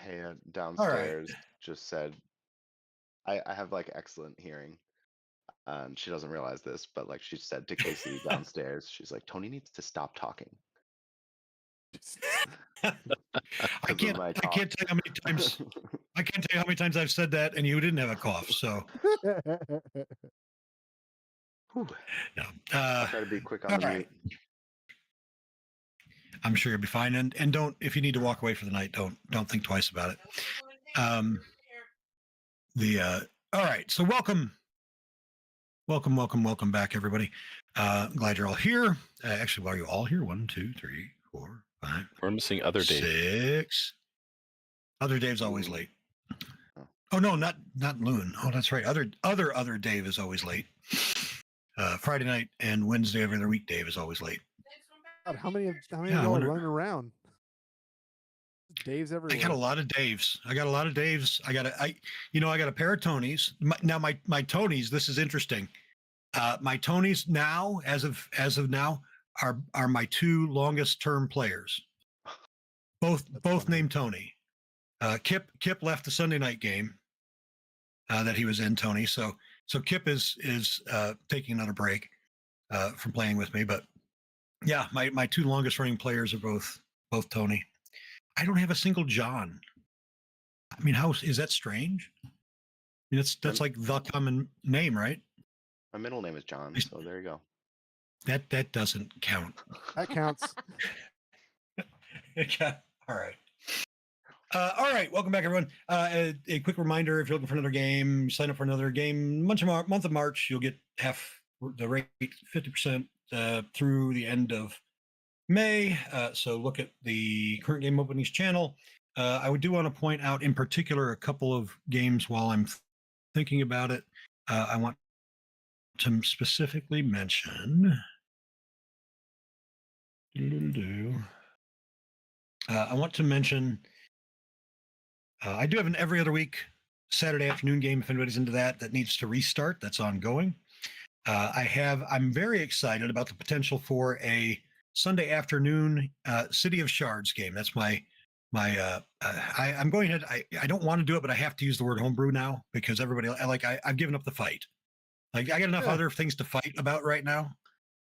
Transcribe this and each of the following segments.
Taya All right. downstairs just said, I have like excellent hearing. And she doesn't realize this, but like she said to Casey downstairs, she's like, Tony needs to stop talking I because of can't. my I cough. can't tell you how many times. I can't tell you how many times I've said that, and you didn't have a cough. So Whew. no. I'll try to be quick on All the right. mute. I'm sure you'll be fine. And don't, if you need to walk away for the night, don't think twice about it. All right. So welcome back, everybody. Glad you're all here. Actually, are you all here? 1, 2, 3, 4, 5. We're missing other Dave. 6. Other Dave's always late. Oh no, not Loon. Oh, that's right. Other Dave is always late. Friday night and Wednesday every other week, Dave is always late. God, how many of y'all are running around? Dave's everywhere. I got a lot of Daves. I got a pair of Tonys. Now my Tonys, this is interesting. My Tonys now, as of now, are my 2 longest term players. Both named Tony. Kip left the Sunday night game that he was in, Tony. So Kip is taking another break from playing with me. But yeah, my 2 longest running players are both Tony. I don't have a single John. I mean, how is that strange? I mean, that's like the common name, right? My middle name is John, so there you go. That doesn't count. That counts. Okay. All right. All right. Welcome back, everyone. A quick reminder: if you're looking for another game, sign up for another game. Month of March, you'll get half the rate, 50% through the end of May. So look at the current game openings channel. I do want to point out in particular a couple of games while I'm thinking about it. I want to specifically mention. I want to mention. I do have an every other week Saturday afternoon game. If anybody's into that needs to restart, that's ongoing. I'm very excited about the potential for a Sunday afternoon City of Shards game. That's I'm going ahead. I don't want to do it, but I have to use the word homebrew now because everybody I've given up the fight. Like I got enough other things to fight about right now.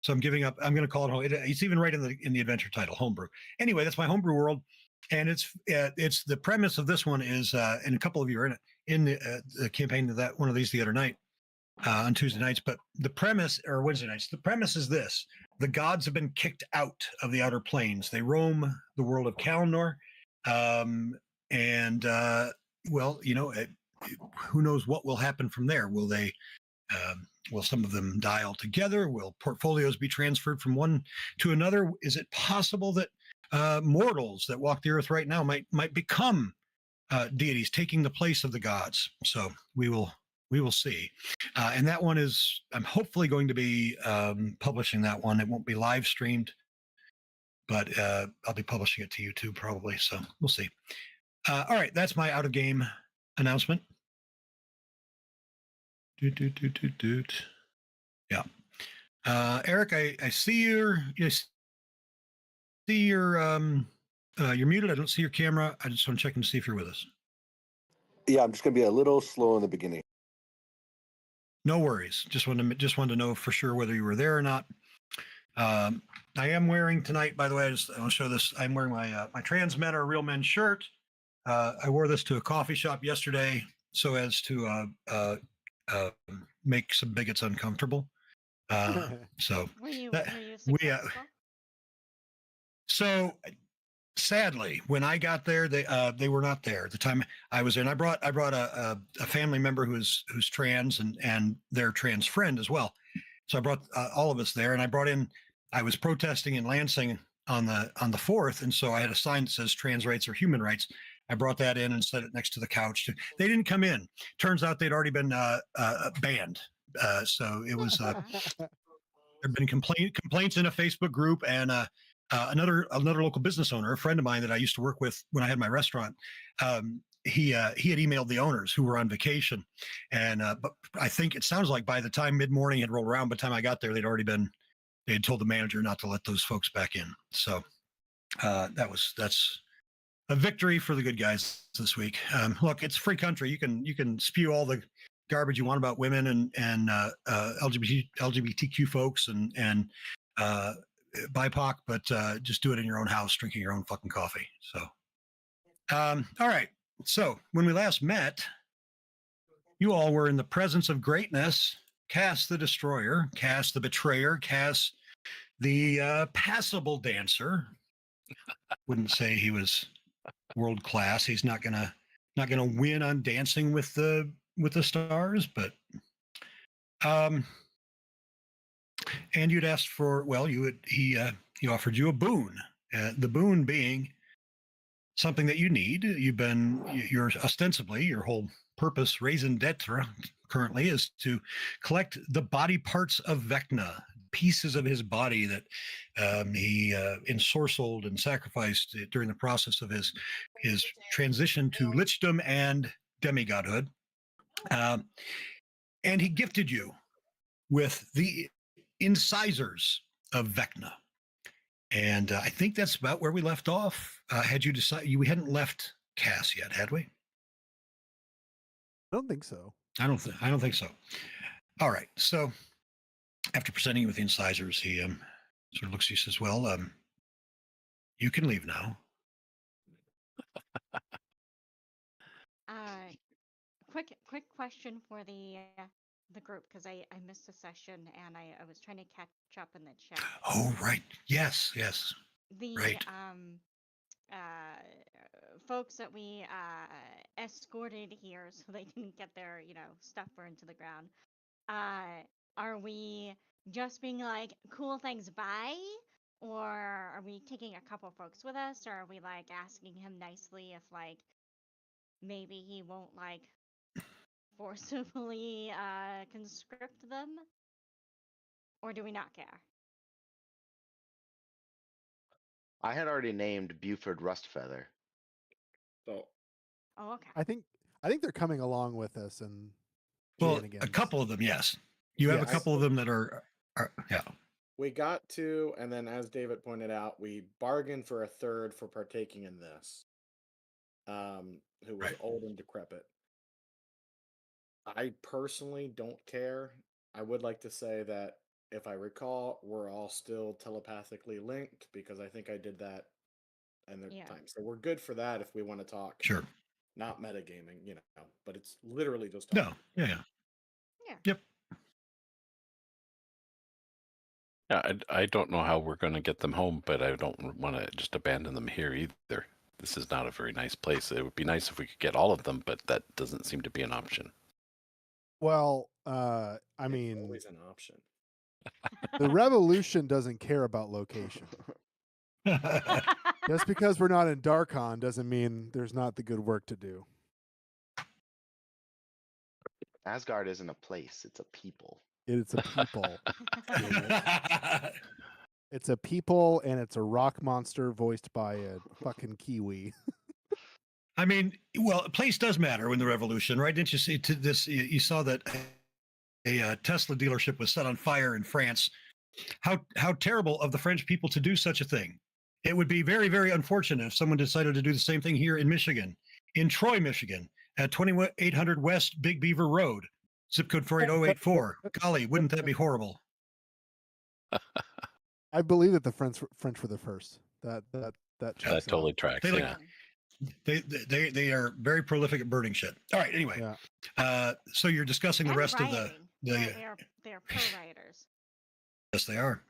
So I'm giving up. I'm going to call it. It's even right in the adventure title, homebrew. Anyway, that's my homebrew world, and it's the premise of this one is, and a couple of you are in the campaign of that one of these the other night on Tuesday nights. But the premise, or Wednesday nights, the premise is this: the gods have been kicked out of the outer planes. They roam the world of Kalnor, well, who knows what will happen from there? Will they? Will some of them die altogether? Will portfolios be transferred from one to another? Is it possible that mortals that walk the earth right now might become deities, taking the place of the gods? So we will see. And that one is, I'm hopefully going to be publishing that one. It won't be live streamed, but I'll be publishing it to YouTube probably. So we'll see. All right, that's my out of game announcement. Yeah. Eric, I see you're muted. I don't see your camera. I just want to check and see if you're with us. Yeah, I'm just gonna be a little slow in the beginning. No worries. Just wanted to know for sure whether you were there or not. I am wearing tonight, by the way, I want to show this. I'm wearing my Trans Men Are Real Men shirt. I wore this to a coffee shop yesterday so as to make some bigots uncomfortable. So so sadly, when I got there, they were not there at the time I was there. And I brought a family member who's trans and their trans friend as well. So I brought all of us there, and I was protesting in Lansing on the 4th, and so I had a sign that says trans rights or human rights. I brought that in and set it next to the couch. They didn't come in. Turns out they'd already been banned. So it was there'd been complaints in a Facebook group, and another local business owner, a friend of mine that I used to work with when I had my restaurant. He had emailed the owners who were on vacation, and but I think it sounds like by the time mid-morning had rolled around, by the time I got there, they had told the manager not to let those folks back in. So that's a victory for the good guys this week. Look, it's a free country. You can spew all the garbage you want about women and LGBTQ folks and BIPOC, but just do it in your own house, drinking your own fucking coffee. So, all right. So when we last met, you all were in the presence of greatness. Cass the Destroyer, Cass the Betrayer, Cass the passable dancer. Wouldn't say he was world class. He's not gonna win on Dancing with the Stars, but and you'd asked for, well, he offered you a boon. The boon being something that you need. You're ostensibly, your whole purpose, raison d'etre, currently is to collect the body parts of Vecna, pieces of his body that he ensorcelled and sacrificed during the process of his transition to lichdom and demigodhood. And he gifted you with the Incisors of Vecna. And I think that's about where we left off. Had you decided, we hadn't left Cass yet, had we? I don't think so. I don't think so. All right. So after presenting you with the Incisors, he sort of looks at you, says, well, you can leave now. Quick question for the group, because I missed a session and I was trying to catch up in the chat. Oh, right. Yes. The right. Folks that we escorted here so they can get their stuff burned to the ground. Are we just being like, cool, thanks, bye? Or are we taking a couple folks with us? Or are we like asking him nicely if like maybe he won't like forcibly conscript them? Or do we not care? I had already named Buford Rustfeather. So Oh, okay. I think they're coming along with us and Well, a couple of them, yes. You have a couple of them that are yeah. we got to, and then as David pointed out, we bargained for a third for partaking in this. Who was Right. old and decrepit. I personally don't care. I would like to say that if I recall, we're all still telepathically linked because I think I did that in the time. So we're good for that if we want to talk. Sure. Not metagaming, but it's literally just No. talking. Yeah. Yep. Yeah, I don't know how we're going to get them home, but I don't want to just abandon them here either. This is not a very nice place. It would be nice if we could get all of them, but that doesn't seem to be an option. Well, I mean, always an option. The revolution doesn't care about location. Just because we're not in Darkon doesn't mean there's not the good work to do. Asgard isn't a place; it's a people. It's a people. It's a people, and it's a rock monster voiced by a fucking Kiwi. I mean, well, place does matter in the revolution, right? Didn't you see this? You saw that a Tesla dealership was set on fire in France. How terrible of the French people to do such a thing. It would be very, very unfortunate if someone decided to do the same thing here in Michigan, in Troy, Michigan, at 2800 West Big Beaver Road, zip code 48084. Golly, wouldn't that be horrible? I believe that the French were the first. That That totally tracks. They are very prolific at burning shit. All right. Anyway, so you're discussing the rest of the. They are pro-rioters. Yes, they are.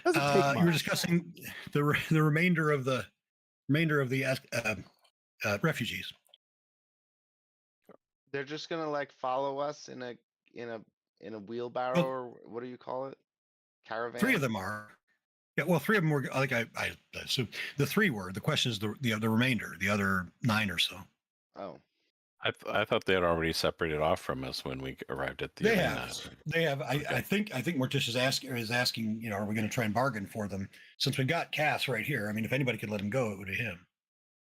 You were discussing the remainder of the refugees. They're just gonna like follow us in a wheelbarrow, or what do you call it? Caravan. 3 of them are. Yeah, well, 3 of them were. Like I assume the 3 were. The question is the remainder, the other 9 or so. Oh. I thought they had already separated off from us when we arrived at the arena. They have. I think Morticia is asking, are we going to try and bargain for them? Since we got Cass right here, I mean, if anybody could let him go, it would be him.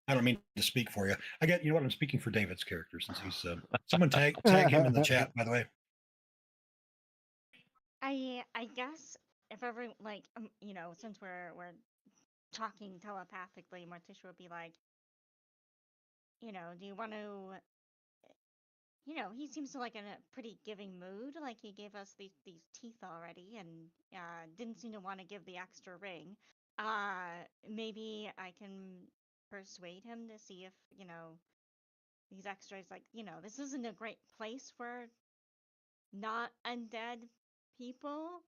I don't mean to speak for you. I'm speaking for David's character since he's. Someone tag him in the chat, by the way. I guess if ever since we're talking telepathically, Morticia would be like, do you want to, he seems to like in a pretty giving mood. Like he gave us these teeth already, and didn't seem to want to give the extra ring. Maybe I can persuade him to see if these extras, like, this isn't a great place for not undead people.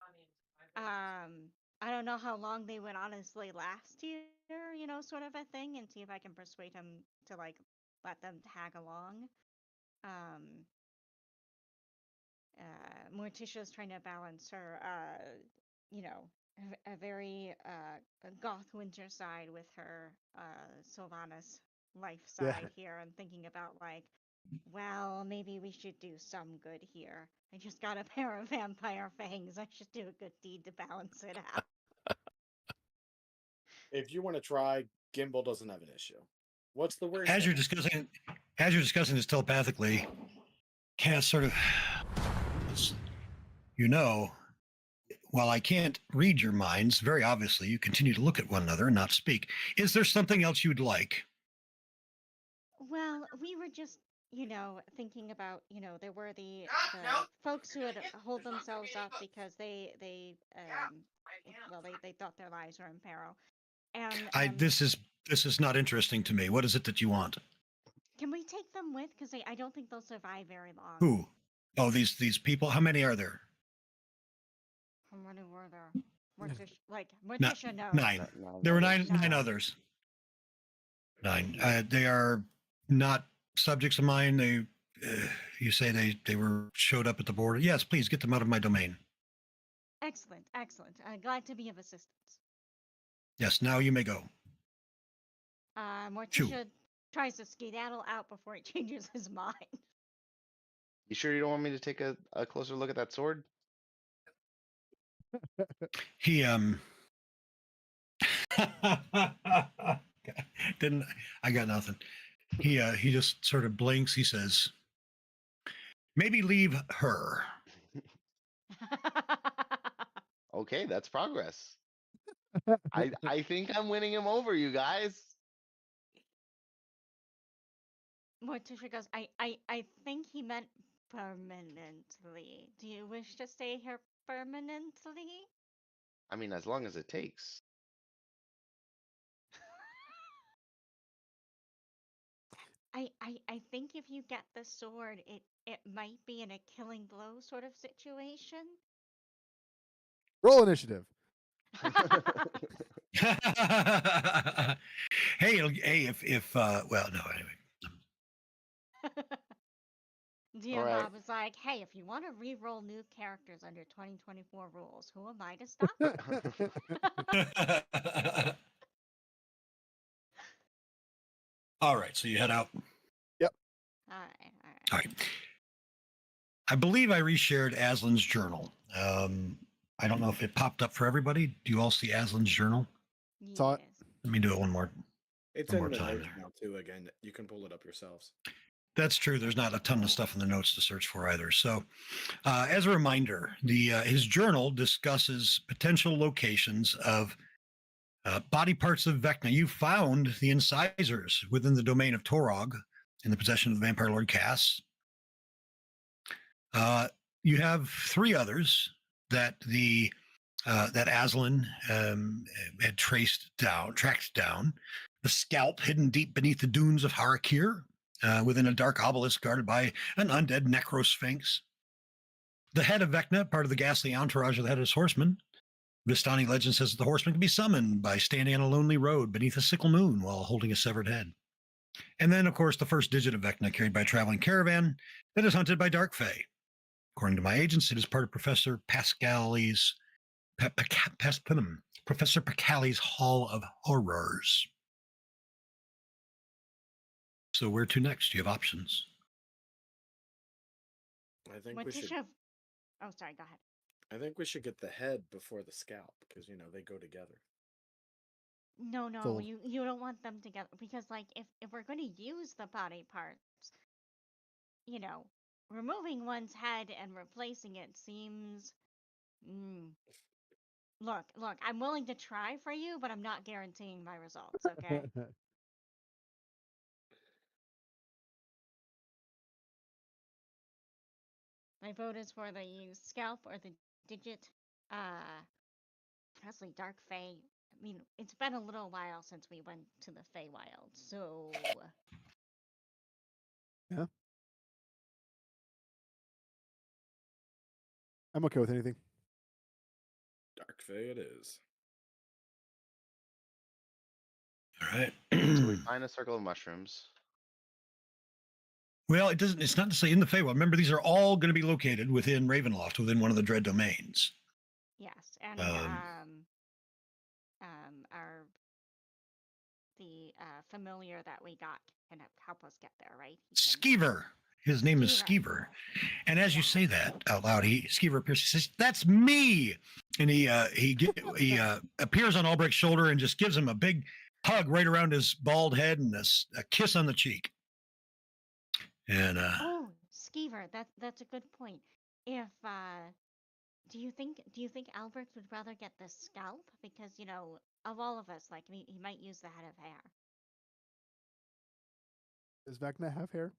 I don't know how long they would honestly last here, sort of a thing, and see if I can persuade him to like let them tag along. Um, Morticia's trying to balance her, a very goth winter side with her Sylvanas life Yeah. side here, and thinking about like, well, maybe we should do some good here. I just got a pair of vampire fangs. I should do a good deed to balance it out. If you want to try, Gimbal doesn't have an issue. What's the worst? As you're discussing this telepathically, Cass sort of, while I can't read your minds, very obviously you continue to look at one another and not speak. Is there something else you'd like? Well, we were just, thinking about, there were the folks who had hold themselves up because they thought their lives were in peril. And this is not interesting to me. What is it that you want? can we take them with? Because I don't think they'll survive very long. Who? Oh, these people. How many are there? How many were there? Morticia knows. 9. There were nine others. 9. They are not subjects of mine. They, you say they showed up at the border. Yes, please get them out of my domain. Excellent. Glad to be of assistance. Yes, now you may go. Morticia tries to skedaddle out before he changes his mind. You sure you don't want me to take a closer look at that sword? He didn't. I got nothing. He just sort of blinks. He says, "Maybe leave her." Okay, that's progress. I think I'm winning him over, you guys. Morticia goes, I think he meant permanently. Do you wish to stay here permanently? I mean, as long as it takes. I think if you get the sword, it might be in a killing blow sort of situation. Roll initiative. Hey, if well, no, anyway. DM Bob was like, hey, if you want to re-roll new characters under 2024 rules, who am I to stop you? All right, so you head out. Yep. All right. I believe I reshared Aslan's journal. I don't know if it popped up for everybody. Do you all see Aslan's journal? Yes. Let me do it one more. It's one in more the time notes now too. Again, you can pull it up yourselves. That's true. There's not a ton of stuff in the notes to search for either. So, as a reminder, his journal discusses potential locations of body parts of Vecna. You found the incisors within the domain of Torog in the possession of the Vampire Lord Cass. You have 3 others that that Aslan had tracked down. The scalp hidden deep beneath the dunes of Harakir, within a dark obelisk guarded by an undead necrosphinx. The head of Vecna, part of the ghastly entourage of the Headless Horseman. Vistani legend says that the horseman can be summoned by standing on a lonely road beneath a sickle moon while holding a severed head. And then, of course, the first digit of Vecna carried by a traveling caravan that is hunted by Dark Fae. According to my agents, it is part of Professor Pascali's Professor Pascali's Hall of Horrors. So where to next? Do you have options? I think we should. Oh, sorry. Go ahead. I think we should get the head before the scalp because they go together. No, you don't want them together because, like, if we're going to use the body parts, removing one's head and replacing it seems. Look, I'm willing to try for you, but I'm not guaranteeing my results, okay? My vote is for the scalp or the digit. Honestly, Dark Fae. I mean, it's been a little while since we went to the Feywild, so Yeah. I'm okay with anything. Dark Fae it is. All right. So we find a circle of mushrooms. Well, it doesn't. It's not to say in the Feywild. Remember, these are all going to be located within Ravenloft, within one of the Dread Domains. yes, and our familiar that we got can help us get there, right? Skeever. His name is Skeever. And as you say that out loud, Skeever appears. He says, "That's me," and he appears on Albrecht's shoulder and just gives him a big hug right around his bald head and a kiss on the cheek. And oh, Skeever, that's a good point. If do you think Albrecht would rather get the scalp because of all of us, like he might use the head of hair. Does Vecna have hair?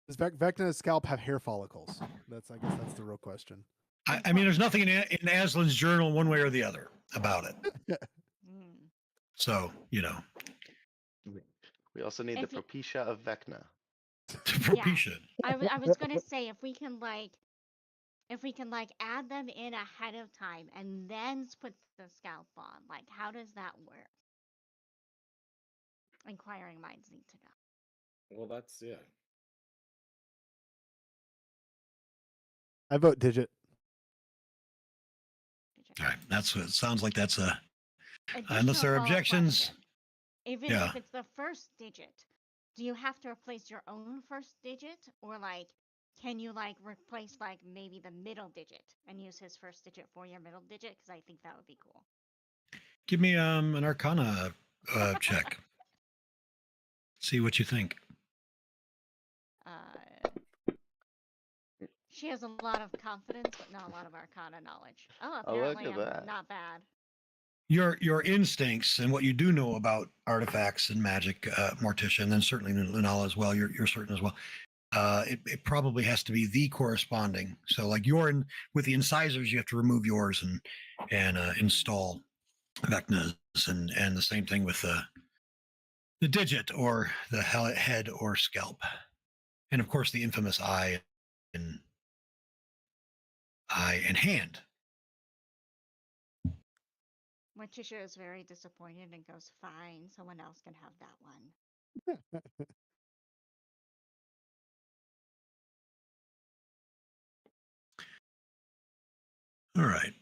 Does Vecna's scalp have hair follicles? I guess that's the real question. I mean, there's nothing in Aslan's journal one way or the other about it. So, We also need the Propecia of Vecna. Propecia. Yeah, I was gonna say if we can add them in ahead of time and then put the scalp on, like how does that work? Inquiring minds need to know. Well, that's I vote digit. All right, that's what it sounds like. That's unless there are objections. Even if it's the first digit, do you have to replace your own first digit, or can you replace maybe the middle digit and use his first digit for your middle digit? Because I think that would be cool. Give me an Arcana check. See what you think. She has a lot of confidence, but not a lot of Arcana knowledge. Oh, apparently I'm not bad. Your instincts and what you do know about artifacts and magic, Morticia, and then certainly Lunala as well. You're certain as well. It probably has to be the corresponding. So like with the incisors, you have to remove yours and install Vecna's, and the same thing with the digit or the head or scalp, and of course the infamous eye and hand. Morticia is very disappointed and goes, "Fine, someone else can have that one." All right.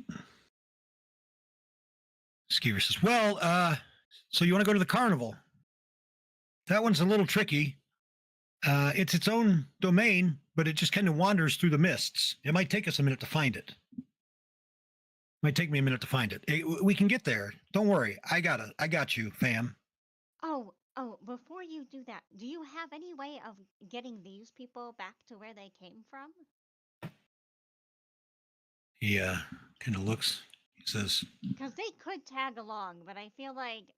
Skeever says, "Well, so you want to go to the carnival? That one's a little tricky. It's its own domain, but it just kind of wanders through the mists. It might take us a minute to find it. Might take me a minute to find it. We can get there. Don't worry. I got you, fam." Oh, before you do that, do you have any way of getting these people back to where they came from? He kind of looks. He says, because they could tag along, but I feel like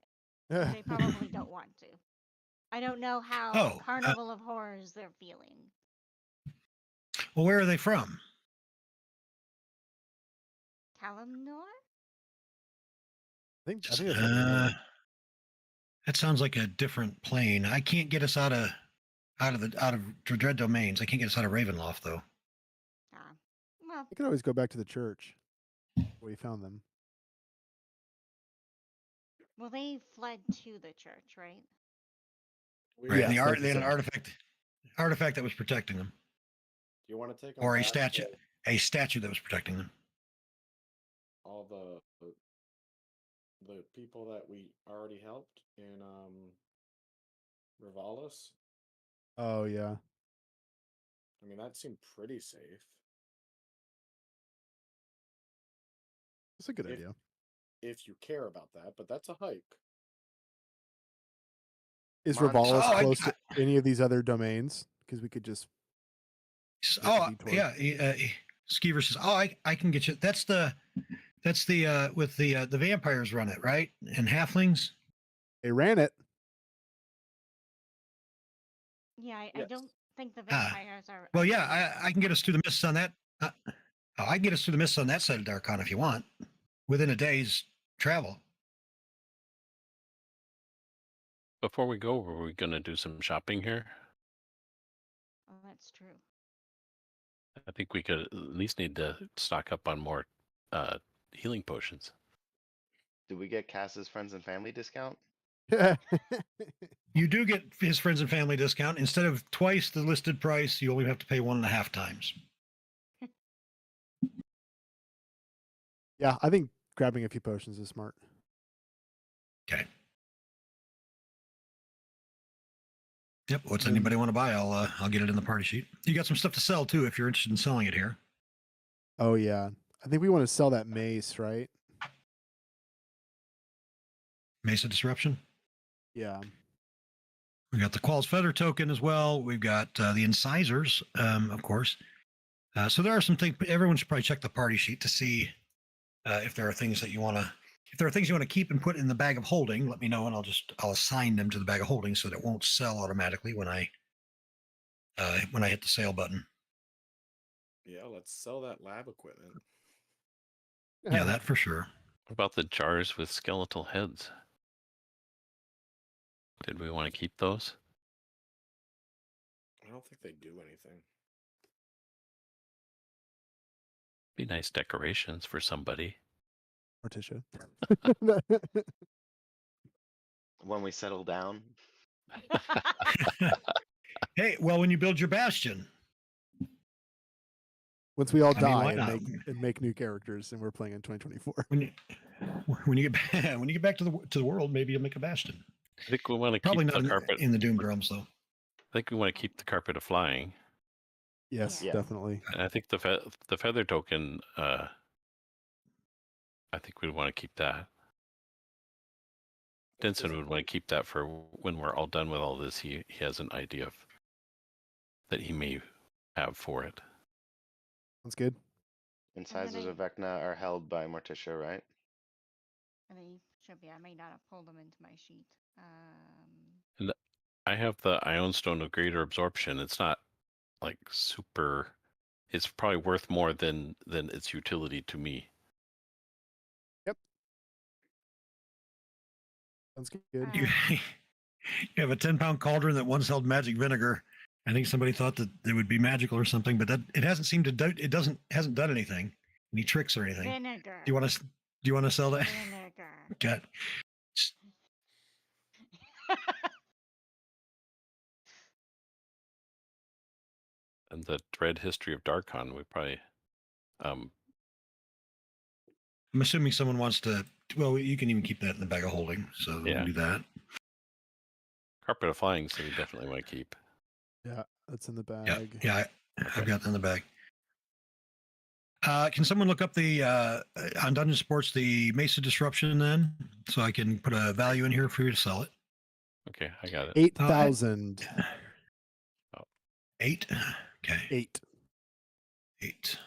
they probably don't want to. I don't know how Carnival of Horrors they're feeling. Well, where are they from? Kalimnor? I think that's that sounds like a different plane. I can't get us out of Dread Domains. I can't get us out of Ravenloft though. Well, you can always go back to the church where you found them. Well, they fled to the church, right? Right. Yeah, and they had an artifact that was protecting them. Do you want to take them or a statue that was protecting them? All the people that we already helped in Rivalis. Oh yeah. I mean, that seemed pretty safe. That's a good idea. If you care about that, but that's a hike. Is Rivalis close to any of these other domains? Because we could just. Yeah. Skeever says, I can get you. That's the with the vampires run it, right? And halflings. They ran it. Yeah, I don't think the vampires are. Well, are yeah, really I can get us through the mists on that. I can get us through the mists on that side of Darkon if you want, within a day's travel. Before we go, were we going to do some shopping here? Oh, that's true. I think we could at least need to stock up on more healing potions. Do we get Cass's friends and family discount? You do get his friends and family discount. Instead of twice the listed price, you only have to pay 1.5 times. Yeah, I think grabbing a few potions is smart. Okay. Yep. What's And- anybody want to buy? I'll get it in the party sheet. You got some stuff to sell too if you're interested in selling it here. Oh yeah, I think we want to sell that mace, right? Mesa Disruption. Yeah. We got the Qual's Feather token as well. We've got the Incisors, of course. So there are some things. Everyone should probably check the party sheet to see if there are things that you want to. If there are things you want to keep and put in the bag of holding, let me know, and I'll assign them to the bag of holding so that it won't sell automatically when I hit the sale button. Yeah, let's sell that lab equipment. Yeah, that for sure. What about the jars with skeletal heads? Did we want to keep those? I don't think they do anything. Be nice decorations for somebody. Morticia. When we settle down, Hey, well, when you build your bastion, Once we all I mean, why die and not? make new characters, and we're playing in 2024. when you get back to the world, maybe you'll make a bastion. I think we want to Probably keep not the carpet. in the Doom Drums though. I think we want to keep the carpet of flying. Yes, Yeah. definitely. And I think the feather token, I think we'd want to keep that. Denson would want to keep that for when we're all done with all this. He has an idea of that he may have for it. Sounds good. incisors of Vecna are held by Morticia, right? They should be. I may not have pulled them into my sheet. And I have the Ion Stone of Greater Absorption. It's not like super. It's probably worth more than its utility to me. Sounds good. You have a 10-pound cauldron that once held magic vinegar. I think somebody thought that it would be magical or something, but that it hasn't seemed to do. It hasn't done anything, any tricks or anything. Vinegar. Do you want to sell that? Vinegar. God. And the Dread History of Darkon, we probably. I'm assuming someone wants to. Well, you can even keep that in the bag of holding, so Yeah. we'll do that. Carpet of Flying, so we definitely want to keep. Yeah, that's in the Yeah, bag. yeah, I've got that in the bag. Can someone look up the on Dungeon Sports the Mesa Disruption then, so I can put a value in here for you to sell it? Okay, I got it. 8,000. 8. Okay. 8. 8.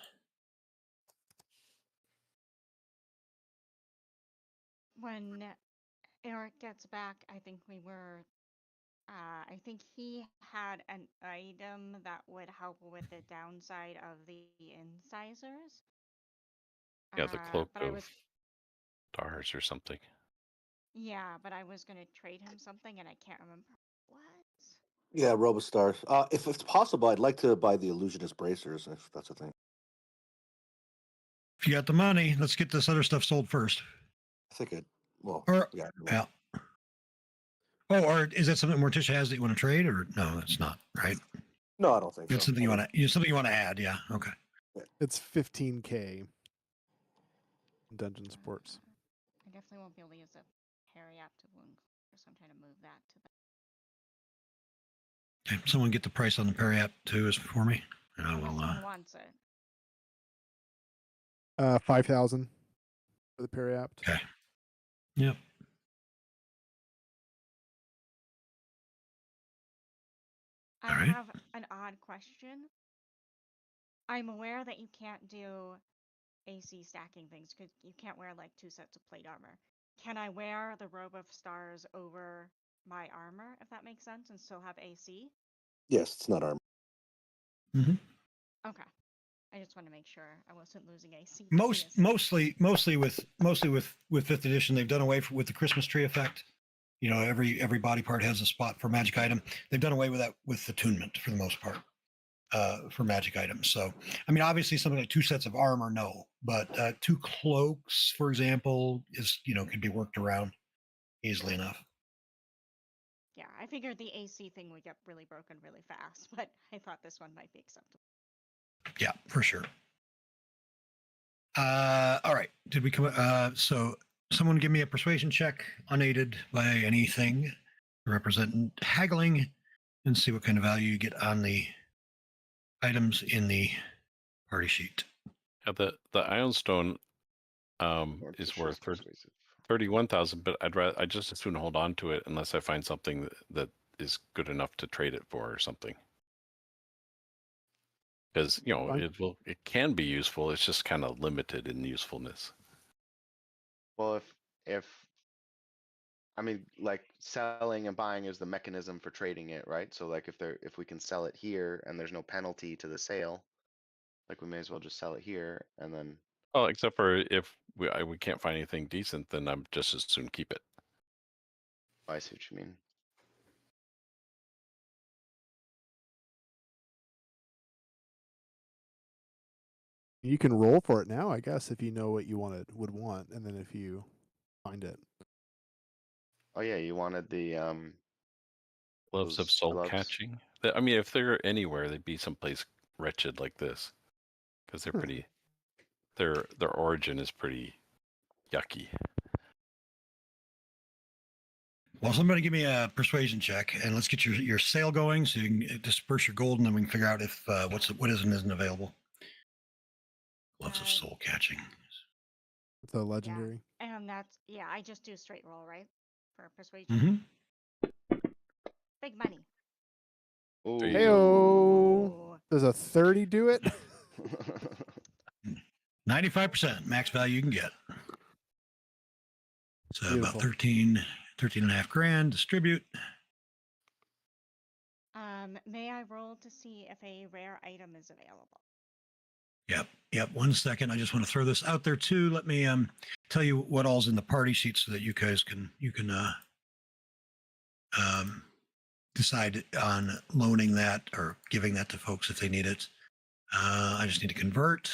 When Eric gets back, I think I think he had an item that would help with the downside of the incisors. Yeah, the cloak but I of was, Stars or something. yeah, but I was gonna trade him something and I can't remember what. Yeah, Robostars. If it's possible, I'd like to buy the Illusionist bracers, if that's a thing. If you got the money, let's get this other stuff sold first. I think it. Well, Or yeah. yeah. Oh, or is that something Morticia has that you want to trade, or no? That's not right. No, I don't think It's so. something you want to. Something you want to add. Yeah. Okay. It's 15K in Dungeon Sports. I definitely won't be able to use the periaptive wound, so I'm trying to move that to the. Okay. Someone get the price on the periapt too is for me. And I will. Someone wants it. 5,000 for the periapt. Okay. Yep. I All right. have an odd question. I'm aware that you can't do AC stacking things because you can't wear like 2 sets of plate armor. Can I wear the robe of stars over my armor, if that makes sense, and still have AC? Yes, it's not armor. Mm-hmm. Okay. I just want to make sure I wasn't losing AC. Mostly with 5th edition, they've done away with the Christmas tree effect. You know, every body part has a spot for magic item. They've done away with that with attunement for the most part for magic items. So, I mean, obviously something like 2 sets of armor, no, but 2 cloaks, for example, could be worked around easily enough. Yeah, I figured the AC thing would get really broken really fast, but I thought this one might be acceptable. Yeah, for sure. All right. Did we come? So someone give me a persuasion check, unaided by anything, to represent haggling, and see what kind of value you get on the items in the party sheet. Yeah, the Ironstone is worth 31,000, but I'd just as soon hold on to it unless I find something that is good enough to trade it for or something. Because it can be useful. It's just kind of limited in usefulness. Well, if I mean, like selling and buying is the mechanism for trading it, right? So like if we can sell it here and there's no penalty to the sale, like we may as well just sell it here and then. Well, except for if we can't find anything decent, then I'm just as soon keep it. I see what you mean. You can roll for it now, I guess, if you know what you would want, and then if you find it. Oh yeah, you wanted the Gloves of those soul gloves? catching. I mean, if they're anywhere, they'd be someplace wretched like this, because they're pretty. Their origin is pretty yucky. Well, somebody give me a persuasion check, and let's get your sale going so you can disperse your gold, and then we can figure out if what is and isn't available. Gloves of soul catching. It's a legendary. Yeah. And I just do straight roll, right? For persuasion. Mm-hmm. Big money. Heyo! Does a 30 do it? 95% max value you can get. So Beautiful. about 13 and a half grand. Distribute. May I roll to see if a rare item is available? Yep. 1 second. I just want to throw this out there too. Let me tell you what all's in the party sheet so that you guys can decide on loaning that or giving that to folks if they need it. I just need to convert.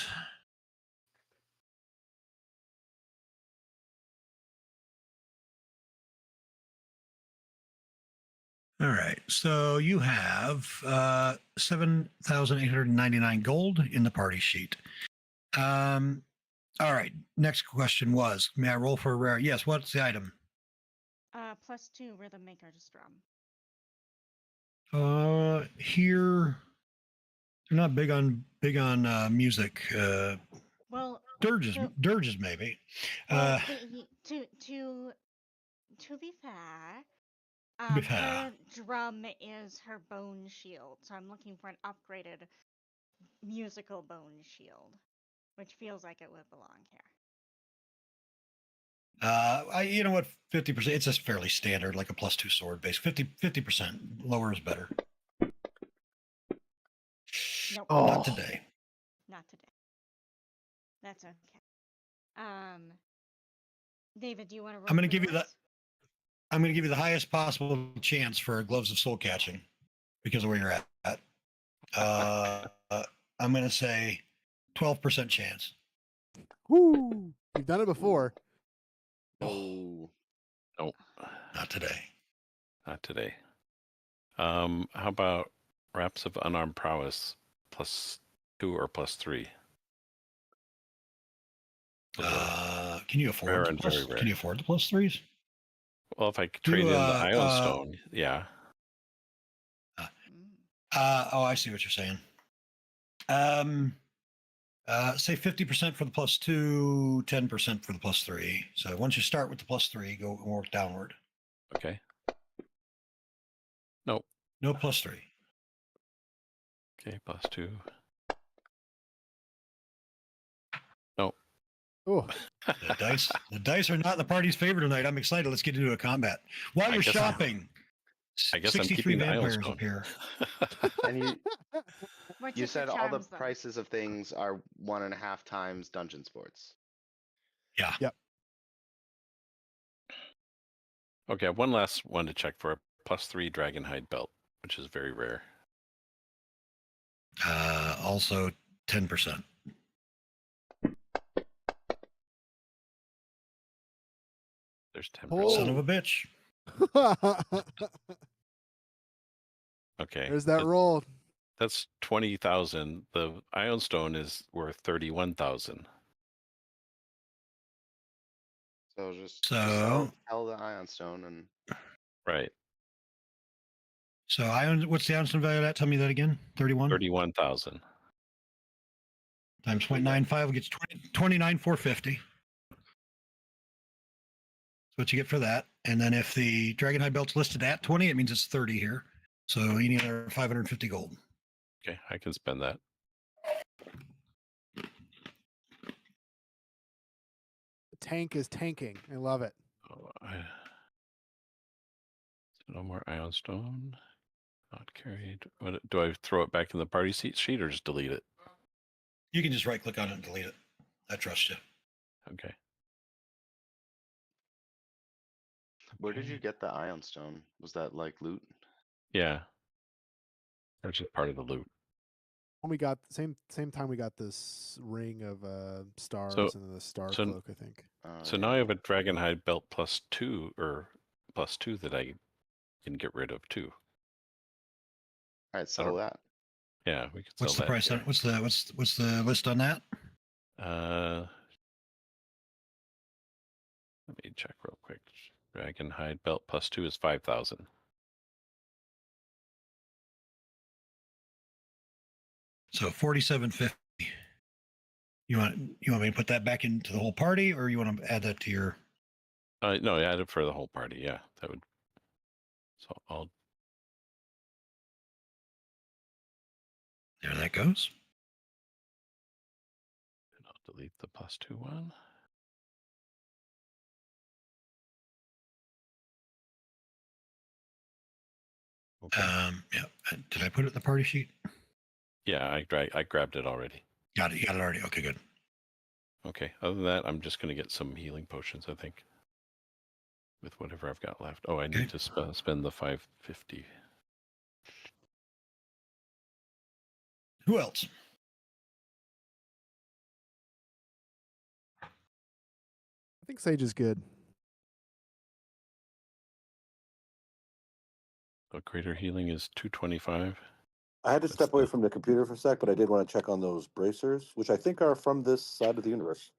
All right. So you have 7,899 gold in the party sheet. All right. Next question was, may I roll for a rare? Yes. What's the item? +2 rhythm maker's drum. Here they're not big on music. Well, dirges maybe. Well, to be fair, her drum is her bone shield, so I'm looking for an upgraded musical bone shield, which feels like it would belong here. You know what? 50%. It's just fairly standard, like a +2 sword base. 50%. Lower is better. Nope. Not today. Not today. That's okay. David, do you want to roll? I'm going to give you the highest possible chance for gloves of soul catching because of where you're at. I'm going to say 12% chance. Woo! You've done it before. Oh. No. Not today. Not today. How about Raps of Unarmed Prowess +2 or +3? Can you afford the Can you afford the +3s? Well, if I trade in the Ironstone, yeah. I see what you're saying. Say 50% for the +2, 10% for the +3. So once you start with the +3, go and work downward. Okay. Nope. No +3. Okay, +2. Nope. Oh. The dice are not the party's favorite tonight. I'm excited. Let's get into a combat. While you're shopping, I guess I'm 63 keeping the vampires Ironstone. appear. And What you took the said all the charms, though? prices of things are 1.5 times dungeon sports. Yeah. Yep. Okay, one last one to check for a +3 Dragonhide belt, which is very rare. Also 10%. There's 10%. Oh. Son of a bitch. Okay. There's that roll. That's 20,000. The Ironstone is worth 31,000. So just So sell the Ironstone and Right. so what's the Ironstone value of that? Tell me that again. 31 31,000. times 0.95 gets 29,450. That's what you get for that. And then if the Dragonhide belt's listed at 20, it means it's 30 here. So you need another 550 gold. Okay, I can spend that. The tank is tanking. I love it. Oh, no more Ironstone. Not carried. What, do I throw it back in the party sheet or just delete it? You can just right click on it and delete it. I trust you. Okay. where did you get the Ironstone? Was that like loot? Yeah. That's just part of the loot. When we got same time we got this ring of stars and the star cloak, I think. So Yeah. now I have a Dragonhide belt +2 or +2 that I can get rid of too. All right, sell that. Yeah, we could sell What's the that. price on it? What's the list on that? Let me check real quick. Dragonhide belt +2 is 5,000. So 4750. You want me to put that back into the whole party, or you want to add that to your? No, add it for the whole party. Yeah, that would. So I'll. There that goes. And I'll delete the +2 one. Okay. Yeah. Did I put it in the party sheet? Yeah, I grabbed it already. Got it. You got it already. Okay, good. Okay. Other than that, I'm just going to get some healing potions, I think, with whatever I've got left. Oh, I need to spend the 550. Who else? I think Sage is good. So greater healing is 225. I had to step away from the computer for a sec, but I did want to check on those bracers, which I think are from this side of the universe.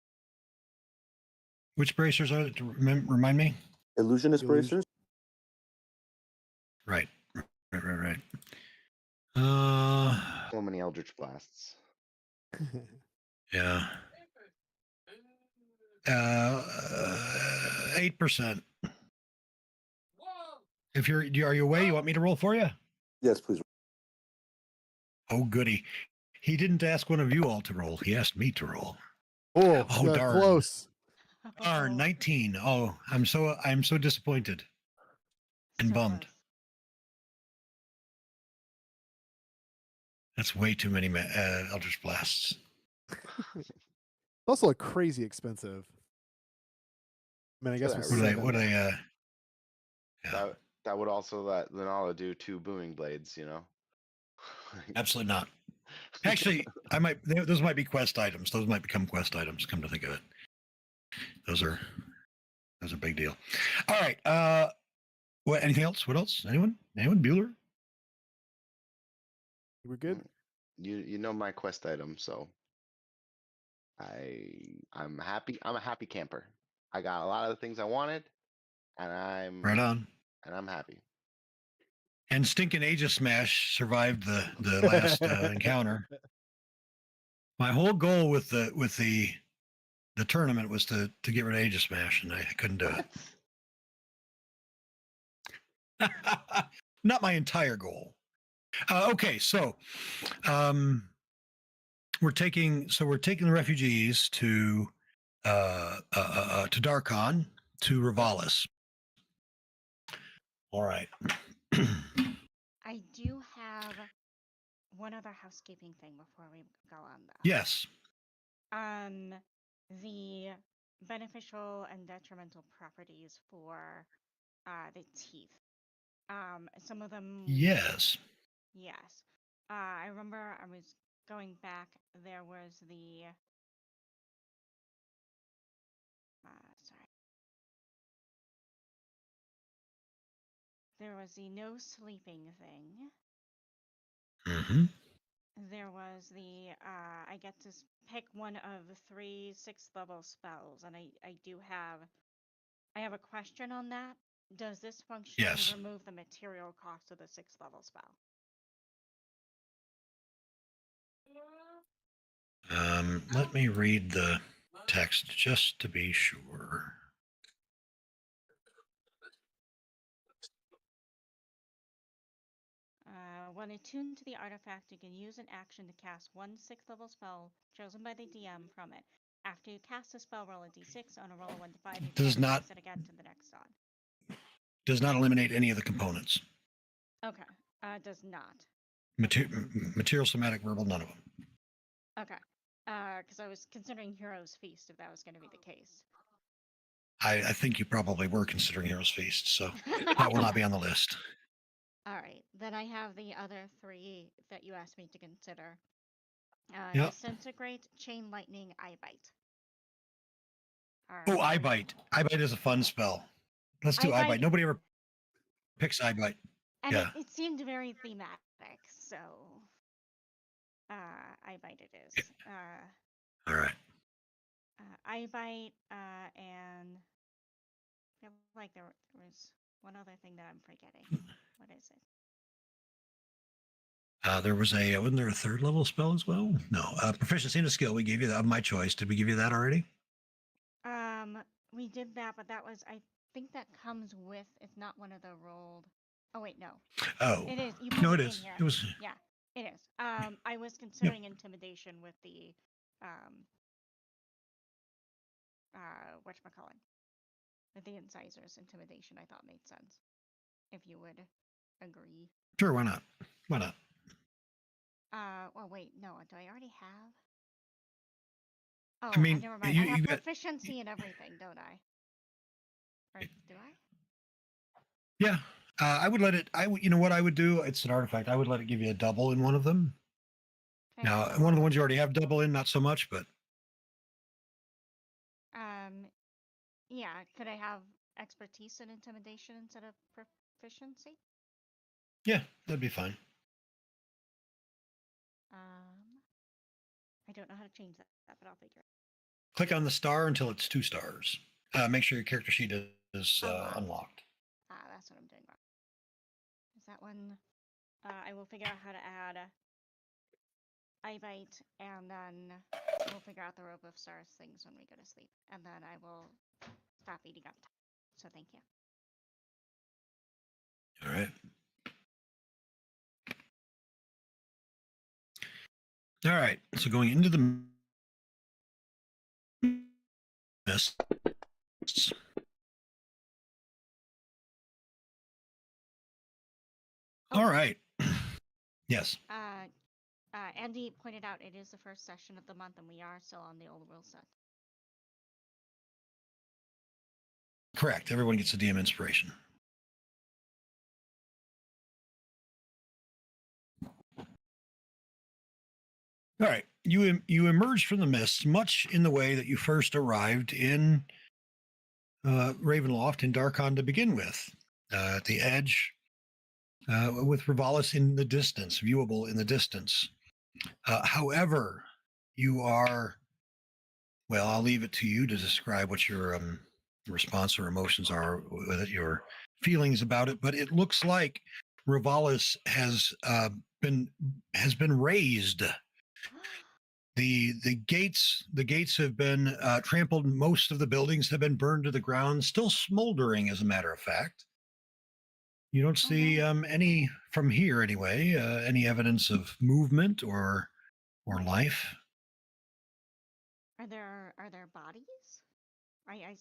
Which bracers are it? Remind me. Illusionist bracers. Right. So many Eldritch Blasts. Yeah. 8%. If are you away? You want me to roll for you? Yes, please. Oh, goody. He didn't ask one of you all to roll. He asked me to roll. Oh, darn. Close. Darn, 19. Oh, I'm so disappointed and bummed. Close. That's way too many Eldritch Blasts. It's also a crazy expensive. I mean, I guess What do they Yeah. That would also let Lunala do 2 booming blades, you know? Absolutely not. Actually, those might be quest items. Those might become quest items, come to think of it. Those are a big deal. All right. What anything else? What else? Anyone? Bueller? We're good. You know my quest item, so I'm happy. I'm a happy camper. I got a lot of the things I wanted, and I'm Right on. And I'm happy. And stinking Aegis Smash survived the last encounter. My whole goal with the tournament was to get rid of Aegis Smash, and I couldn't do it. Not my entire goal. Okay, so we're taking the refugees to Darkon, to Rivalis. All right. I do have one other housekeeping thing before we go on that. Yes. The beneficial and detrimental properties for the teeth. Some of them. Yes. Yes. I remember I was going back. There was the. Sorry. There was the no sleeping thing. Mm-hmm. There was the I get to pick one of 3 6th level spells, and I have a question on that. Does this functionally Yes. remove the material cost of the 6th level spell? Let me read the text just to be sure. When attuned to the artifact, you can use an action to cast 1 6th level spell chosen by the DM from it. After you cast a spell, roll a d6. On a roll of 1 to 5, you Does can not cast it again to the next on. does not eliminate any of the components. Okay. Does not. Material, somatic, verbal, none of them. Okay. Because I was considering Hero's Feast if that was going to be the case. I think you probably were considering Hero's Feast, so that will not be on the list. All right. Then I have the other 3 that you asked me to consider. Yep. Disintegrate, Chain Lightning, Eye Bite. Oh, Eye Bite. Eye Bite is a fun spell. Let's do Eye Bite. Nobody ever picks Eye Bite. And yeah. it seemed very thematic, so Eye Bite it is. All right. Eye Bite, and I feel like there was one other thing that I'm forgetting. What is it? There was wasn't there a 3rd level spell as well? No. Proficiency in a skill. We gave you that of my choice. Did we give you that already? We did that, but that was, I think that comes with, it's not one of the rolled. Oh, wait, no. Oh. It is. You No, put it it is. in here. It was. Yeah, it is. I was considering intimidation with the, whatchamacallit. With the incisors, intimidation, I thought made sense. If you would agree. Sure, why not? Why not? Well, wait, no, do I already have? Oh, I mean, never mind. I have proficiency in everything, don't I? Or do I? Yeah. I would let it, you know what I would do? It's an artifact. I would let it give you a double in one of them. Now, one of the ones you already have double in, not so much, but. Yeah, could I have expertise in intimidation instead of proficiency? Yeah, that'd be fine. I don't know how to change that, but I'll figure it out. Click on the star until it's 2 stars. Make sure your character sheet is unlocked. That's what I'm doing wrong. Is that one? I will figure out how to add Eye Bite, and then we'll figure out the Robe of Stars things when we go to sleep. And then I will stop eating up time. So thank you. All right. All right. So going into the mists. All right. Yes. Andy pointed out it is the first session of the month, and we are still on the old rule set. Correct. Everyone gets a DM inspiration. All right. You emerge from the mists much in the way that you first arrived in Ravenloft in Darkon to begin with, at the edge, with Rivalis in the distance, viewable in the distance. However, you are, well, I'll leave it to you to describe what your response or emotions are with it, your feelings about it. But it looks like Rivalis has been raised. The gates have been trampled. Most of the buildings have been burned to the ground, still smoldering, as a matter of fact. You don't see any from here anyway. Any evidence of movement or life? Are there bodies? I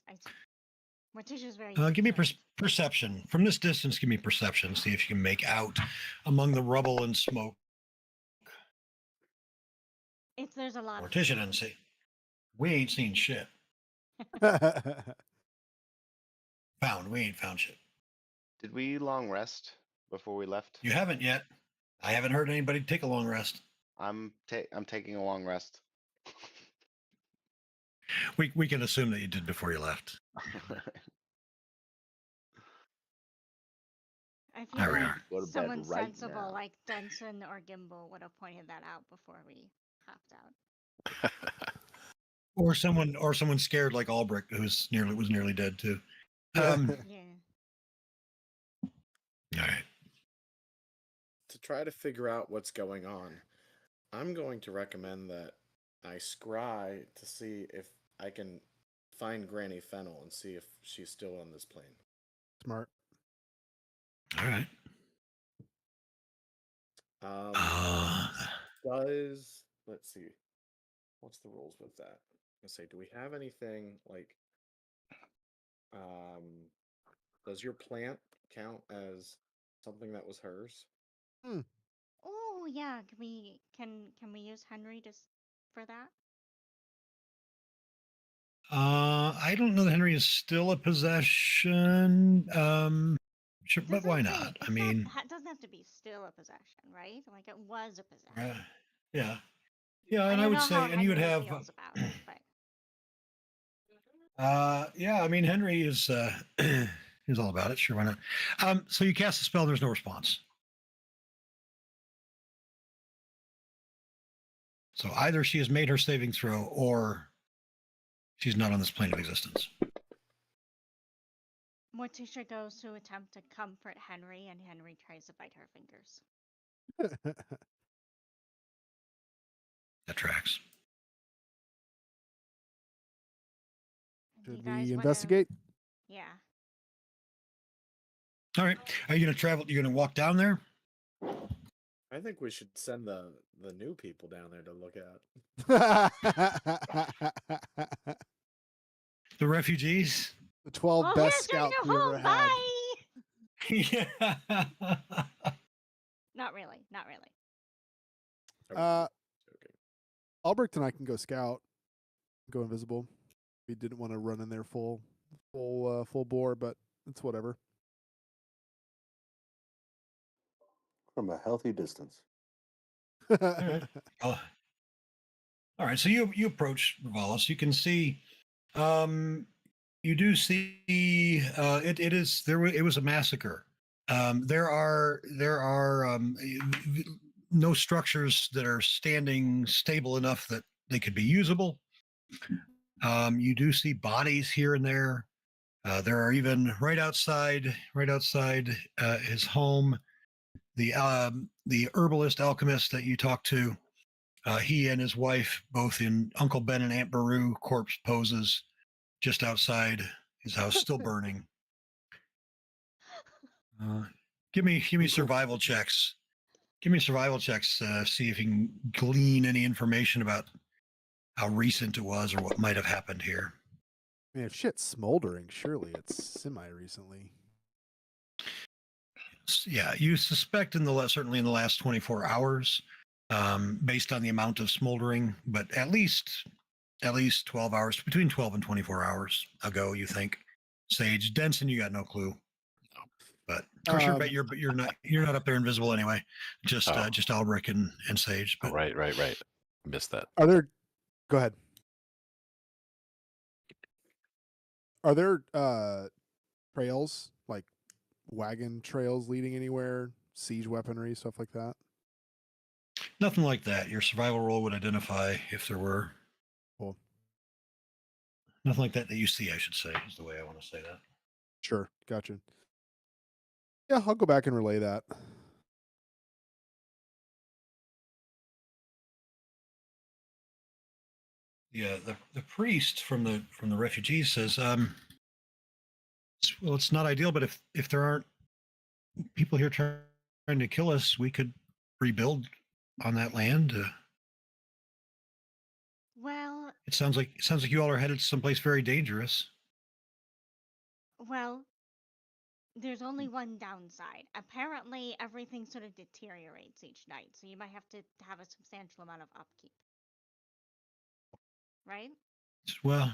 Morticia's very Give me concerned. perception. From this distance, give me perception. See if you can make out among the rubble and smoke. If there's a lot of Morticia smoke. didn't see. We ain't seen shit. We ain't found shit. Did we long rest before we left? You haven't yet. I haven't heard anybody take a long rest. I'm taking a long rest. We can assume that you did before you left. I feel There we like are. Go to bed someone right sensible now. like Denson or Gimbal would have pointed that out before we hopped out. Or someone scared like Albrecht, who was nearly dead too. Yeah. All right. To try to figure out what's going on, I'm going to recommend that I scry to see if I can find Granny Fennel and see if she's still on this plane. Smart. All right. Let's see, what's the rules with that? Let's say, do we have anything like, does your plant count as something that was hers? Oh yeah, can we use Henry for that? I don't know that Henry is still a possession. Sure, but why not? I mean, it doesn't have to be still a possession, right? Like it was a possession. yeah, and I I would know say, how and you would Henry have, feels about it, but yeah. I mean, Henry is is all about it. Sure, why not? So you cast the spell. There's no response. So either she has made her saving throw, or she's not on this plane of existence. Morticia goes to attempt to comfort Henry, and Henry tries to bite her fingers. That tracks. Should we investigate? Yeah. All right. Are you going to travel? You're going to walk down there? I think we should send the new people down there to look at. The refugees? The 12 best scouts we ever had. Yeah. Not really. Albrecht and I can go scout, go invisible. We didn't want to run in there full bore, but it's whatever. From a healthy distance. All right. All right. So you approach Valis. You can see, you do see, it was a massacre. There are no structures that are standing stable enough that they could be usable. You do see bodies here and there. There are even right outside his home, the herbalist alchemist that you talked to. He and his wife, both in Uncle Ben and Aunt Beru corpse poses, just outside his house, still burning. Give me survival checks. Give me survival checks. See if you can glean any information about how recent it was or what might have happened here. I mean, if shit's smoldering, surely it's semi-recently. Yeah, you suspect certainly in the last 24 hours, based on the amount of smoldering, but at least 12 hours, between 12 and 24 hours ago, you think. Sage, Denson, you got no clue. But of course, you're not up there invisible anyway. Just Albrecht and Sage. But. Right. Missed that. Go ahead. Are there trails, like wagon trails leading anywhere, siege weaponry, stuff like that? Nothing like that. Your survival roll would identify if there were. Cool. Nothing like that you see, I should say, is the way I want to say that. Sure. Gotcha. Yeah, I'll go back and relay that. Yeah, the priest from the refugees says, well, it's not ideal, but if there aren't people here trying to kill us, we could rebuild on that land. Well, it sounds like you all are headed someplace very dangerous. Well, there's only one downside. Apparently, everything sort of deteriorates each night, so you might have to have a substantial amount of upkeep. Right? Well,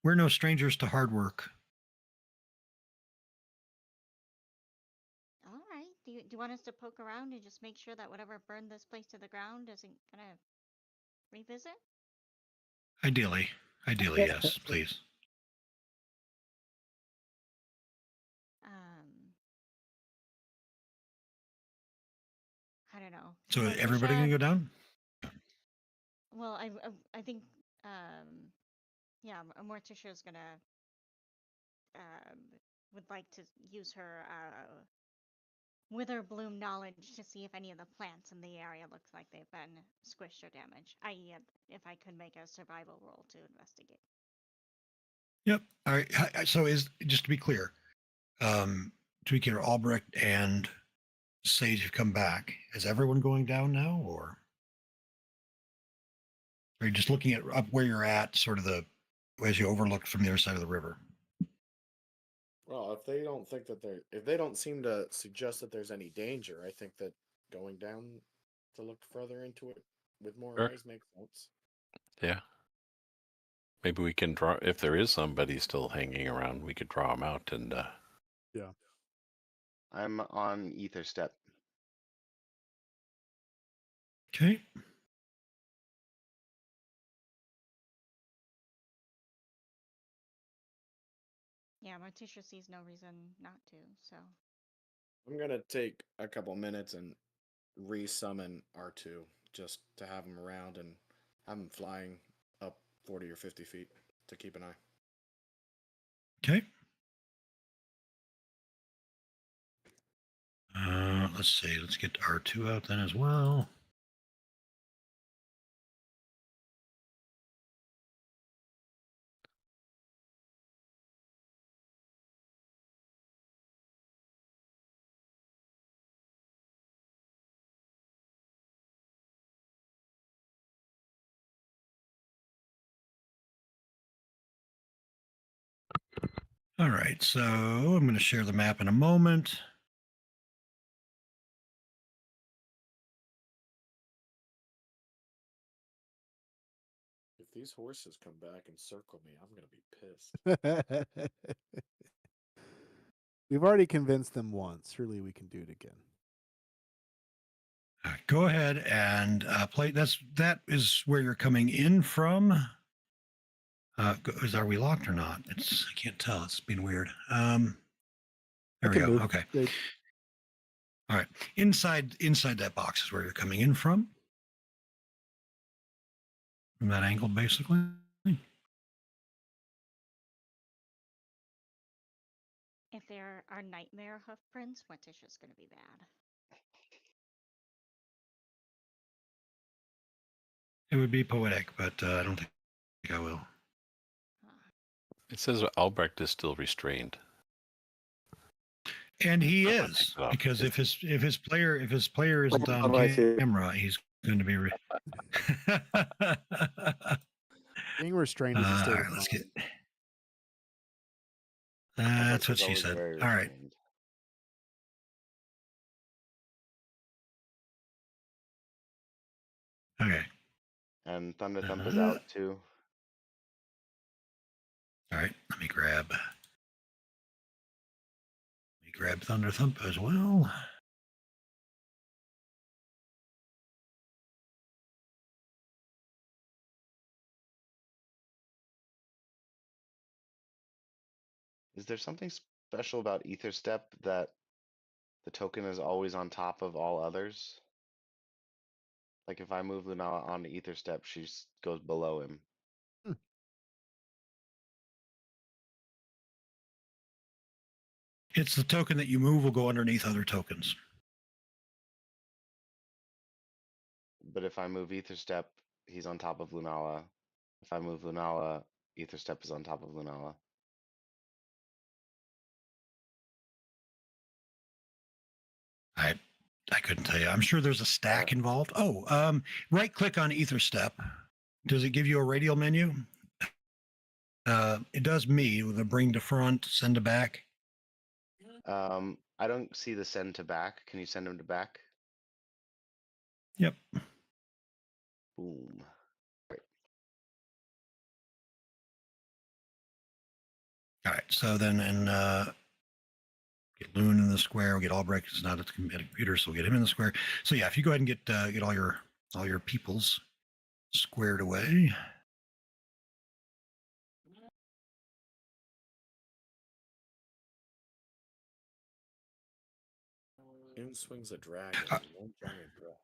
we're no strangers to hard work. All right. Do you want us to poke around and just make sure that whatever burned this place to the ground isn't gonna revisit? Ideally, yes, please. I don't know. So everybody gonna go down? Well, I think yeah, Morticia's gonna would like to use her wither bloom knowledge to see if any of the plants in the area looks like they've been squished or damaged. I.e., if I could make a survival roll to investigate. Yep. All right. So is just to be clear, Albrecht and Sage have come back. Is everyone going down now, or are you just looking at up where you're at, sort of as you overlook from the other side of the river? Well, if they don't think that if they don't seem to suggest that there's any danger, I think that going down to look further into it with more eyes makes sense. Yeah. Maybe we can draw, if there is somebody still hanging around, we could draw them out and. Yeah. I'm on ether step. Okay. Yeah, Morticia sees no reason not to, so. I'm going to take a couple minutes and re-summon R2 just to have him around and have him flying up 40 or 50 feet to keep an eye. Okay. Let's see. Let's get R2 out then as well. All right, so I'm going to share the map in a moment. If these horses come back and circle me, I'm going to be pissed. We've already convinced them once. Surely we can do it again. Go ahead and play. That is where you're coming in from. Are we locked or not? I can't tell. It's been weird. There we go. Move. Okay. All right. Inside that box is where you're coming in from. From that angle, basically. If there are nightmare hoof prints, Morticia's gonna be bad. It would be poetic, but I don't think I will. It says Albrecht is still restrained. And he is, because if his player isn't on camera, he's going to be. Being restrained is a state of let's mind. get. That's what she said. All right. Okay. And Thunder Thump is out too. All right. Let me grab Thunder Thump as well. Is there something special about Ether Step that the token is always on top of all others? Like if I move Lunala onto Ether Step, she goes below him. It's the token that you move will go underneath other tokens. But if I move Ether Step, he's on top of Lunala. If I move Lunala, Ether Step is on top of Lunala. I couldn't tell you. I'm sure there's a stack involved. Oh, right click on Ether Step. Does it give you a radial menu? It does me with a bring to front, send to back. I don't see the send to back. Can you send him to back? Yep. Boom. All right. So then, get Loon in the square. We'll get Albrecht. It's not at the computer, so we'll get him in the square. So yeah, if you go ahead and get all your peoples squared away. In swings a dragon. One giant breath.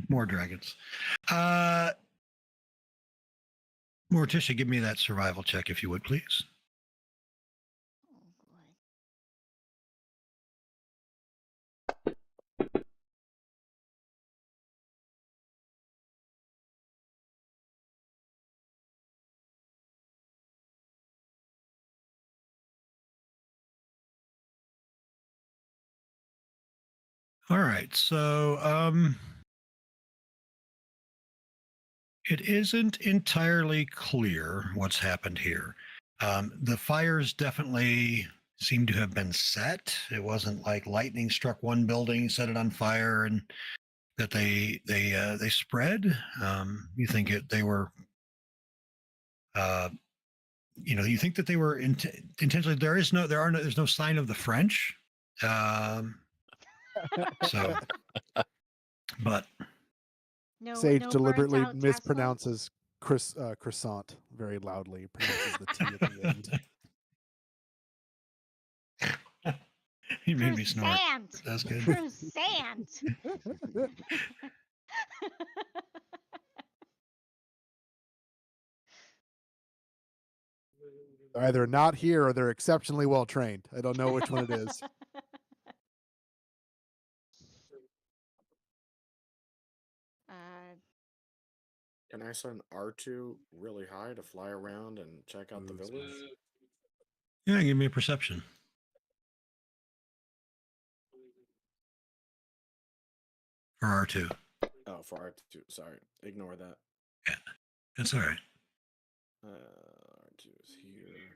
More dragons. Morticia, give me that survival check if you would, please. Oh boy. All right. So it isn't entirely clear what's happened here. The fires definitely seem to have been set. It wasn't like lightning struck one building, set it on fire, and that they spread. You think they were, you think that they were intentionally. There's no sign of the French. So, but No, Sage no deliberately burnt out Tesla? mispronounces croissant very loudly. Pronounces the T at the end. he made me snort. Croissant. That's good. Croissant. They're either not here or they're exceptionally well trained. I don't know which one it is. Can I send R2 really high to fly around and check out the village? Yeah, give me a perception. For R2. Oh, for R2. Sorry. Ignore that. Yeah, that's all right. R2 is here.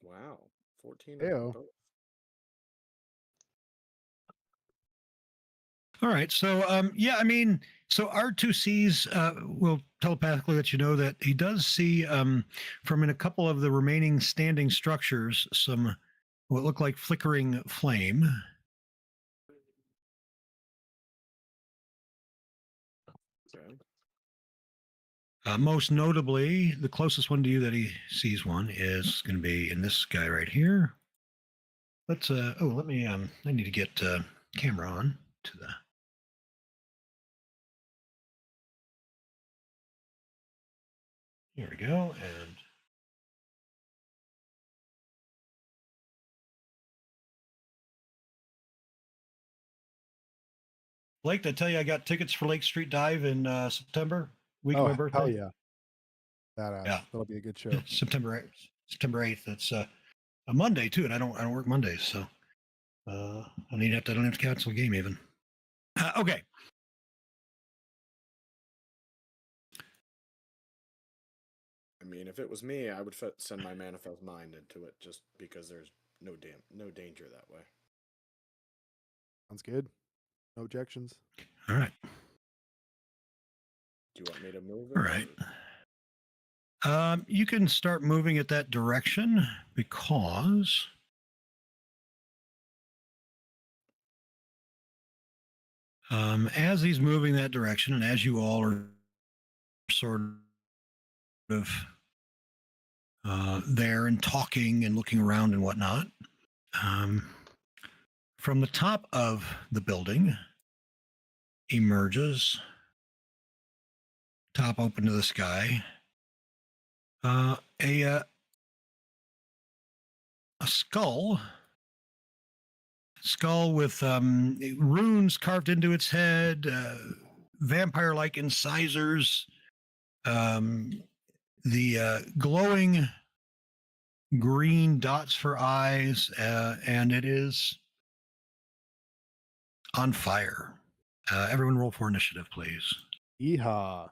Wow. 14 on Ew. both. All right. So, so R2Cs will telepathically let you know that he does see from in a couple of the remaining standing structures some what look like flickering flame. Okay. Most notably, the closest one to you that he sees one is going to be in this guy right here. Let's let me I need to get camera on to the. Here we go, and Blake, did I tell you I got tickets for Lake Street Dive in September, week of my birthday? Hell yeah. Badass. Yeah. That'll be a good show. September 8th. It's a Monday too, and I don't work Mondays, so I don't have to cancel a game even. Okay. I mean, if it was me, I would send my manifest mind into it just because there's no danger that way. Sounds good. No objections. All right. Do you want me to move it? All right. You can start moving it that direction because as he's moving that direction, and as you all are sort of there and talking and looking around and whatnot, from the top of the building emerges, top open to the sky, a skull with runes carved into its head, vampire-like incisors, the glowing green dots for eyes, and it is on fire. Everyone roll for initiative, please. Yeehaw.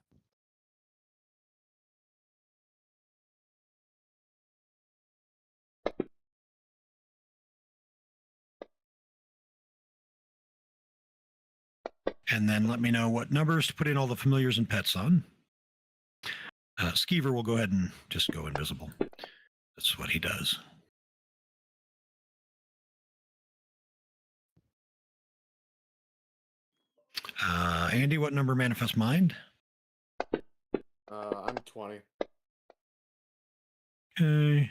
And then let me know what numbers to put in all the familiars and pets on. Skeever will go ahead and just go invisible. That's what he does. Andy, what number manifest mind? I'm 20. Okay.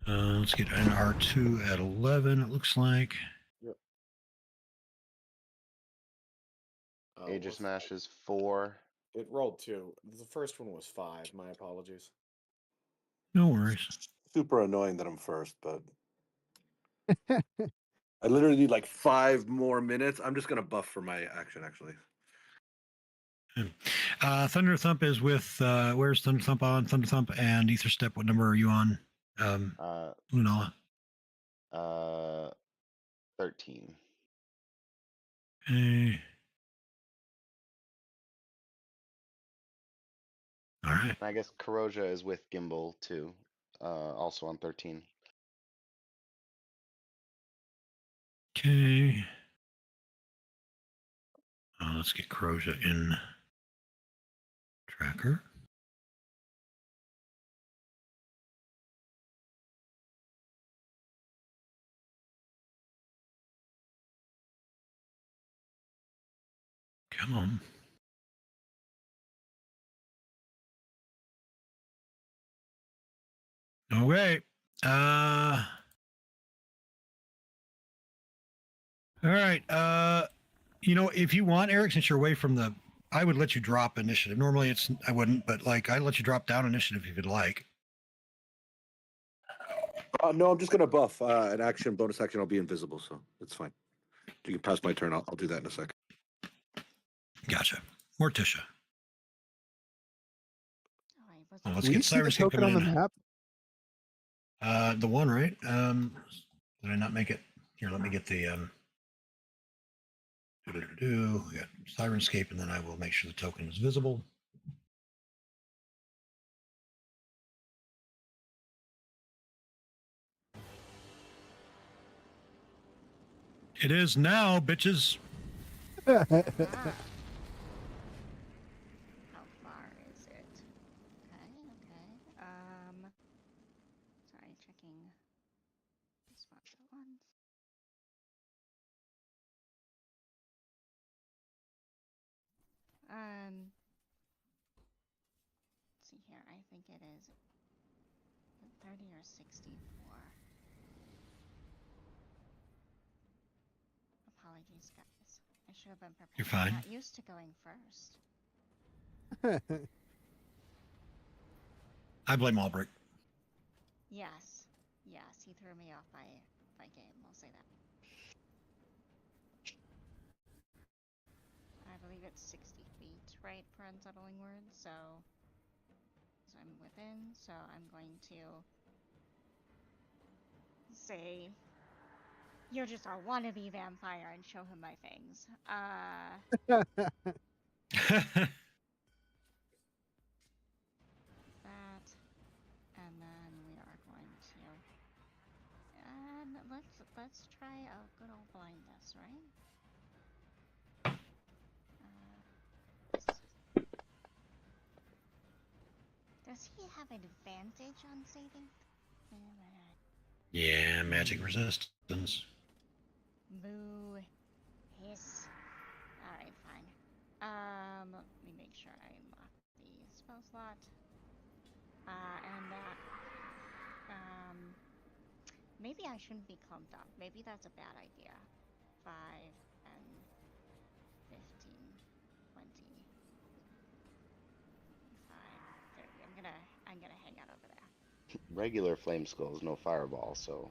Let's get an R2 at 11, it looks like. Yep. Aegis Smash is 4. It rolled 2. The first one was 5. My apologies. No worries. Super annoying that I'm first, but I literally need like 5 more minutes. I'm just gonna buff for my action, actually. Thunder Thump is with where's Thunder Thump on? Thunder Thump and Ether Step. What number are you on? Lunala. 13. Okay. All right. I guess Corrosia is with Gimbal too, also on 13. Okay. Let's get Corrosia in tracker. Come on. Okay. All right. If you want, Eric, since you're away from the, I would let you drop initiative. Normally I wouldn't, but like I'd let you drop down initiative if you'd like. No, I'm just gonna buff an action, bonus action. I'll be invisible, so it's fine. You can pass my turn. I'll do that in a second. Gotcha. Morticia. Let's Will you get see the Sirenscape token on coming the in. map? The one, right? Did I not make it? Here, let me get the We got Sirenscape, and then I will make sure the token is visible. It is now, bitches. How far is it? Okay. Sorry, checking response at once. Let's see here. I think it is 30 or 64. Apologies, guys. I should have been prepared. You're fine. I'm not used to going first. I blame Albrecht. Yes, he threw me off my game. I'll say that. I believe it's 60 feet, right, for unsettling words. So I'm within. So I'm going to say you're just a wannabe vampire and show him my fangs. That, and then we are going to, and let's try a good old blindness, right? Does he have advantage on saving? Yeah, magic resistance. Boo. Hiss. Alright, fine. Let me make sure I unlock the spell slot. And that, maybe I shouldn't be clumped up. Maybe that's a bad idea. 5, 10, 15, 20, 25, 30. I'm gonna hang out over there. Regular flame skulls, no fireball, so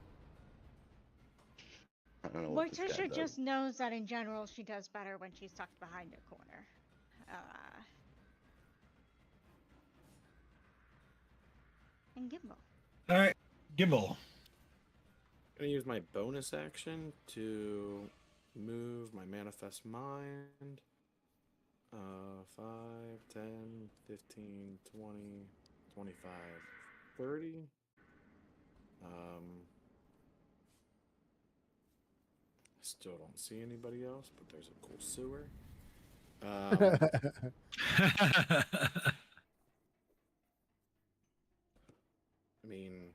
I don't know what this guy Morticia does. just knows that in general she does better when she's tucked behind a corner. And Gimbal. All Gimbal. I'm gonna use my bonus action to move my Manifest Mind. 5, 10, 15, 20, 25, 30. Still don't see anybody else, but there's a cool sewer. I mean,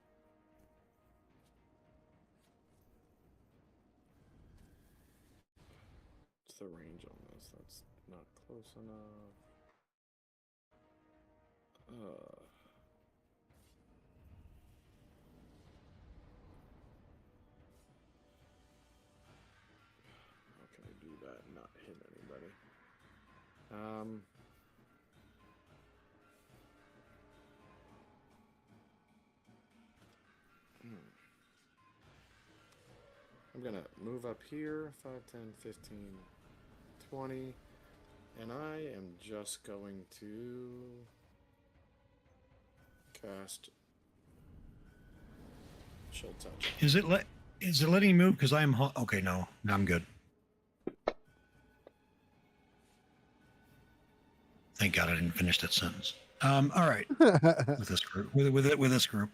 what's the range on this? That's not close enough. How can I do that and not hit anybody? I'm going to move up here, 5, 10, 15, 20, and I am just going to cast Chill Touch. Is it letting me move? Because I'm okay. No, I'm good. Thank God I didn't finish that sentence. All right, with this group, with this group.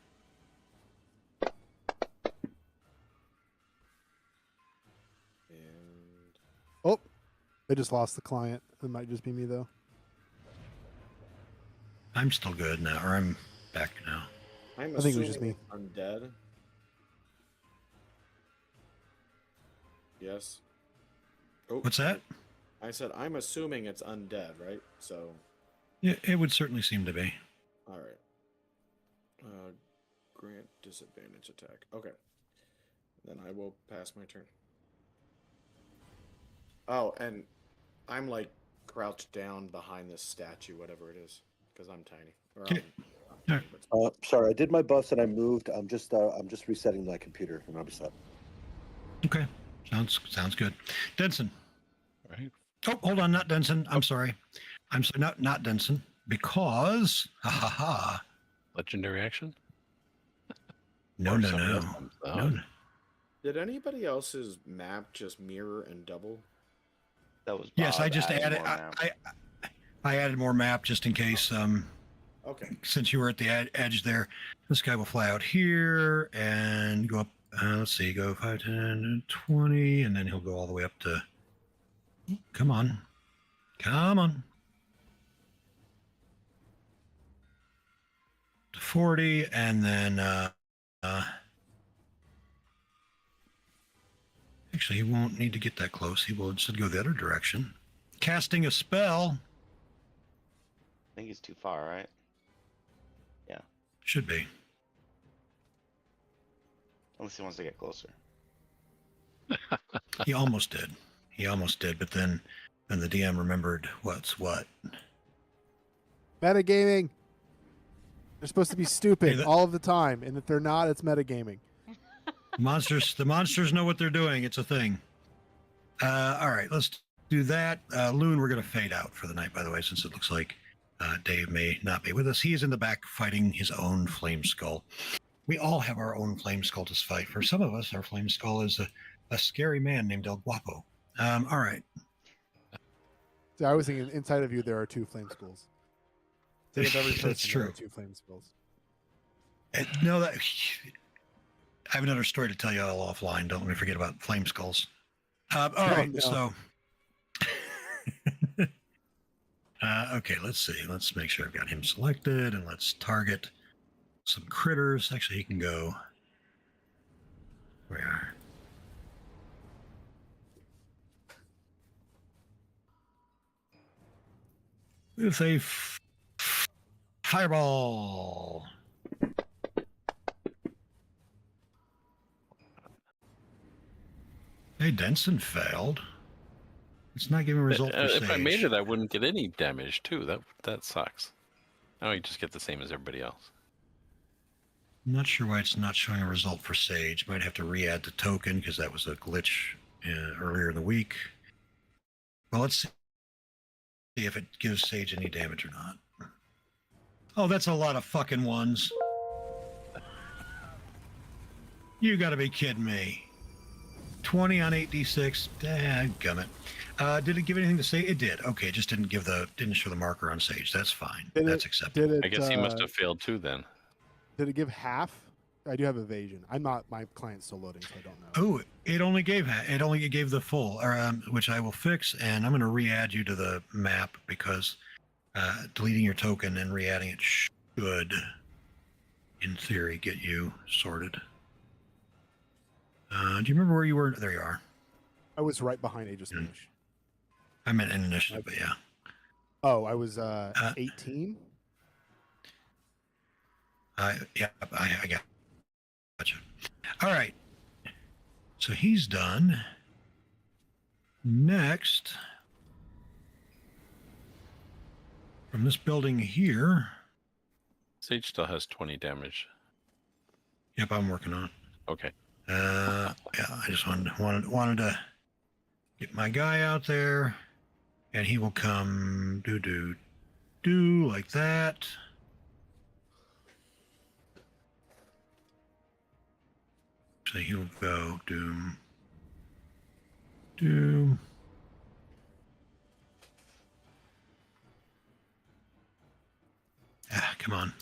And Oh, I just lost the client. It might just be me though. I'm still good now, or I'm back now. I'm I think it was just me. Undead. Yes. Oh, What's that? I said I'm assuming it's undead, right? So. Yeah, it would certainly seem to be. All right. Grant disadvantage attack. Okay. Then I will pass my turn. Oh, and I'm like crouched down behind this statue, whatever it is, because I'm tiny. Or Okay. I'm tiny, Sorry, I did my buffs and I moved. I'm just resetting my computer and I'll be set. Okay, sounds good. Denson. Right. Oh, hold on, not Denson. I'm sorry. I'm sorry, not Denson, because Legendary action? No. but did anybody else's map just mirror and double? That was Yes, Bob I just adding added. more map. I added more map just in case. Okay. Since you were at the edge there, this guy will fly out here and go up. Let's see, go 5, 10, 20, and then he'll go all the way up to. Come on. To 40, and then actually, he won't need to get that close. He will just go the other direction. Casting a spell. I think he's too far, right? Yeah. Should be. Unless he wants to get closer. He almost did, but then the DM remembered what's what. Metagaming. They're supposed to be stupid Hey, all of the time, and if they're not, it's metagaming. The monsters know what they're doing. It's a thing. All right, let's do that. Loon, we're going to fade out for the night, by the way, since it looks like Dave may not be with us. He is in the back fighting his own flame skull. We all have our own flame skull to fight. For some of us, our flame skull is a scary man named El Guapo. All right. So I was thinking inside of you there are 2 flame skulls. Instead of every person, That's there are true. 2 flame skulls. No, that I have another story to tell you all offline. Don't let me forget about flame skulls. All right, no. so okay, let's see. Let's make sure I've got him selected, and let's target some critters. Actually, he can go. Where? With a fireball. Hey, Denson failed. It's not giving a result for If I made Sage. it, I wouldn't get any damage too. That sucks. Now you just get the same as everybody else. I'm not sure why it's not showing a result for Sage. Might have to re-add the token because that was a glitch earlier in the week. Well, let's see if it gives Sage any damage or not. Oh, that's a lot of fucking ones. You got to be kidding me. 20 on 8d6. Dadgummit. Did it give anything to say? It did. Okay, it just didn't show the marker on Sage. That's fine. That's acceptable. I guess he must have failed too then. Did it give half? I do have evasion. My client's still loading, so I don't know. Oh, it only gave the full, which I will fix, and I'm going to re-add you to the map because deleting your token and re-adding it should, in theory, get you sorted. Do you remember where you were? There you are. I was right behind Age of Spanish. I meant an initiative, but yeah. Oh, I was 18. I gotcha. All right. So he's done. Next, from this building here. Sage still has 20 damage. Yep, I'm working on it. Okay. Yeah, I just wanted to get my guy out there, and he will come do like that. So he'll go doom. Come on.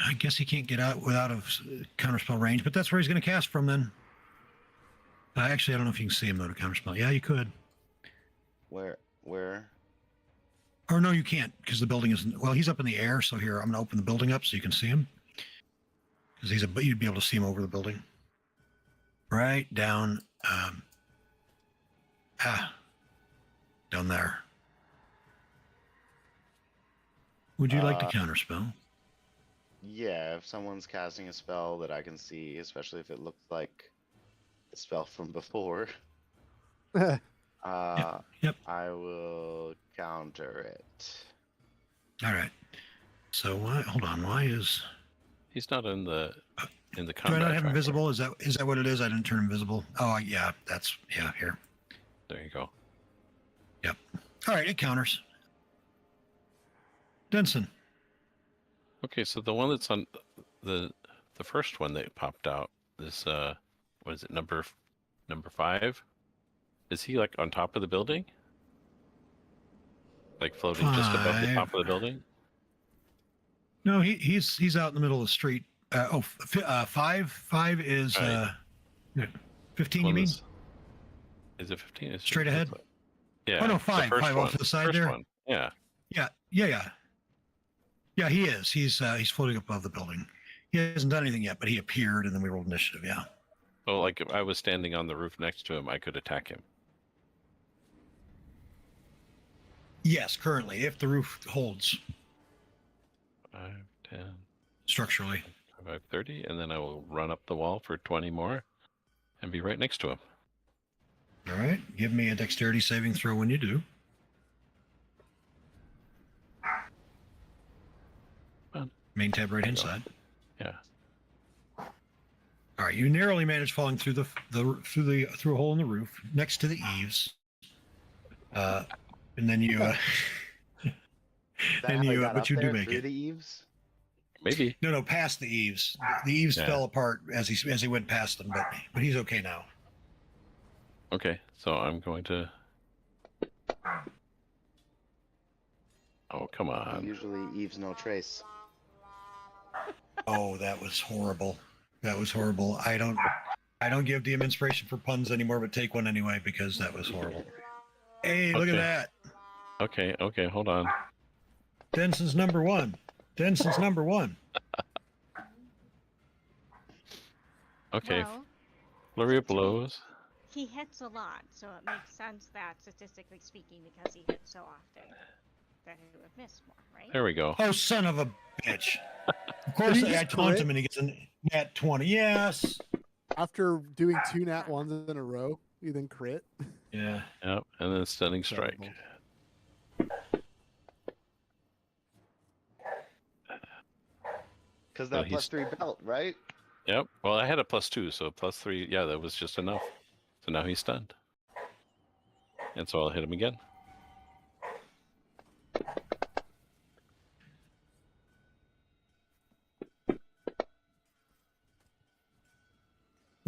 I guess he can't get out without a counterspell range, but that's where he's going to cast from then. Actually, I don't know if you can see him though to counterspell. Yeah, you could. Where? Or no, you can't because the building isn't. Well, he's up in the air, so here I'm going to open the building up so you can see him. Because you'd be able to see him over the building. Right down. Down there. Would you like to counterspell? Yeah, if someone's casting a spell that I can see, especially if it looks like a spell from before, Yep. I will counter it. All right. So hold on. Why is He's not in the combat. do I not have tracker. invisible? Is that what it is? I didn't turn invisible. Oh yeah, here. There you go. Yep. All right, it counters. Denson. Okay, so the one that's on the first one that popped out, this what is it, number 5? Is he like on top of the building? Like floating just above the top of the building? No, he's out in the middle of the street. 5 is Right. 15. You mean? Is it 15? It's Straight ahead? Yeah. Oh no, the 5 first off one, to the side first there. One. Yeah. Yeah, he is. He's floating above the building. He hasn't done anything yet, but he appeared, and then we rolled initiative. Yeah. Well, like if I was standing on the roof next to him, I could attack him. Yes, currently, if the roof holds 5, 10, structurally. 5, 30, and then I will run up the wall for 20 more and be right next to him. All right. Give me a dexterity saving throw when you do. Main tab right hand side. Yeah. All right. You narrowly managed falling through through a hole in the roof next to the eaves. And then you but you do make it. The eaves? Maybe. No, past the eaves. The eaves fell apart as he went past them, but he's okay now. Okay, so I'm going to. Oh, come on. Usually eaves no trace. Oh, that was horrible. I don't give DM inspiration for puns anymore, but take one anyway because that was horrible. Hey, look at that. Okay, hold on. Denson's number one. Okay, Well, flurry of blows. he hits a lot, so it makes sense that statistically speaking, because he hits so often, that he would miss more, right? There we go. Oh, son of a bitch. Of course, I taunt him and he gets a nat 20. Yes. After doing 2 nat 1s in a row, you then crit. Yeah. Yep, and then stunning strike. Because that +3 belt, right? Yep. Well, I had a +2, so +3. Yeah, that was just enough. So now he's stunned. And so I'll hit him again.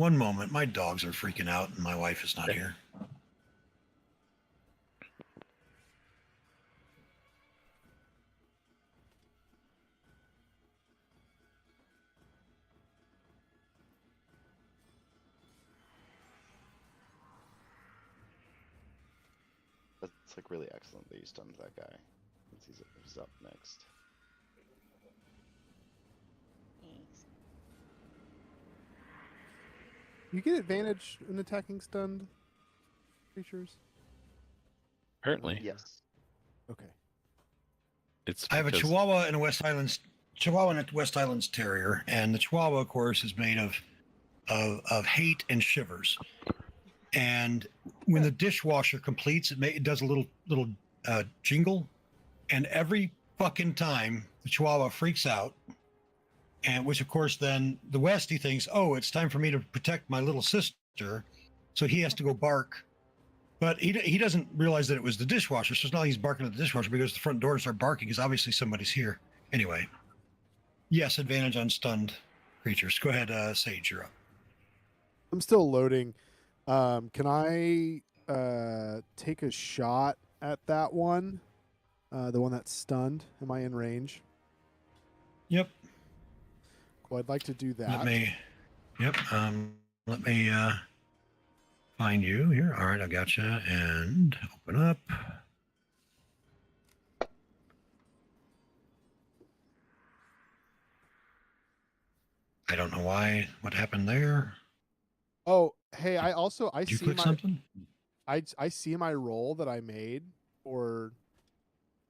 One moment. My dogs are freaking out and my wife is not here. That's like really excellent that you stunned that guy. He's up next. Thanks. You get advantage in attacking stunned creatures. Apparently, Yes. Okay. it's. I have a because- Chihuahua and a West Islands Terrier, and the Chihuahua, of course, is made of hate and shivers. And when the dishwasher completes, it does a little jingle, and every fucking time the Chihuahua freaks out, and which of course then the Westie thinks, oh, it's time for me to protect my little sister, so he has to go bark. But he doesn't realize that it was the dishwasher, so it's not like he's barking at the dishwasher, but he goes to the front door and start barking because obviously somebody's here. Anyway, yes, advantage on stunned creatures. Go ahead, Sage, you're up. I'm still loading. Can I take a shot at that one? The one that's stunned? Am I in range? Yep. Well, I'd like to do that. Let me find you here. All right, I got you. And open up. I don't know why. What happened there? Oh, hey, I Did you see click my something? I see my roll that I made, or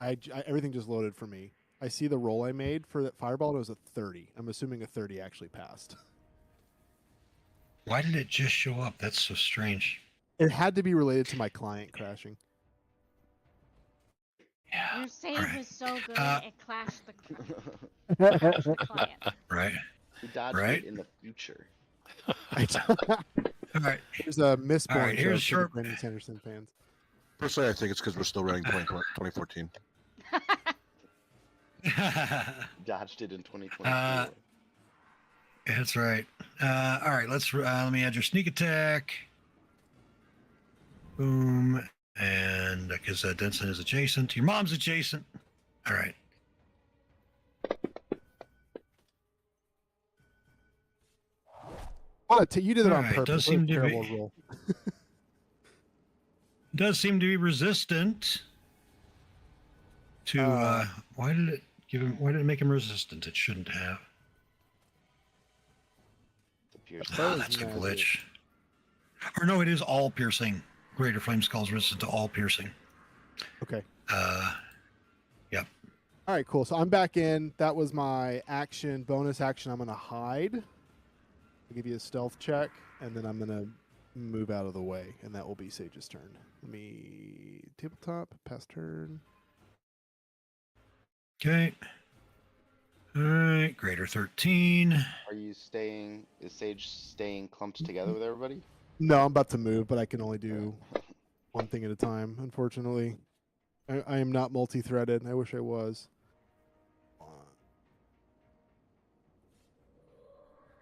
everything just loaded for me. I see the roll I made for that fireball. And it was a 30. I'm assuming a 30 actually passed. Why did it just show up? That's so strange. It had to be related to my client crashing. Yeah. Your save right. was so good, it clashed the client. Right. He dodged Right. it in the future. All right. There's a Mistborn All right, here's joke for short- the Brandon Sanderson fans. Personally, I think it's because we're still running 2014. Dodged it in 2024. That's right. All right, let me add your sneak attack. Boom. And because Denson is adjacent. Your mom's adjacent. All right. What? You did it All on right, purpose. does What a seem to terrible be- roll. Does seem to be resistant to why did it make him resistant? It shouldn't have. The piercing. That was That's a magic. glitch. Or no, it is all piercing. Greater Flame Skull is resistant to all piercing. Okay. Yep. All right, cool. So I'm back in. That was my action. Bonus action. I'm going to hide. I'll give you a stealth check, and then I'm going to move out of the way, and that will be Sage's turn. Let me tabletop, pass turn. Okay. All right. Greater 13. Are you staying? Is Sage staying clumped together with everybody? No, I'm about to move, but I can only do one thing at a time, unfortunately. I am not multi-threaded. I wish I was.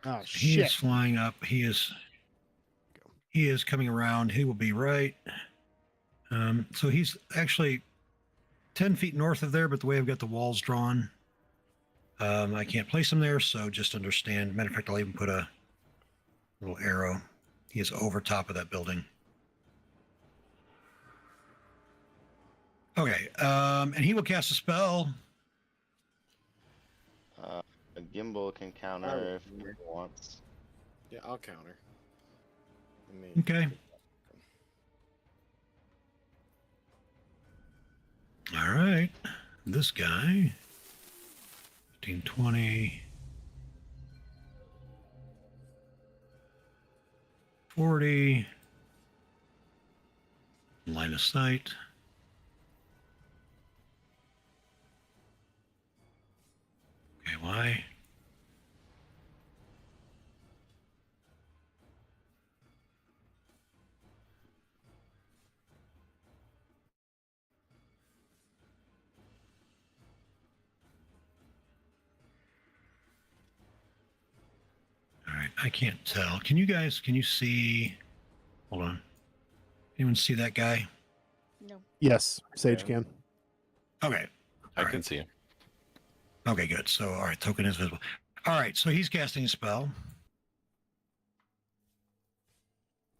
Oh, He shit. is flying up. He is coming around. He will be right. So he's actually 10 feet north of there, but the way I've got the walls drawn, I can't place him there. So just understand. Matter of fact, I'll even put a little arrow. He is over top of that building. Okay. And he will cast a spell. A gimbal can counter if he wants. Yeah, I'll counter. I mean, Okay. All right. This guy. 15, 20. 40. Line of sight. Okay, why? All right, I can't tell. Can you see? Hold on. Anyone see that guy? No. Yes, Sage Yeah. can. Okay. I All can right. see him. Okay, good. So, all right, token is visible. All right, so he's casting a spell.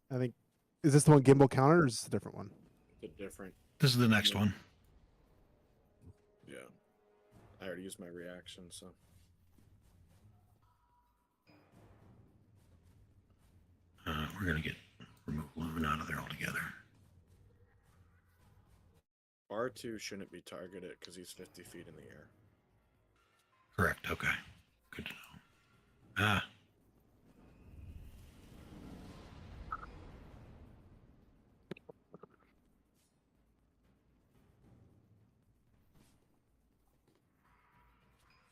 I think. Is this the one gimbal counter or is this a different one? The different. This is the next one. Yeah. I already used my reaction, so. We're going to remove Lumen out of there altogether. R2 shouldn't be targeted because he's 50 feet in the air. Correct. Okay. Good to know. Ah.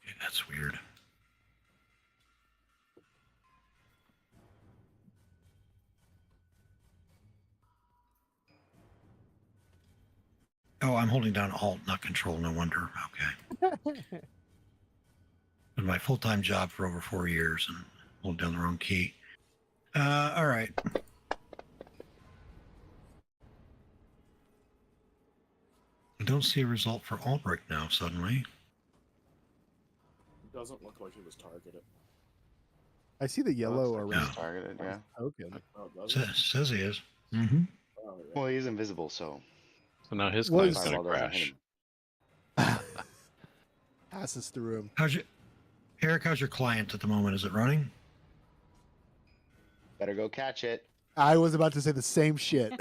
Okay, that's weird. Oh, I'm holding down Alt, not Control. No wonder. Okay. Been my full-time job for over 4 years and hold down the wrong key. All right. I don't see a result for Albrecht now suddenly. It doesn't look like he was targeted. I see the yellow Looks like around he's targeted, yeah. token. Oh, does it? Says he is. Mm-hmm. Oh, yeah. Well, he's invisible, so So now his Was- client's going to Firewall doesn't hit crash. him. Passes through him. Eric, how's your client at the moment? Is it running? Better go catch it. I was about to say the same shit.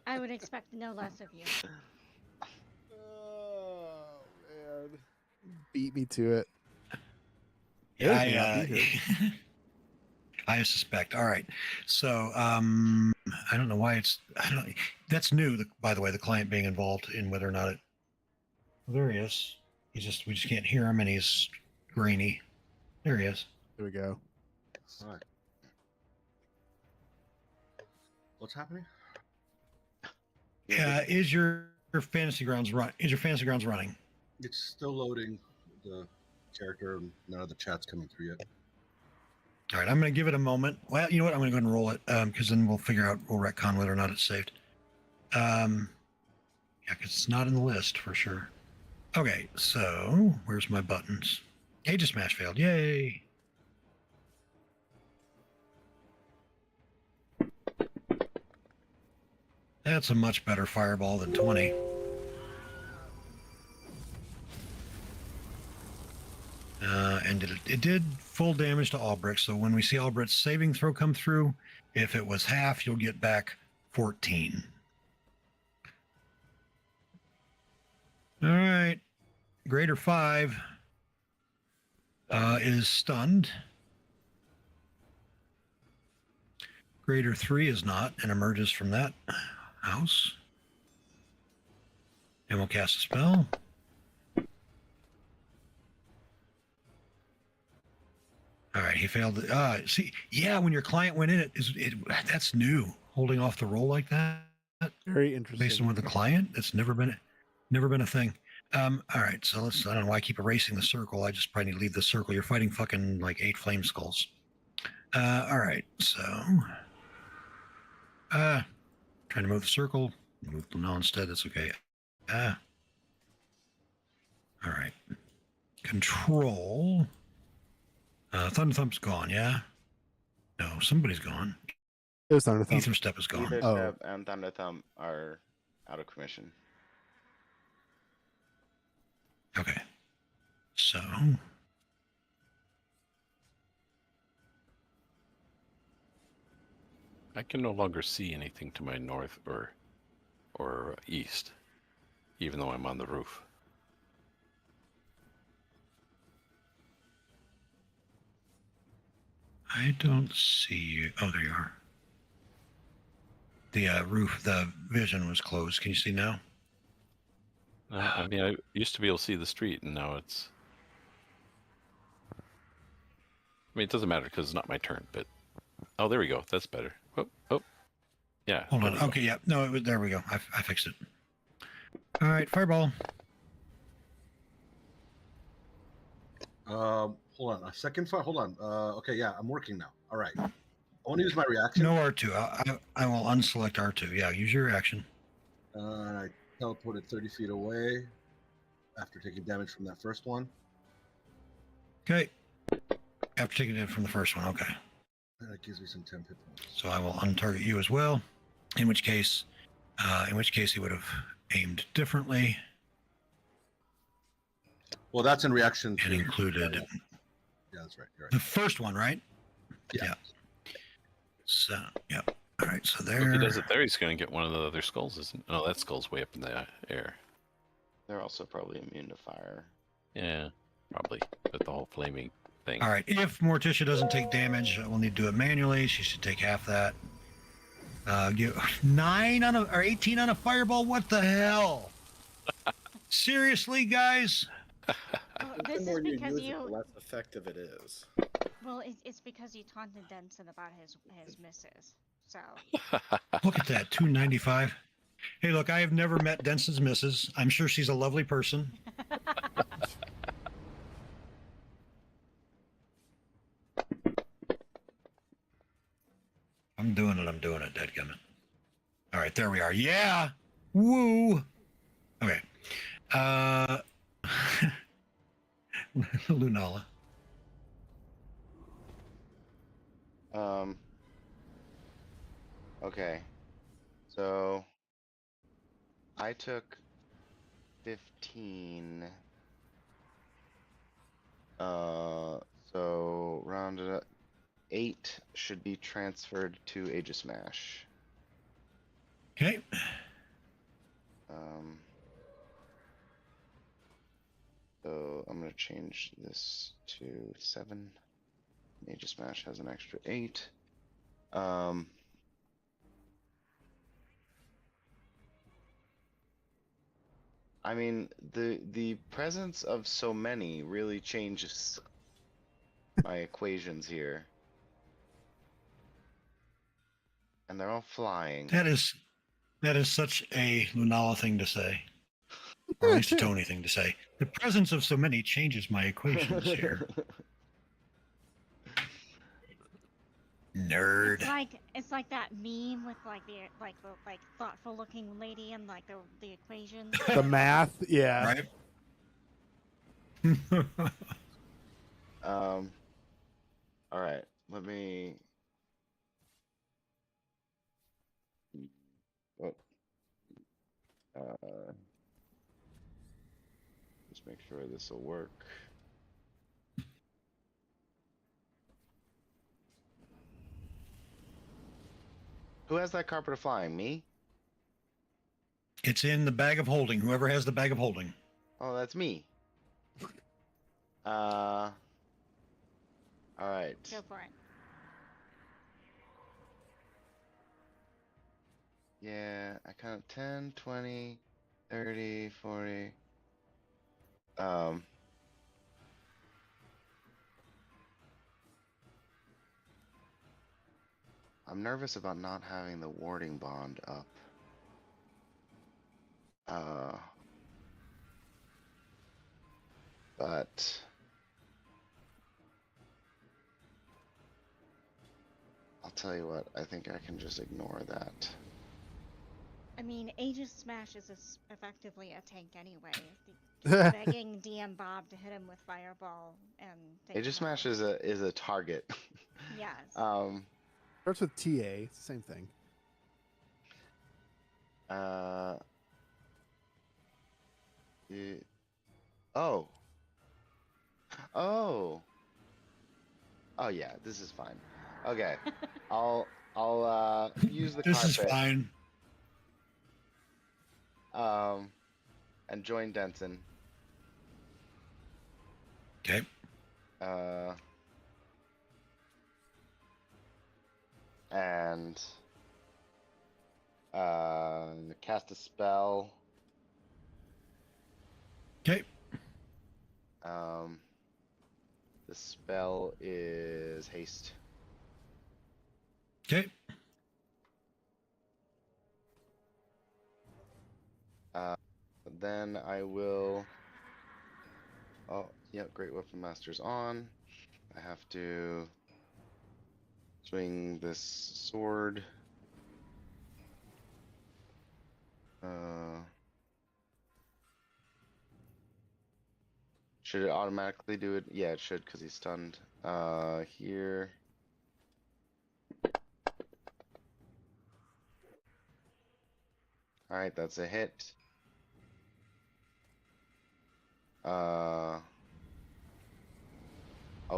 I would expect no less of you. Oh man, beat me to it. Yeah, Eric may not be here. I suspect. All right. So I don't know why it's. I don't. That's new. By the way, the client being involved in whether or not it. Well, there he is. We just can't hear him, and he's grainy. There he is. There we go. All right. What's happening? Is your fantasy grounds run? Is your fantasy grounds running? It's still loading the character, and none of the chat's coming through yet. All right, I'm going to give it a moment. Well, you know what? I'm going to go ahead and roll it because then we'll figure out, we'll retcon whether or not it's saved. Yeah, because it's not in the list for sure. Okay, so where's my buttons? Aegis Smash failed. Yay! That's a much better fireball than 20. And it did full damage to Albrecht. So when we see Albrecht's saving throw come through, if it was half, you'll get back 14. All right. Greater 5 is stunned. Greater 3 is not and emerges from that house. And we'll cast a spell. All right, he failed. See, yeah, when your client went in, that's new. Holding off the roll like that, Very interesting. based on with the client, that's never been a thing. All right, so I don't know why I keep erasing the circle. I just probably need to leave the circle. You're fighting fucking like 8 flame skulls. All right, so trying to move the circle. Move the null instead. That's okay. All right, control. Thunder Thump's gone, yeah? No, somebody's gone. It was Thunder Thump. Ether Step is gone. Ether Oh. Step and Thunder Thump are out of commission. Okay. So. I can no longer see anything to my north or east, even though I'm on the roof. I don't see you. Oh, there you are. The roof, the vision was closed. Can you see now? I mean, I used to be able to see the street, and now it's... I mean, it doesn't matter because it's not my turn, but... Oh, there we go. That's better. Oh. Yeah. Hold there on. we go. Okay, yeah. No, there we go. I fixed it. All right, fireball. Hold on a second. Hold on. Okay, yeah, I'm working now. All right. I want to use my reaction. No R2. I will unselect R2. Yeah, use your reaction. I teleported 30 feet away after taking damage from that first one. Okay. After taking it from the first one. Okay. That gives me some temp hit points. So I will untarget you as well. In which case he would have aimed differently. Well, that's in reaction and to included Yeah, that's right. You're the right. first one, right? Yeah. So, yep. All right. So If there. he does it there, he's going to get one of the other skulls, isn't? Oh, that skull's way up in the air. They're also probably immune to fire. Yeah, probably. But the whole flaming thing. All right. If Morticia doesn't take damage, we'll need to do it manually. She should take half that. Give 9 on a or 18 on a fireball. What the hell? Seriously, guys? Well, The this is more you because use it, you. the less effective it is. Well, it's because you taunted Denson about his misses. So Look at that. 295. Hey, look, I have never met Denson's missus. I'm sure she's a lovely person. I'm doing it, dadgummit. All right, there we are. Yeah! Woo! Okay. Lunala. Okay. So I took 15. So rounded up 8 should be transferred to Aegis Smash. Okay. So I'm gonna change this to 7. Aegis Smash has an extra 8. I mean, the presence of so many really changes my equations here. And they're all flying. That is such a Lunala thing to say. Or at least a Tony thing to say. The presence of so many changes my equations here. Nerd. It's like that meme with like the thoughtful looking lady and like the equations. The math, yeah. Right? All right, let me. What? Just make sure this will work. Who has that carpet of flying? Me? It's in the bag of holding. Whoever has the bag of holding. Oh, that's me. All right. Go for it. Yeah, I count 10, 20, 30, 40. I'm nervous about not having the warding bond up. But I'll tell you what, I think I can just ignore that. I mean, Aegis Smash is effectively a tank anyway. Begging DM Bob to hit him with Fireball and take Aegis him out. Smash is a target. Yes. Starts with TA. It's the same thing. Oh. Oh. Oh yeah, this is fine. Okay. I'll use the This carpet. is fine. And join Denson. Okay. And cast a spell. Okay. The spell is haste. Okay. Then I will Oh, yeah, Great Weapon Master's on. I have to swing this sword. Should it automatically do it? Yeah, it should because he's stunned. Here. All right, that's a hit. Oh,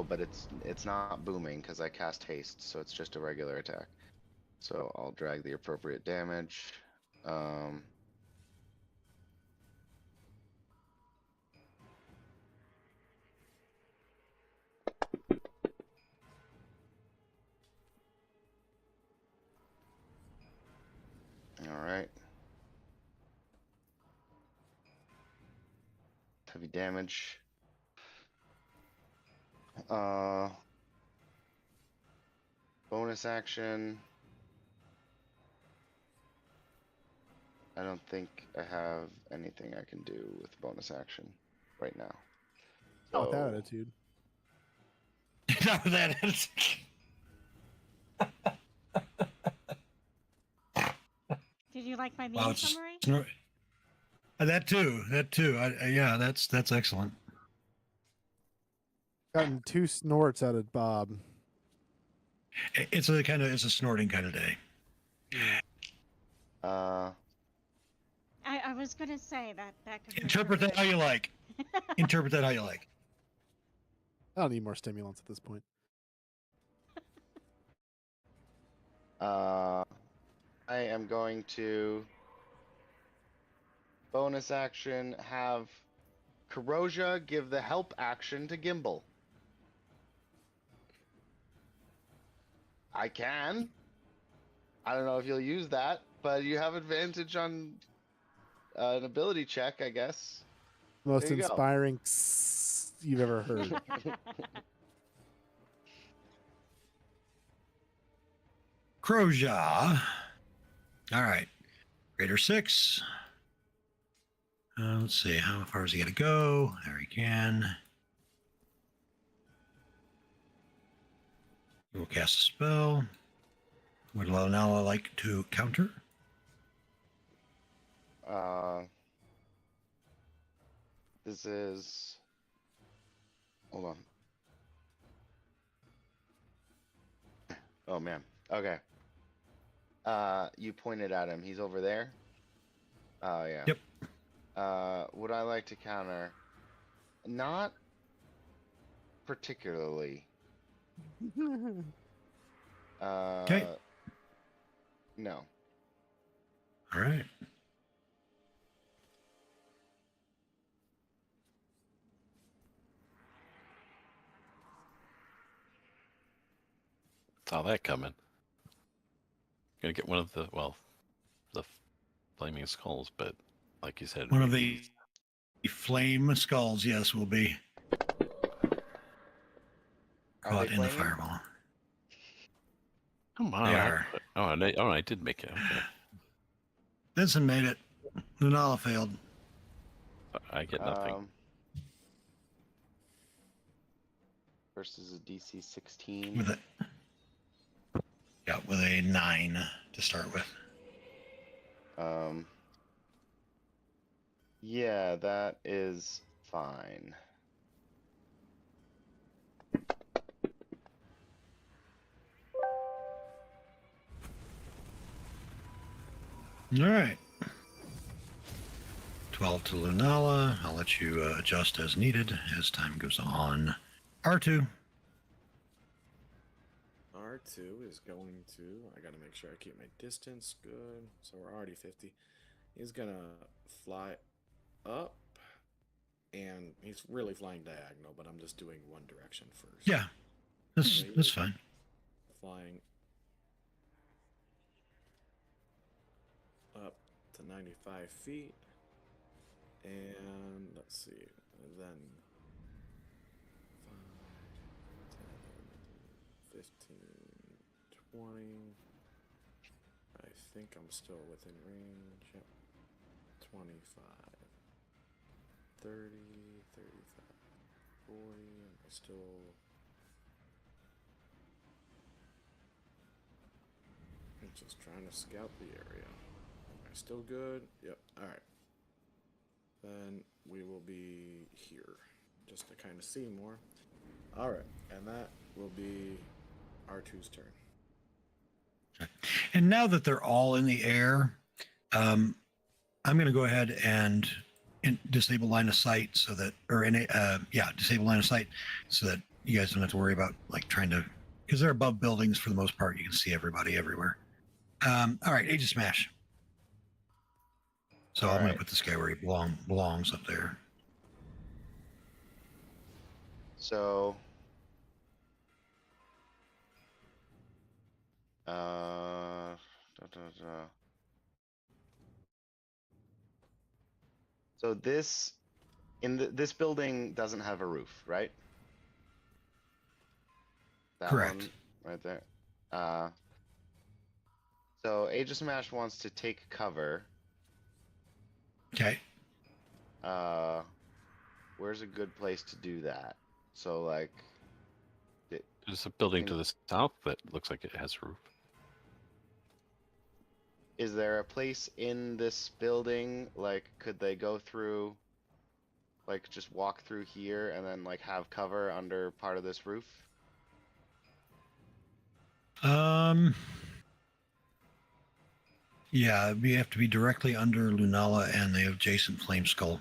but it's not booming because I cast haste, so it's just a regular attack. So I'll drag the appropriate damage. All right. Heavy damage. Bonus action. I don't think I have anything I can do with bonus action right now. Not with that So, attitude. Not with that. Did you like my Wow, meme it's summary? that too. That too. Yeah, that's excellent. Gotten 2 snorts out of Bob. It's a snorting kind of day. I was gonna say that could Interpret that how you like. Interpret that how you like. I don't need more stimulants at this point. I am going to bonus action have Corrosia give the help action to Gimbal. I can. I don't know if you'll use that, but you have advantage on an ability check, I guess. Most There you go. inspiring you've ever heard. Croja. All right. Greater 6. Let's see. How far is he going to go? There he can. We'll cast a spell. Would Lonala like to counter? This is. Hold on. Oh man. Okay. You pointed at him. He's over there. Oh yeah. Yep. Would I like to counter? Not particularly. Okay. No. All right. Saw that coming. Gonna get one of the flaming skulls, but like you said, One of the flame skulls, yes, will be Are caught they in the flaming? fireball. Come on. They are. I did make it. Okay. Vincent made it. Lunala failed. I get nothing. Versus a DC 16. With it. Yeah, with a 9 to start with. Yeah, that is fine. All right. 12 to Lunala. I'll let you adjust as needed as time goes on. R2. R2 is going to. I gotta make sure I keep my distance good. So we're already 50. He's gonna fly up, and he's really flying diagonal, but I'm just doing one direction first. Yeah, that's fine. Flying up to 95 feet. And let's see, then 5, 10, 15, 20. I think I'm still within range. Yep. 25, 30, 35. 40. Am I still? I'm just trying to scout the area. Am I still good? Yep. All right. Then we will be here, just to kind of see more. All right, and that will be R2's turn. And now that they're all in the air, I'm going to go ahead and disable line of sight so that, disable line of sight so that you guys don't have to worry about like trying to, because they're above buildings for the most part. You can see everybody everywhere. All right, Age of Smash. So I'm going to put this guy where he belongs up there. So, so this this building doesn't have a roof, right? That Correct. one right there. So Age of Smash wants to take cover. Okay. Where's a good place to do that? So like, There's a building to the south that looks like it has a roof. Is there a place in this building? Like, could they go through? Like, just walk through here and then like have cover under part of this roof? Yeah, we have to be directly under Lunala and the adjacent Flame Skull.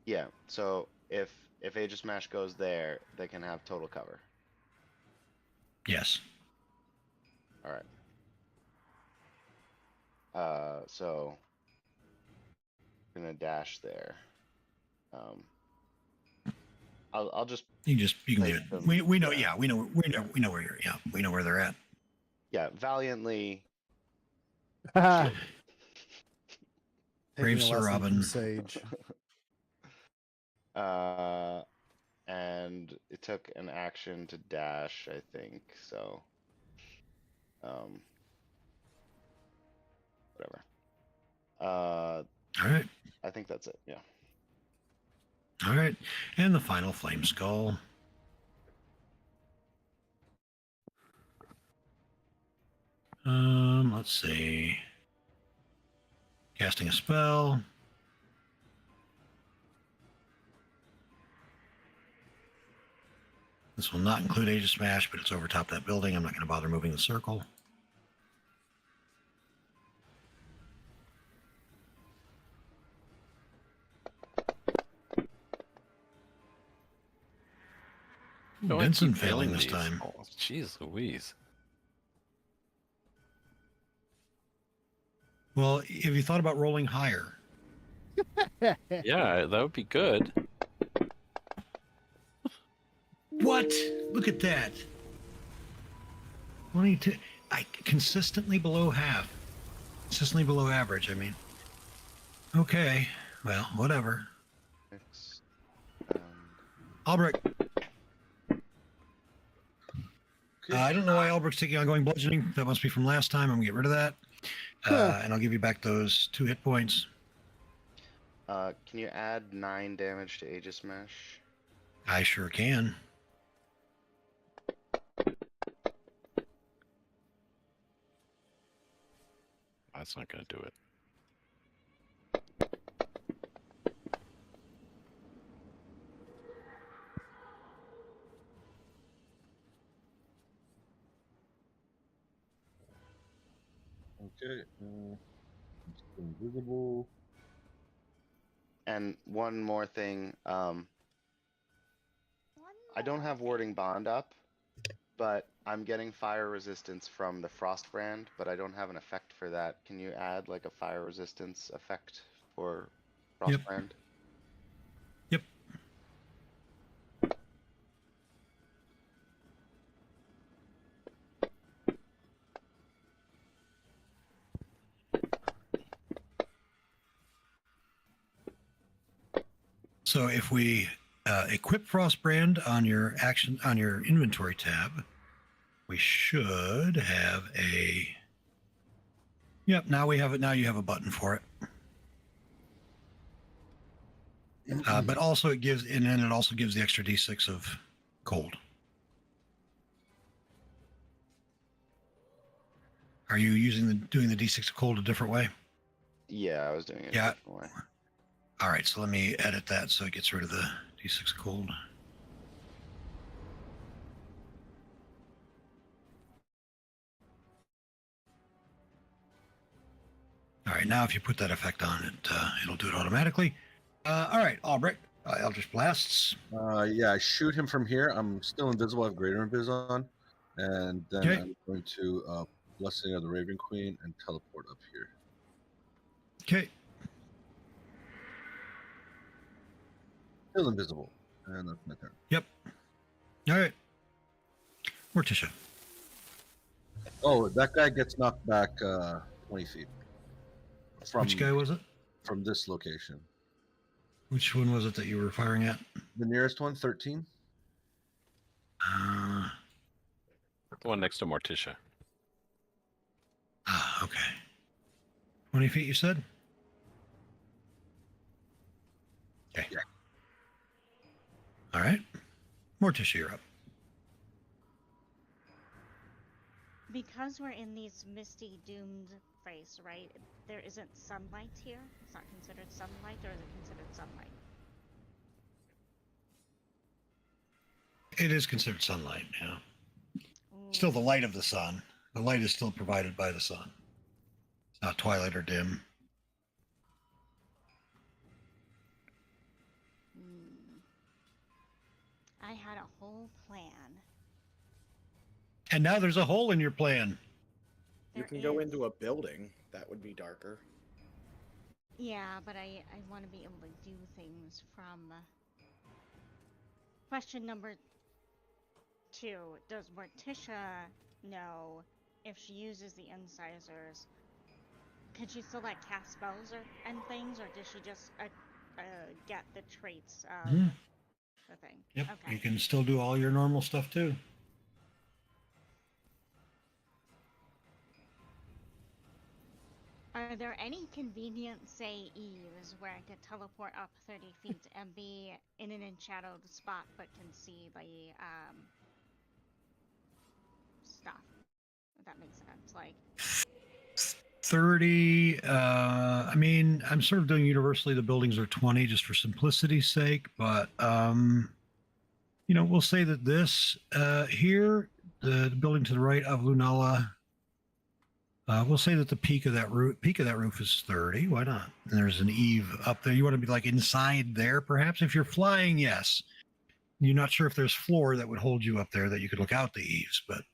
Yeah. So if Age of Smash goes there, they can have total cover. Yes. All right. So I'm gonna dash there. I'll just you can do it. We know. Yeah. We know where you're. Yeah, we know where they're at. Yeah, valiantly. Brave Sir Robin. Sage. And it took an action to dash, I think. So, whatever. All right. I think that's it. Yeah. All right, and the final Flame Skull. Let's see. Casting a spell. This will not include Age of Smash, but it's over top that building. I'm not going to bother moving the circle. No, Benson failing this time. Oh, jeez Louise. Well, have you thought about rolling higher? Yeah, that would be good. What? Look at that. 22. Consistently below half. Consistently below average, I mean. Okay. Well, whatever. Albrecht. I don't know why Albrecht's taking ongoing bludgeoning. That must be from last time. I'm going to get rid of that. And I'll give you back those 2 hit points. Can you add 9 damage to Age of Smash? I sure can. That's not going to do it. Okay. It's invisible. And one more thing. I don't have Warding Bond up, but I'm getting fire resistance from the Frost brand, but I don't have an effect for that. Can you add like a fire resistance effect for Frost brand? Yep. So if we equip Frost brand on your inventory tab, we should have a. Yep. Now we have it. Now you have a button for it. But also it gives, and then it also gives the extra d6 of cold. Are you doing the d6 of cold a different way? Yeah, I was doing it Yeah. a different way. All right, so let me edit that so it gets rid of the d6 of cold. All right, now if you put that effect on it, it'll do it automatically. All right, Albrecht, Eldritch Blasts. Yeah, I shoot him from here. I'm still invisible. I have greater invis on, and then Okay. I'm going to Blessing of the Raven Queen and teleport up here. Okay. Still invisible, and that's my turn. Yep. All right. Morticia. Oh, that guy gets knocked back 20 feet. Which guy was it? From this location. Which one was it that you were firing at? The nearest one, 13. The one next to Morticia. Okay. 20 feet, you said? Okay. Yeah. All right. Morticia, you're up. Because we're in these misty, doomed place, right? There isn't sunlight here? It's not considered sunlight, or is it considered sunlight? It is considered sunlight, yeah. Ooh. Still the light of the sun. The light is still provided by the sun. It's not twilight or dim. I had a whole plan. And now there's a hole in your plan. You can go into a building. That would be darker. Yeah, but I want to be able to do things from... Question number 2. Does Morticia know if she uses the Incisors? Can she still, like, cast spells and things, or does she just get the traits of the thing? Yep. Okay. You can still do all your normal stuff, too. Are there any convenient, say, eaves where I could teleport up 30 feet and be in an enshadowed spot but can see the stuff? If that makes sense. Like 30. I mean, I'm sort of doing universally the buildings are 20 just for simplicity's sake, but you know, we'll say that this here, the building to the right of Lunala. We'll say that the peak of that roof is 30. Why not? And there's an eave up there. You want to be like inside there, perhaps? If you're flying, yes. You're not sure if there's floor that would hold you up there that you could look out the eaves, but.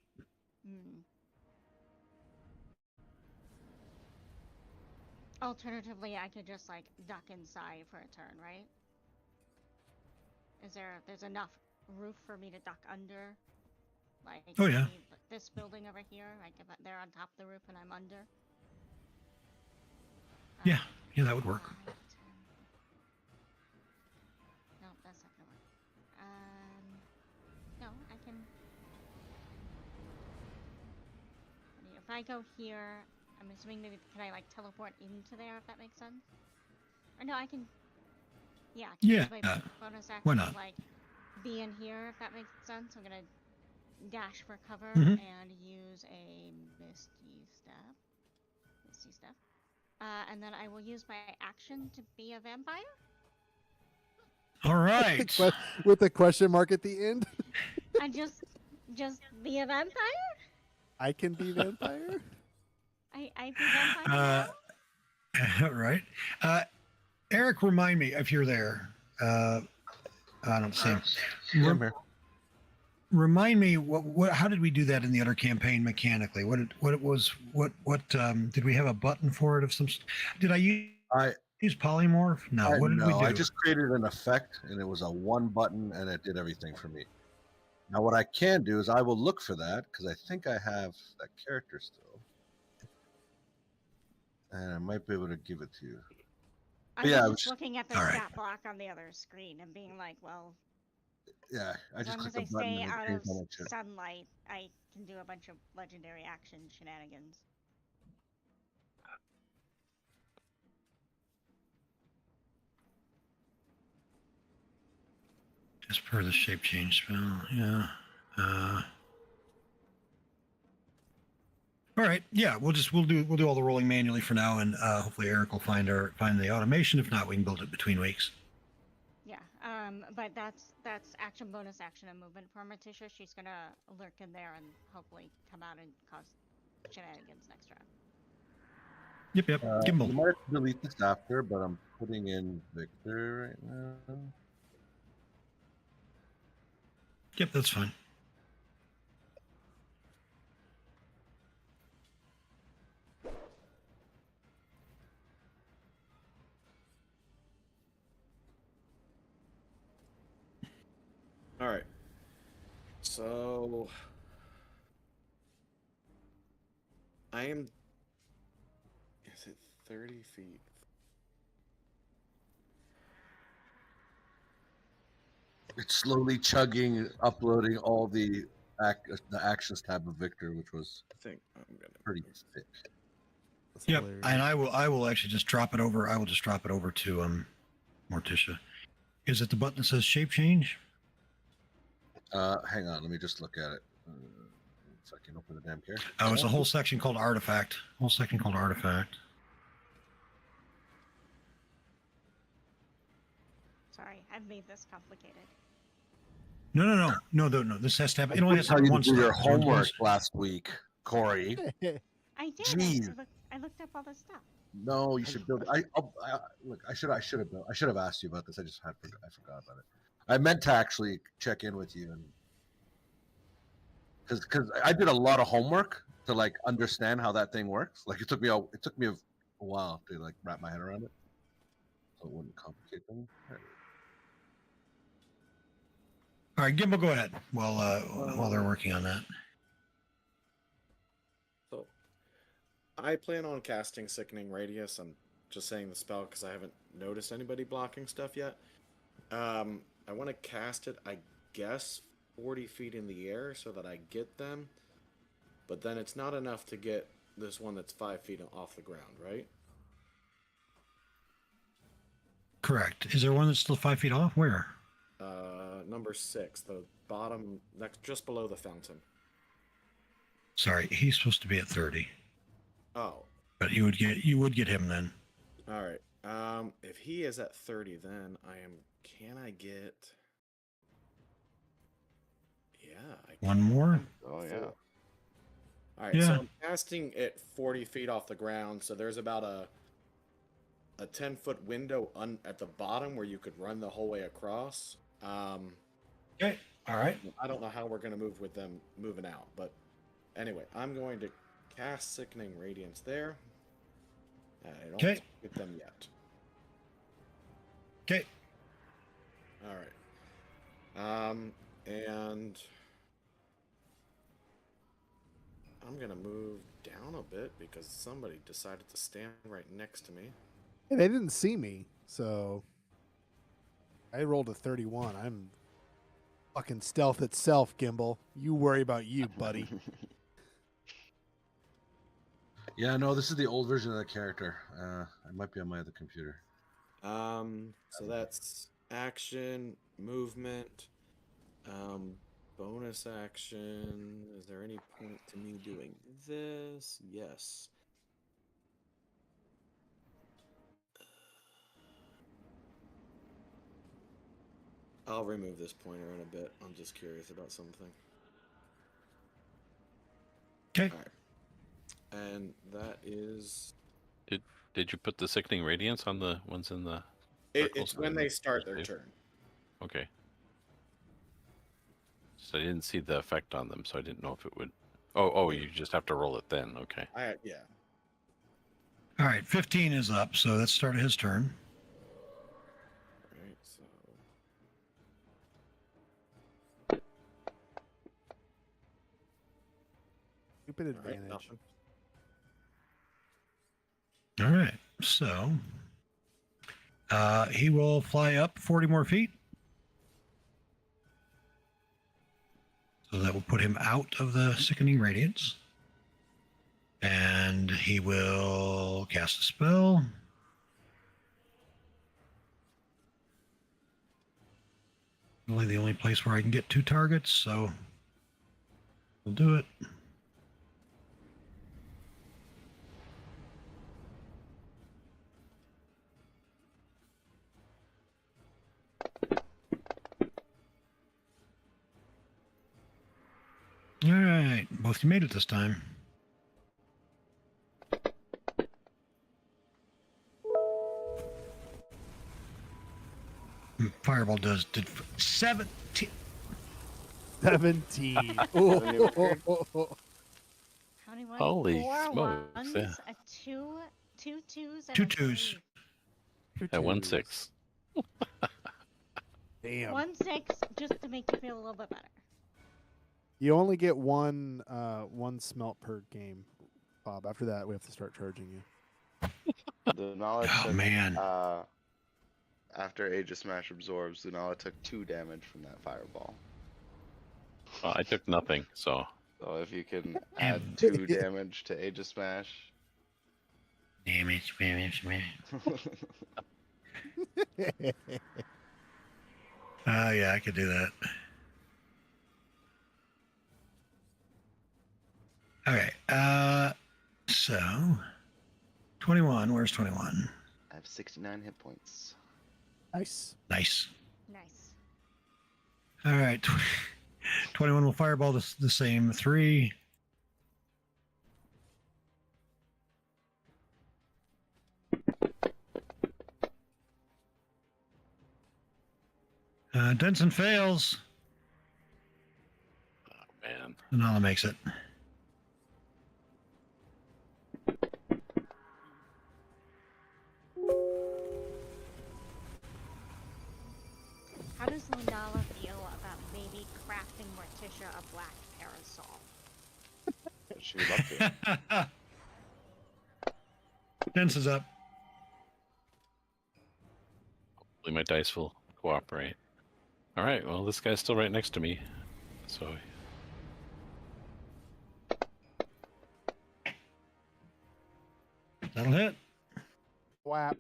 Alternatively, I could just like duck inside for a turn, right? There's enough roof for me to duck under? Like, oh yeah. This building over here, like if they're on top of the roof and I'm under. Yeah, that would work. No, that's not gonna work. No, I can. I mean, if I go here, I'm assuming maybe can I like teleport into there if that makes sense? Or no, I can. Yeah. I can use my bonus action. Why not? To, like, be in here if that makes sense. I'm gonna dash for cover and use a Misty Step. And then I will use my action to be a vampire. All right. With the question mark at the end. I just be a vampire. I can be vampire. I be vampire. Right. Eric, remind me if you're there. I don't see him. Remind me what how did we do that in the other campaign mechanically? What did we have a button for it of some? Did I use polymorph? No. What did we do? I just created an effect, and it was a one button, and it did everything for me. Now, what I can do is I will look for that because I think I have that character still, and I might be able to give it to you. I'm just looking at the stat block on the other screen and being like, well. Yeah, as long as I stay out of sunlight, I can do a bunch of legendary action shenanigans. per the shape change spell. Yeah. All right. Yeah, we'll do all the rolling manually for now, and hopefully Eric will find the automation. If not, we can build it between weeks. Yeah. But that's action, bonus action, and movement for Morticia. She's gonna lurk in there and hopefully come out and cause shenanigans next round. Yep. Gimbal. You might have to delete this after, but I'm putting in Victor right now. Yep, that's fine. All right. So I am. Is it 30 feet? It's slowly chugging, uploading all the actions tab of Victor, which was I think I'm gonna. pretty thick. That's Yep, hilarious. and I will actually just drop it over. I will just drop it over to Morticia. Is it the button that says shape change? Hang on, let me just look at it. So I can open the damn care. Oh, it's a whole section called artifact. Sorry, I've made this complicated. No. This has to happen. It only has to How happen you once. do your though. It's one homework once. last week, Corey. I did. Jeez. I looked up all this stuff. No, you should build. Look. I should have asked you about this. I forgot about it. I meant to actually check in with you, and because I did a lot of homework to like understand how that thing works. Like it took me a while to like wrap my head around it, so it wouldn't complicate things. All right, Gimbal, go ahead while they're working on that. So I plan on casting Sickening Radius. I'm just saying the spell because I haven't noticed anybody blocking stuff yet. I want to cast it, I guess, 40 feet in the air so that I get them. But then it's not enough to get this one that's 5 feet off the ground, right? Correct. Is there one that's still 5 feet off? Where? Number 6, the bottom, next, just below the fountain. Sorry, he's supposed to be at 30. Oh. But you would get him then. All right. If he is at 30, then can I get? Yeah. One more. Oh yeah. All right. Yeah. So I'm casting it 40 feet off the ground. So there's about a 10-foot window at the bottom where you could run the whole way across. Okay. All right. I don't know how we're gonna move with them moving out, but anyway, I'm going to cast Sickening Radiance there. I don't get them yet. Okay. All right. And I'm gonna move down a bit because somebody decided to stand right next to me. Hey, they didn't see me, so I rolled a 31. I'm fucking stealth itself, Gimbal. You worry about you, buddy. Yeah, no, this is the old version of the character. It might be on my other computer. So that's action, movement, bonus action. Is there any point to me doing this? Yes. I'll remove this pointer in a bit. I'm just curious about something. Okay. All right. And that is. Did you put the Sickening Radiance on the ones in the? It's when they start their turn. Okay. So I didn't see the effect on them, so I didn't know if it would. Oh, you just have to roll it then. Okay. Yeah. All right. 15 is up, so that's started his turn. All right. So. Stupid advantage. All right. So he will fly up 40 more feet. So that will put him out of the Sickening Radiance. And he will cast a spell. Really the only place where I can get 2 targets, so we'll do it. All right, both you made it this time. Fireball did 17. 17. Haven't you heard? How many ones? Holy 4 smokes, ones, yeah. a 2, 2 twos, and 2 a twos. 3. At 1-6. Damn. 1-6, just to make you feel a little bit better. You only get one smelt per game, Bob. After that, we have to start charging you. Lunala Oh, took, man. after Aegis Smash absorbs, Lunala took 2 damage from that fireball. Well, I took nothing, so So if you can add 2 damage to Aegis Smash. Damage. Yeah, I could do that. Okay. So 21. Where's 21? I have 69 hit points. Nice. Nice. Nice. All right. 21 will fireball the same 3. Denson fails. oh, man. Nala makes it. How does Lunala feel about maybe crafting Morticia a black parasol? She would love to. Denson's up. Hopefully my dice will cooperate. All right, well, this guy's still right next to me, so That'll hit. Whap.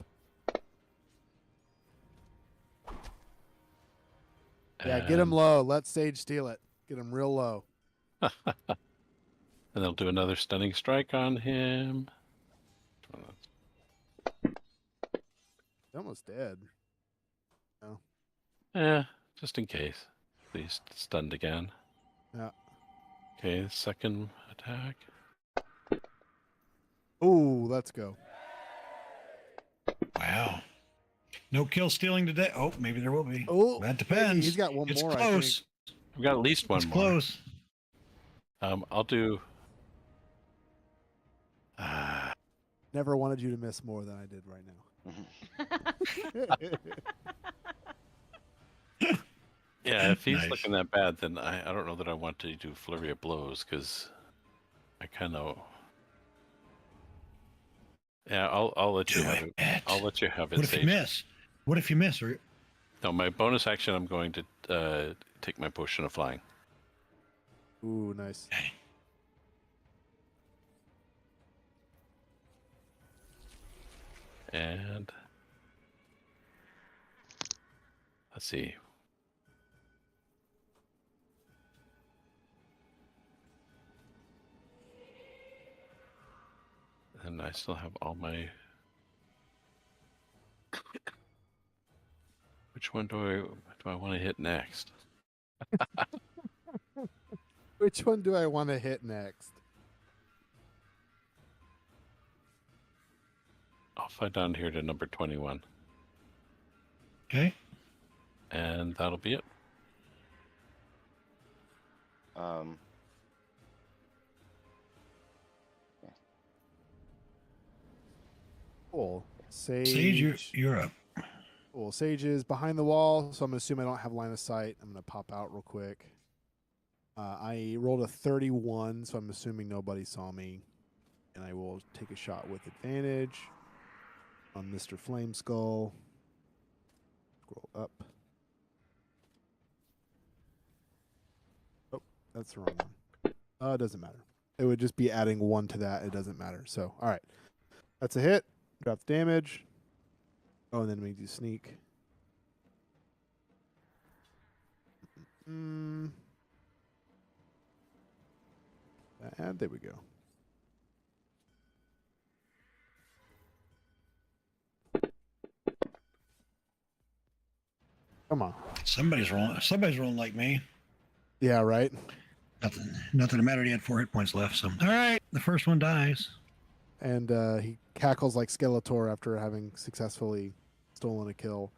Yeah, get him and- low. Let Sage steal it. Get him real low. and they'll do another stunning strike on him. He's almost dead. Yeah, just in case. He's stunned again. Yeah. Okay, second attack. Ooh, let's go. Wow. No kill stealing today. Oh, maybe there will be. Oh, That depends. He's got one It's more. close. We've got at least one It's more. close. I'll do. Never wanted you to miss more than I did right now. Yeah, if he's Nice. looking that bad, then I don't know that I want to do flurry of blows because I kind of. Yeah, I'll let you Do have it. it. I'll let you have it. What if you Sage. miss? What if you miss? Or No, my bonus action. I'm going to take my potion of flying. Ooh, nice. And let's see. And I still have all my. Which one do I want to hit next? Which one do I want to hit next? I'll fight down here to number 21. okay. And that'll be it. Cool. Sage. Sage, you're up. Cool. Sage is behind the wall, so I'm going to assume I don't have line of sight. I'm going to pop out real quick. I rolled a 31, so I'm assuming nobody saw me. And I will take a shot with advantage on Mr. Flame Skull. Scroll up. Oh, that's the wrong one. It doesn't matter. It would just be adding 1 to that. It doesn't matter. So, all right. That's a hit. Drop the damage. Oh, and then we do sneak. And there we go. Come on. Somebody's rolling. Somebody's rolling like me. Yeah, right. Nothing to matter. He had 4 hit points left. So, all right, the first one dies. And he cackles like Skeletor after having successfully stolen a kill.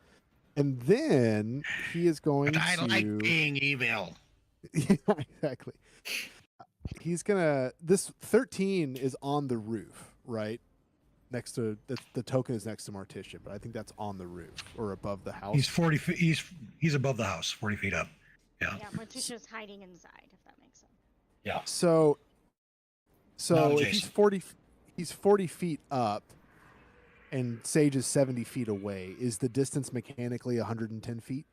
And then he is going But I to. like being evil. Yeah, exactly. He's gonna. This 13 is on the roof, right? Next to the token is next to Morticia, but I think that's on the roof or above the house. He's 40 feet. He's above the house, 40 feet up. Yeah. Yeah, Morticia's hiding inside, if that makes sense. Yeah. So Not if he's 40 feet up, and Sage is 70 feet away. Is the distance mechanically 110 feet?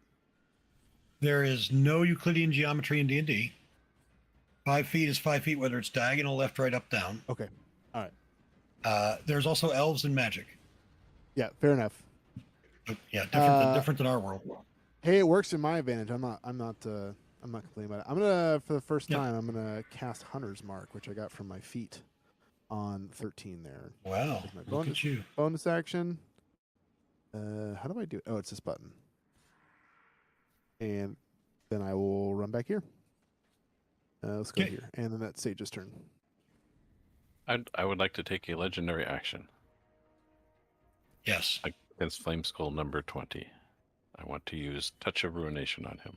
There is no Euclidean geometry in D&D. 5 feet is 5 feet, whether it's diagonal, left, right, up, down. Okay. All right. There's also elves and magic. Yeah, fair enough. But yeah, different than our world. Hey, it works in my advantage. I'm not complaining about it. I'm gonna, for the first time, I'm gonna cast Hunter's Mark, which I got from my feet on 13 there. Wow. Look at you. Bonus action. How do I do it? Oh, it's this button. And then I will run back here. Let's go here. And then that's Sage's turn. I would like to take a legendary action Yes. against Flame Skull number 20. I want to use Touch of Ruination on him.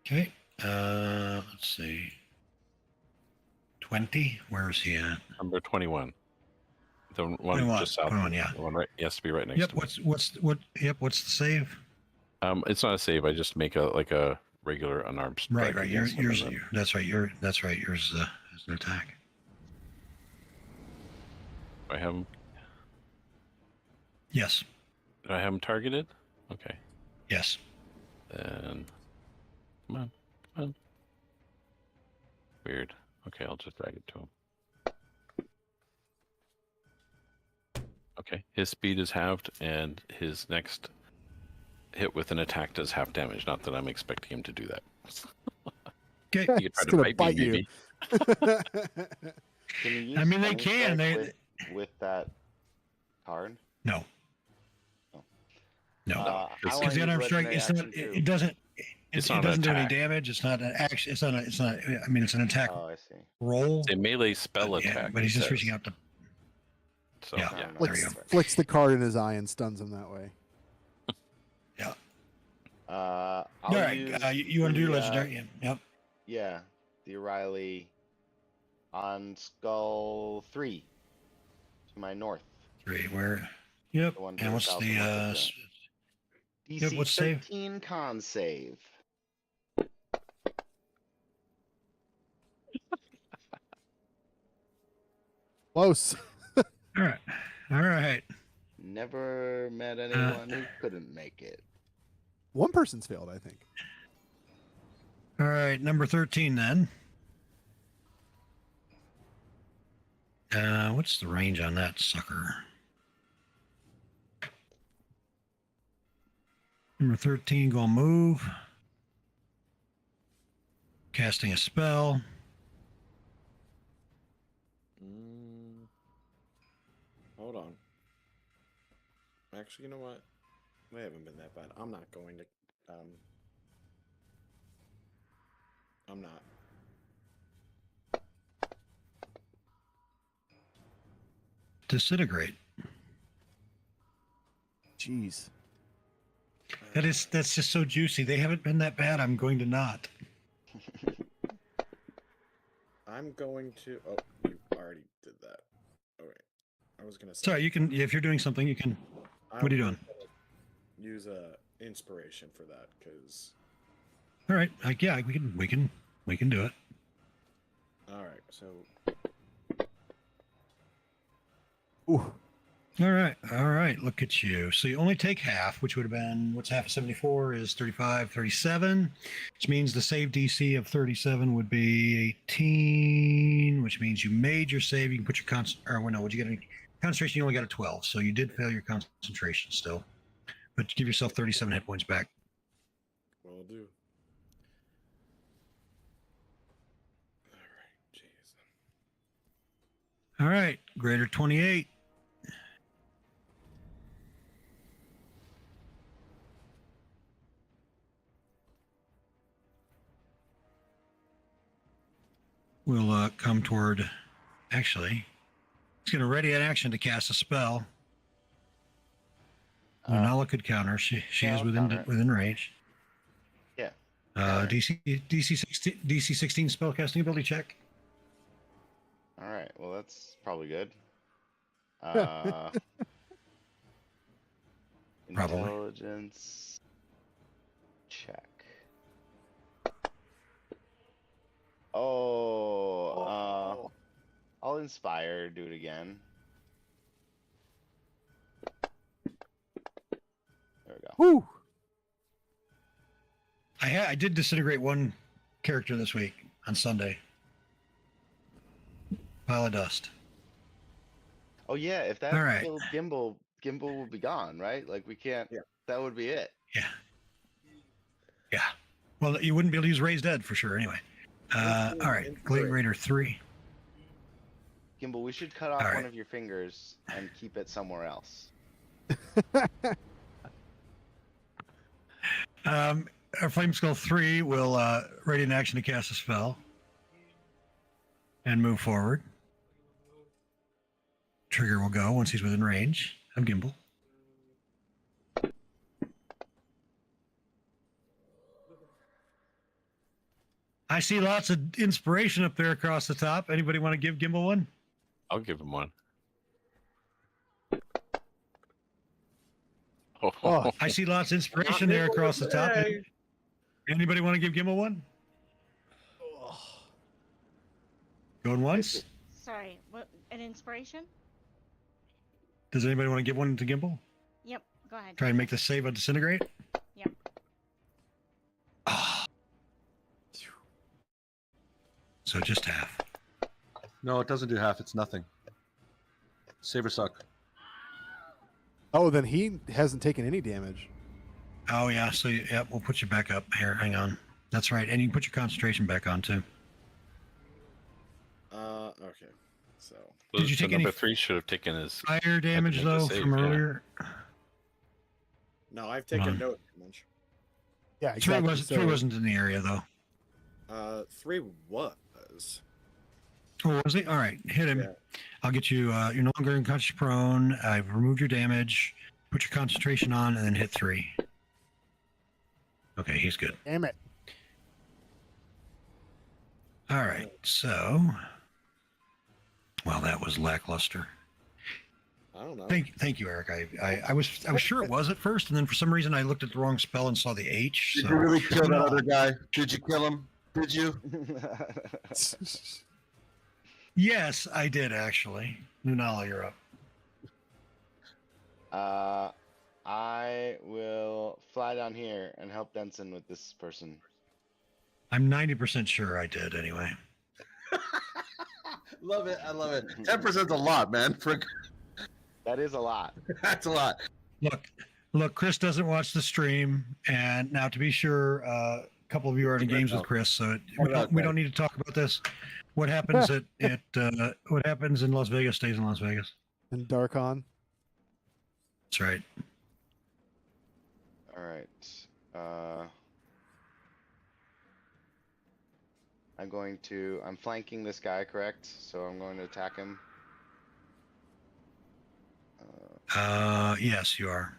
Okay. Let's see. 20? Where is he at? Number 21. The one 21, just south. 21, yeah. The one right. He has to be right next Yep. to me. What's the save? It's not a save. I just make a regular unarmed strike. Right. against him Yours. and then- That's right. Yours is an attack. I have him. Yes. Do I have him targeted? Okay. Yes. Then come on. Weird. Okay, I'll just drag it to him. Okay, his speed is halved, and his next hit with an attack does half damage. Not that I'm expecting him to do that. Okay. You It's can try gonna to bite bite me, you. maybe. Can you use I mean, they Funny can. Strike with that card? No. Oh. No. I Because wanna the use unarmed strike, legendary it's not. action too. It doesn't. It's It not an doesn't do any attack. damage. It's not an action. It's not. I mean, it's an attack Oh, I see. roll. It's a melee spell But, attack. but he's it just says. reaching out to. So Yeah. yeah. There you go. Flicks the card in his eye and stuns him that way. Yeah. I'll All right. use You want to do the, legendary? Yep. Yeah, the O'Reilly on Skull 3 to my north. 3. Where? Yep. The one to And the what's south of the? Morticia. DC what's save? 13 con save. Close. All right. All right. Never met anyone who couldn't make it. One person's failed, I think. All right. Number 13 then. What's the range on that sucker? Number 13 gonna move. Casting a spell. Hold on. Actually, you know what? They haven't been that bad. I'm not going to. I'm not. Disintegrate. Jeez. That's just so juicy. They haven't been that bad. I'm going to not. I'm going to. Oh, you already did that. Oh wait, I was gonna say. Sorry, you can if you're doing something, you can. What are you doing? Use a inspiration for that, because. All right. Yeah, we can do it. All right, so Ooh. All right. Look at you. So you only take half, which would have been, what's half of 74 is 35, 37, which means the save DC of 37 would be 18, which means you made your save. You can put your would you get any concentration? You only got a 12, so you did fail your concentration still, but give yourself 37 hit points back. Will do. All right, jeez. All right, greater 28. Will come toward. Actually, he's going to ready an action to cast a spell. Lunala could counter. She yeah, is I'll within counter it. within range. Yeah. counter it. DC 16 spellcasting ability check. All right. Well, that's probably good. Probably. Intelligence check. Oh, I'll inspire. Do it again. There we go. Woo! I did disintegrate one character this week on Sunday. Pile of dust. Oh yeah, if that All right. killed Gimbal will be gone, right? Like we can't. Yeah. That would be it. Yeah. Yeah. Well, you wouldn't be able to use Raised Dead for sure anyway. All right. Glade Raider 3. Gimbal, we should cut off All one right. of your fingers and keep it somewhere else. Our Flame Skull 3 will ready an action to cast a spell and move forward. Trigger will go once he's within range of Gimbal. I see lots of inspiration up there across the top. Anybody want to give Gimbal one? I'll give him one. Oh, I see lots of inspiration there across the top. Anybody want to give Gimbal one? Going once? Sorry, what? An inspiration? Does anybody want to give one to Gimbal? Yep. Go ahead. Try and make the save on Disintegrate? Yep. Ah. So just half. No, it doesn't do half. It's nothing. Saber suck. oh, then he hasn't taken any damage. Oh, yeah. So, yeah, we'll put you back up here. Hang on. That's right. And you can put your concentration back on, too. Okay. So Did you So take any number 3 should have taken his. fire damage, make the though, save, from yeah. earlier? no, I've taken on. no damage. Yeah, Three, exactly. three wasn't in the area, though. 3 was. Oh, was he? All right. Hit him. Yeah. I'll get you. You're no longer unconscious prone. I've removed your damage. Put your concentration on, and then hit 3. Okay, he's good. Damn it. All right. So, well, that was lackluster. I don't know. Thank you, Eric. I was sure it was at first, and then for some reason I looked at the wrong spell and saw the H. Did So. you really kill that other guy? Did you kill him? Did you? Yes, I did actually. Lunala, you're up. I will fly down here and help Denson with this person. I'm 90% sure I did anyway. Love it. I love it. 10%'s a lot, man. That is a lot. That's a lot. Look, Chris doesn't watch the stream, and now to be sure, a couple of you are in games with Chris, so we don't need to talk about this. What happens what happens in Las Vegas stays in Las Vegas. And Darkon. That's right. All right. I'm flanking this guy, correct? So I'm going to attack him. Yes, you are.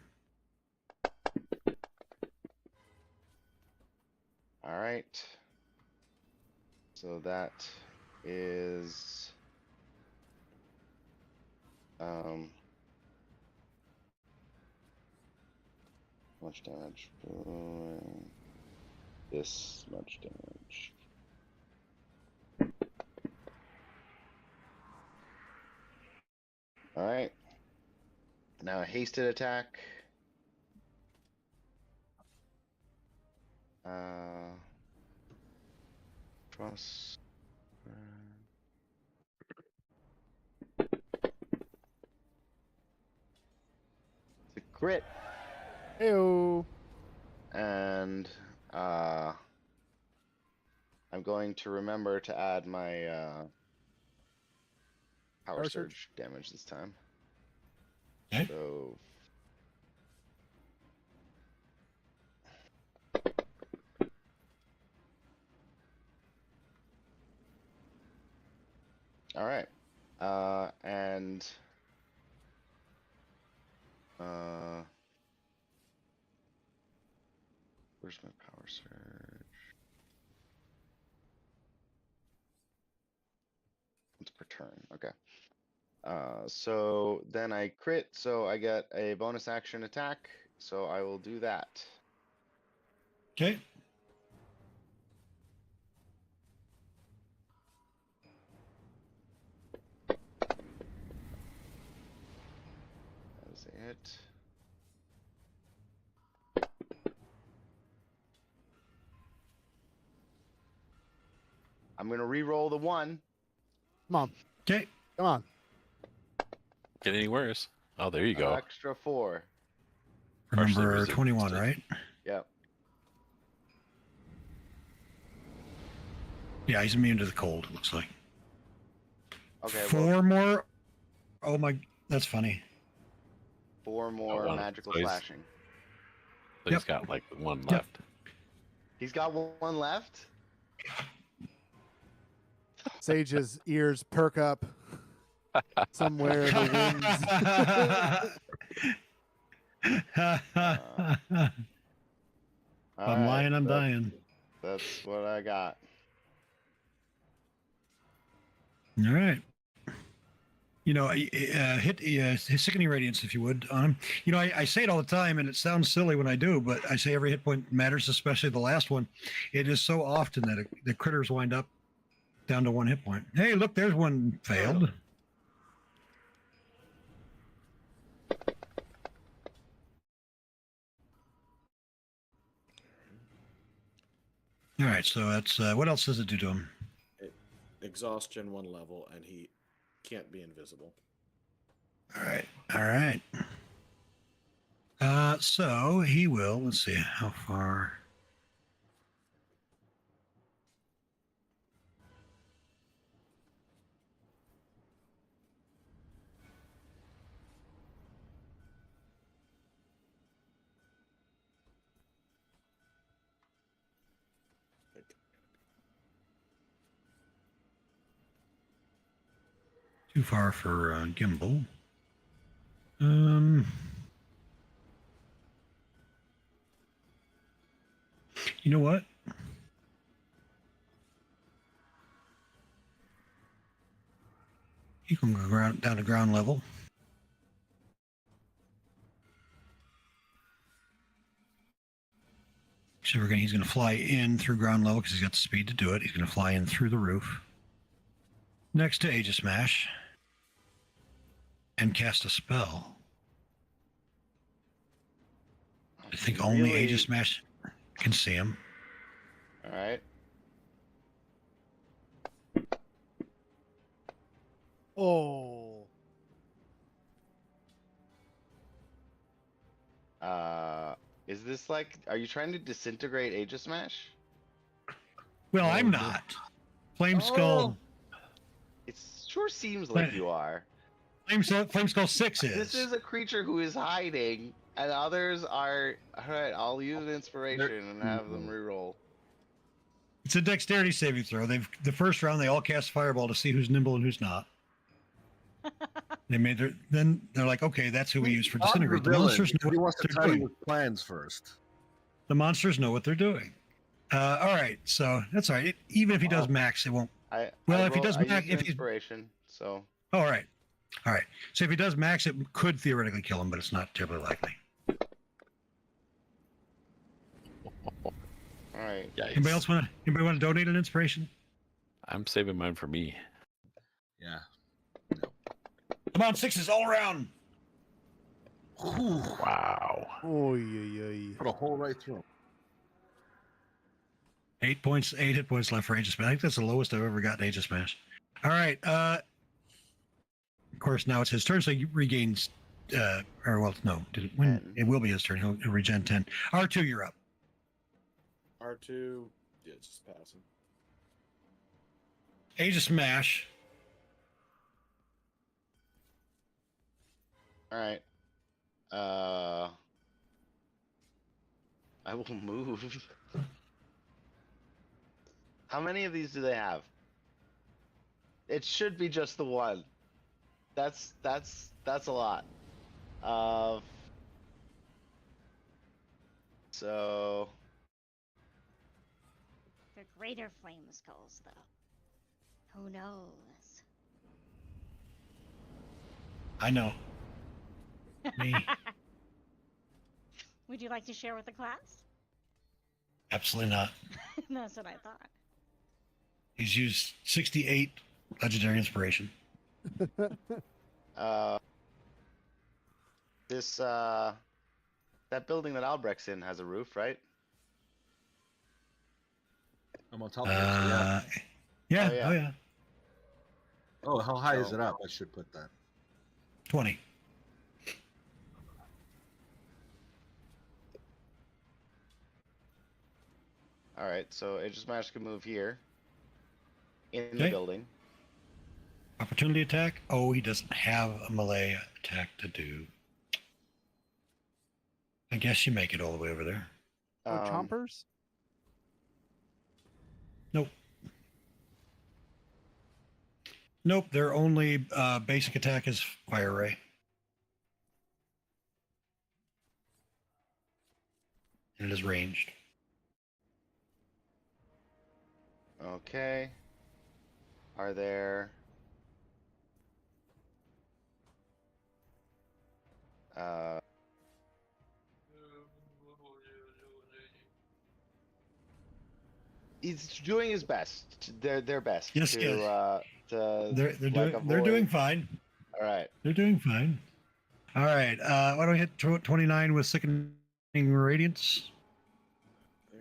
All right. So that is much damage. This much damage. All right. Now a hasted attack. Cross. It's a crit. Heyo. And I'm going to remember to add my power Power surge damage this time. Okay. So all right. And where's my power surge? It's per turn. Okay. So then I crit, so I get a bonus action attack. So I will do that. Okay. That is a hit. I'm gonna re-roll the 1. Come on. Okay. Come on. Get any worse? Oh, there you go. Extra 4. Partially Remember 21, resisted. right? Yep. Yeah, he's immune to the cold, it looks like. Okay. 4 more. Oh my, that's funny. 4 more one. magical So he's- slashing. So he's got like 1 Yep. left. He's got 1 left. Sage's ears perk up. Somewhere in the wings. All I'm right, lying, I'm dying. That's what I got. All right. You know, hit his sickening radiance, if you would, on him. You know, I say it all the time, and it sounds silly when I do, but I say every hit point matters, especially the last one. It is so often that the critters wind up down to 1 hit point. Hey, look, there's one failed. All right, so that's what else does it do to him? Exhaustion 1 level, and he can't be invisible. All right, all right. So he will. Let's see how far. Too far for Gimbal. You know what? You can go down to ground level. So he's going to fly in through ground level because he's got the speed to do it. He's going to fly in through the roof. Next to Aegis Smash. And cast a spell. I think only Aegis Smash can see him. All right. Oh. Is this like? Are you trying to disintegrate Aegis Smash? Well, I'm not. Flame Skull. It sure seems like you are. Flame Skull 6 is. This is a creature who is hiding, and others are. All right, I'll use an inspiration and have them reroll. It's a dexterity saving throw. The first round they all cast Fireball to see who's nimble and who's not. Then they're like, okay, that's who we use for disintegrate. The monsters know He what wants to they're tell you doing. his plans first. The monsters know what they're doing. All right, so that's all right. Even if he does max, it won't. If he does max, if he's inspiration, so. All right. So if he does max, it could theoretically kill him, but it's not terribly likely. All right. Yikes. Anybody want to donate an inspiration? I'm saving mine for me. Yeah. Come on, 6s all around. Wow. Oy. Put a hole right through him. 8 hit points left for Aegis Smash. I think that's the lowest I've ever gotten Aegis Smash. All right. Of course, now it's his turn, so he regains. It will be his turn. He'll regen 10. R2, you're up. R2. Yeah, just pass him. Age of Smash. All right. I will move. How many of these do they have? It should be just the one. That's a lot. So They're greater flame skulls, though. Who knows? I know. Me. Would you like to share with the class? Absolutely not. That's what I thought. He's used 68 legendary inspiration. this that building that Albrecht's in has a roof, right? I'm on top of it. So yeah. Yeah. Oh, yeah. Oh yeah. Oh, how high is So- it up? I should put that. 20. All right. So it just managed to move here in the Okay. building. Opportunity attack. Oh, he doesn't have a melee attack to do. I guess you make it all the way over there. Or chompers? Nope. Nope. Their only basic attack is fire ray. And it is ranged. Okay. Are there? He's doing his best. Their best Yes, to yes. to They're like they're doing avoid. fine. All right. They're doing fine. All right. Why don't we hit 29 with sickening radiance? There.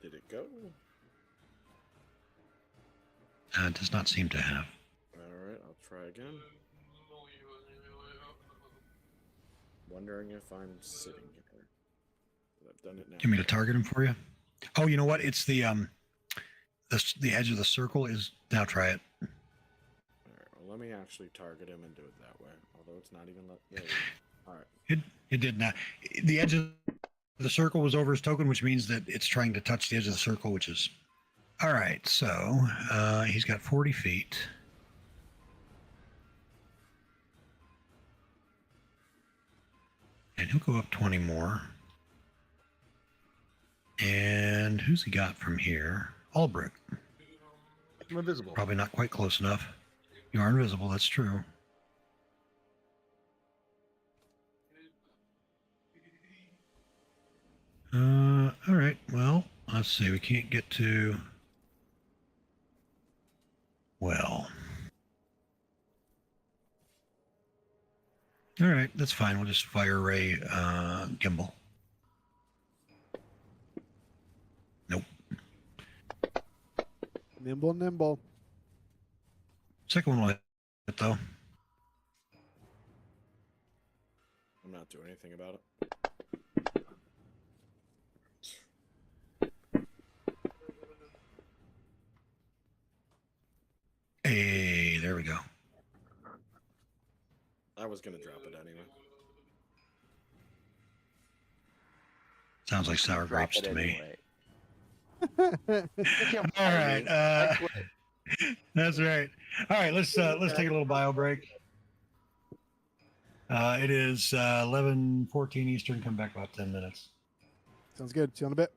Did it go? It does not seem to have. All right, I'll try again. Wondering if I'm sitting here. But I've done it now. Give me to target him for you. Oh, you know what? It's the edge of the circle is now. Try it. All right, well, let me actually target him and do it that way. Although it's not even. There we go. All right. It did not. The edge of the circle was over his token, which means that it's trying to touch the edge of the circle, which is all right. So he's got 40 feet. And he'll go up 20 more. And who's he got from here? Albrecht. I'm invisible. Probably not quite close enough. You are invisible, that's true. All right. Well, let's see. We can't get to. Well. All right, that's fine. We'll just fire ray gimbal. Nope. Nimble, nimble. Second one will hit though. I'm not doing anything about it. Hey, there we go. I was gonna drop it anyway. Sounds like sour Drop grapes it to me. anyway. You can't All fire right. me. I quit. That's right. All right, let's take a little bio break. It is 11:14 Eastern. Come back about 10 minutes. Sounds good. See you in a bit.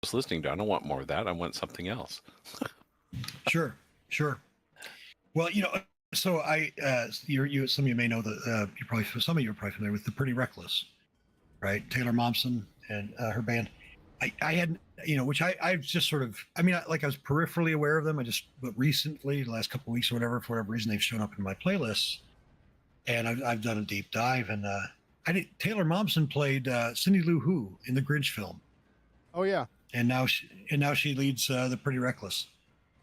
was listening to. I don't want more of that. I want something else. Sure. Well, so some of you may know that some of you are probably familiar with the Pretty Reckless, right? Taylor Momsen and her band. I had, which I've just sort of, I was peripherally aware of them. But recently, the last couple of weeks or whatever, for whatever reason, they've shown up in my playlists, and I've done a deep dive. And Taylor Momsen played Cindy Lou Who in the Grinch film. Oh yeah. And now she leads the Pretty Reckless,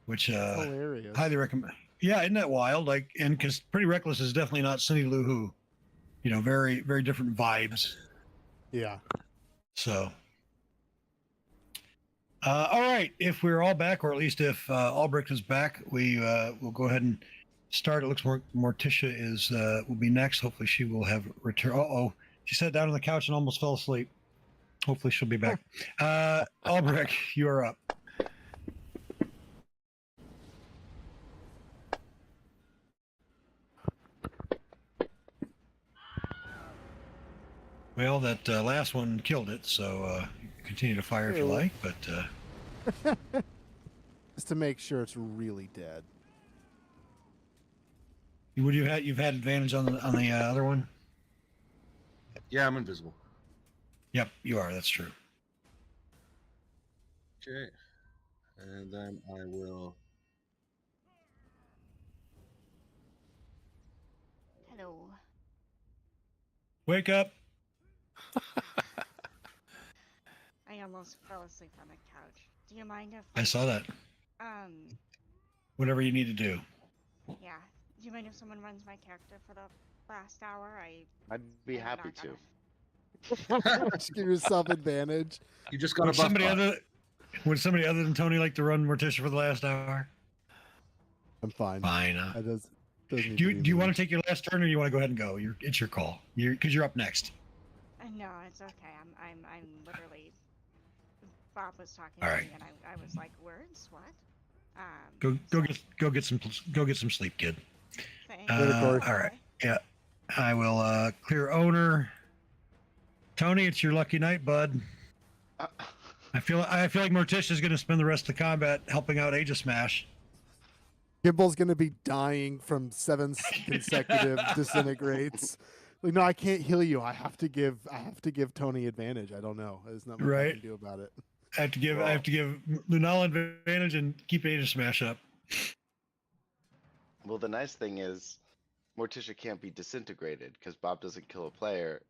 which Hilarious. highly recommend. Yeah, isn't that wild? And because Pretty Reckless is definitely not Cindy Lou Who, very very different vibes. Yeah. So, all right, if we're all back, or at least if Albrecht is back, we will go ahead and start. It looks Morticia is will be next. Hopefully, she will have returned. She sat down on the couch and almost fell asleep. Hopefully, she'll be back. Albrecht, you are up. Well, that last one killed it, so you can continue to fire if you like, but just to make sure it's really dead. You've had advantage on the other one? Yeah, I'm invisible. Yep, you are. That's true. Okay, and then I will. Hello. Wake up. I almost fell asleep on the couch. Do you mind if I saw that. Whatever you need to do. Yeah. Do you mind if someone runs my character for the last hour? I'd be happy to. Just give yourself advantage. You just got would somebody other than Tony like to run Morticia for the last hour? I'm fine. Fine. Do you want to take your last turn, or you want to go ahead and go? It's your call. Because you're up next. No, it's okay. I'm literally. Bob was talking All to right. me, and I was like, words, what? Go get some sleep, kid. All right. Yeah, I will clear owner. Tony, it's your lucky night, bud. I feel like Morticia is going to spend the rest of the combat helping out Aegis Smash. Gimble's going to be dying from 7 consecutive disintegrates. Like, no, I can't heal you. I have to give Tony advantage. I don't know. There's not much I can do about it. I have to give Lunala advantage and keep Aegis Smash up. Well, the nice thing is, Morticia can't be disintegrated because Bob doesn't kill a player.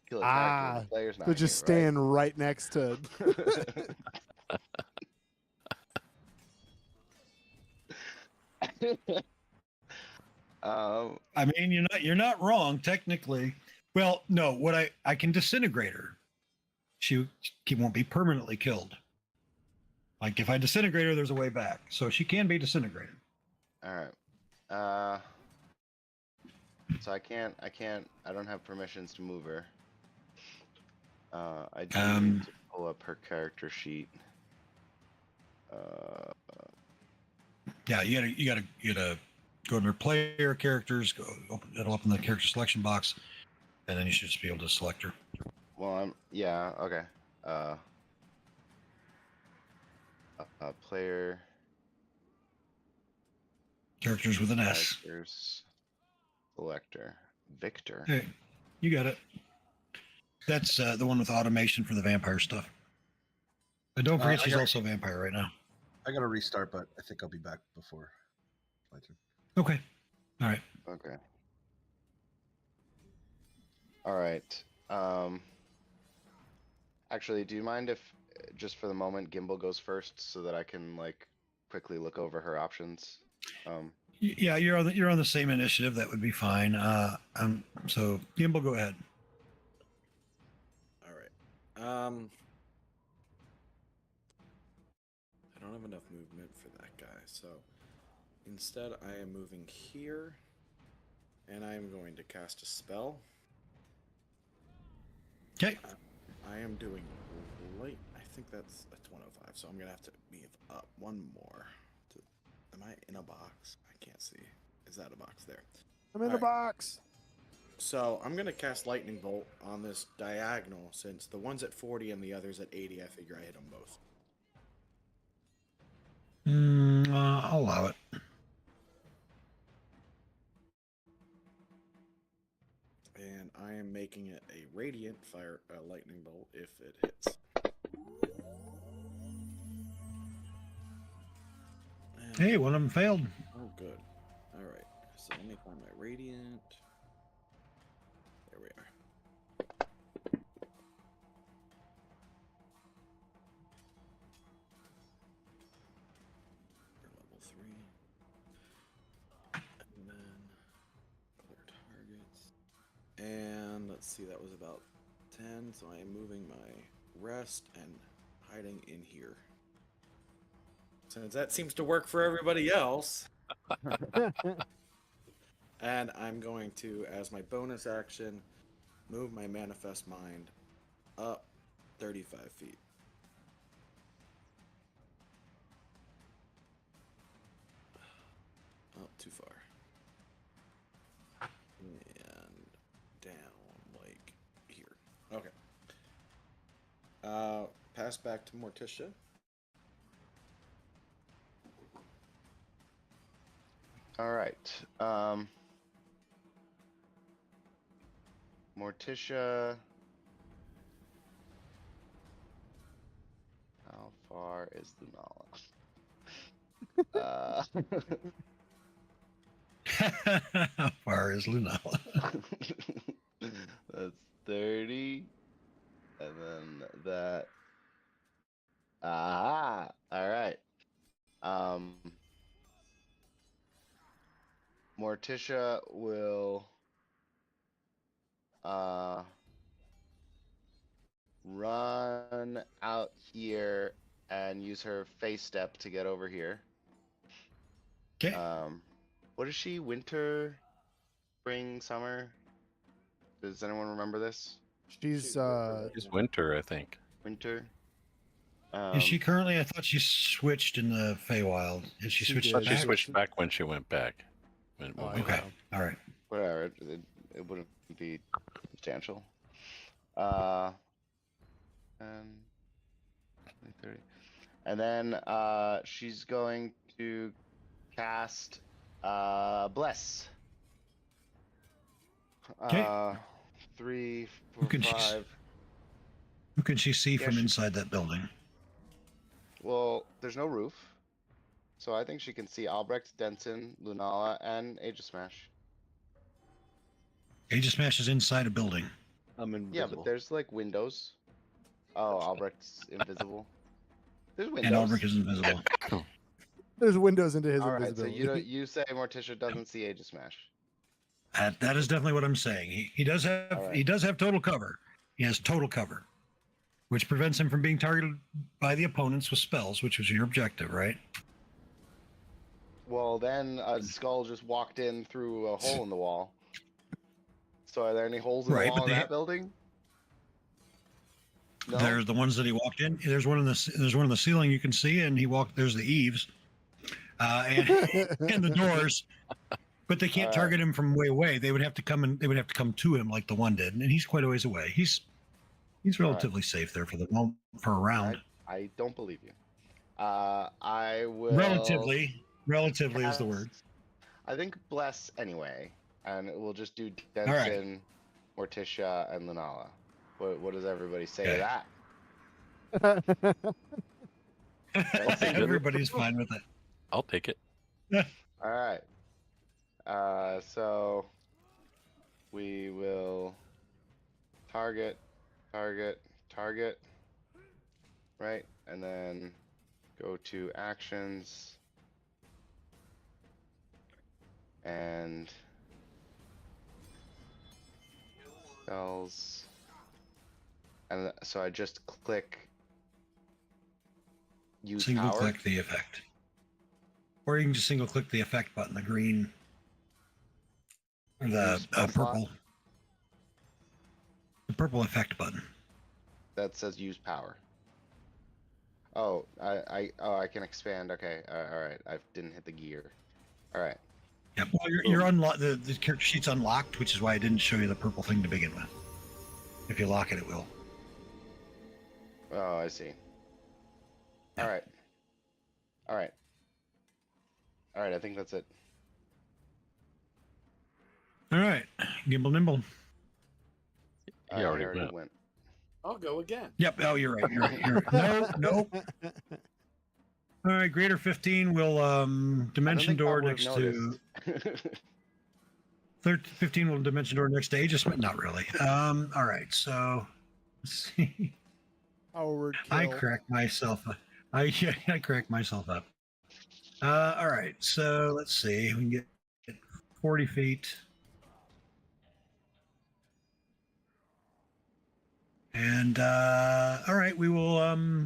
Kill a character when the player's not so just here, stand right next to. I mean, you're not wrong technically. Well, no, I can disintegrate her. She won't be permanently killed. Like if I disintegrate her, there's a way back, so she can be disintegrated. All right. So I don't have permissions to move her. I do need to pull up her character sheet. Yeah, you gotta go under player characters. It'll open the character selection box, and then you should just be able to select her. Well, okay. Player characters with an S. Characters selector Victor. Hey, you got it. That's the one with automation for the vampire stuff. But don't forget, she's also a vampire right now. I got to restart, but I think I'll be back before my turn. Okay. All right. Okay. All right. Actually, do you mind if, just for the moment, Gimbal goes first so that I can quickly look over her options? Yeah, you're on the same initiative. That would be fine. So Gimbal, go ahead. All right. I don't have enough movement for that guy, so instead I am moving here, and I am going to cast a spell. Okay. I am doing light. I think that's a 105, so I'm gonna have to move up one more. Am I in a box? I can't see. Is that a box there? I'm in a box. So I'm gonna cast Lightning Bolt on this diagonal since the one's at 40 and the other's at 80. I figure I hit them both. I'll allow it. And I am making it a radiant fire lightning bolt if it hits. And Hey, one of them failed. oh, good. All right. So let me find my radiant. There we are. We're level 3. And then clear targets. And let's see, that was about 10. So I am moving my rest and hiding in here. Since that seems to work for everybody else. And I'm going to, as my bonus action, move my Manifest Mind up 35 feet. Oh, too far. And down, like, here. Okay. Pass back to Morticia. All right. Morticia. How far is Lunala? How far is Lunala? That's 30. And then that. Aha! All right. Morticia will run out here and use her face step to get over here. Okay. What is she? Winter, spring, summer? Does anyone remember this? She's It's winter, I think. Winter. Is she currently? I thought she switched in the Feywild. Is she She switched did. She back? switched back when she went back. Oh, I Okay. know. All right. Whatever. It wouldn't be substantial. And 30. And then she's going to cast Bless. Okay. 3, Who 4, can she 5. Who can she see Yeah, from she- inside that building? Well, there's no roof. So I think she can see Albrecht, Denson, Lunala, and Aegis Smash. Aegis Smash is inside a building. I'm Yeah, invisible. but there's like windows. Oh, Albrecht's invisible. There's windows. And Albrecht is invisible. There's windows into his All right, so invisibility. you say Morticia doesn't see Aegis Smash. That is definitely what I'm saying. He does have All right. he does have total cover. He has total cover, which prevents him from being targeted by the opponents with spells, which was your objective, right? Well, then a skull just walked in through a hole in the wall. So are there any holes in the Right, wall but in they- that building? No. There's the ones that he walked in. There's one in the ceiling you can see, and he walked. There's the eaves, and the doors. But they can't All right. target him from way away. They would have to come and they would have to come to him like the one did, and he's quite a ways away. He's relatively safe there for the moment for a round. I don't believe you. I will. Relatively is the word. I think Bless anyway, and we'll just do All right. Denson, Morticia, and Lunala. What does everybody say to Okay. that? Everybody's fine with it. I'll take it. All right. So we will target, right? And then go to actions and spells. And so I just click use Single power. click the effect, or you can just single click the effect button, the green or the Use spell slot. purple, the purple effect button. That says use power. Oh, I can expand. Okay, all right. I didn't hit the gear. All right. Yeah, well, you're unlocked. The character sheet's unlocked, which is why I didn't show you the purple thing to begin with. If you lock it, it will. Oh, I see. All right. All right. All right. I think that's it. All right, Gimble Nimble. He already went. I'll go again. Yep. Oh, you're right. You're right. You're right. No. All right, Greater 15 will dimension door next to 15 will dimension door next to Aegis. Not really. All right, so let's see. Howard I kill. cracked myself. I cracked myself up. All right, so let's see. We can get 40 feet. And all right, we will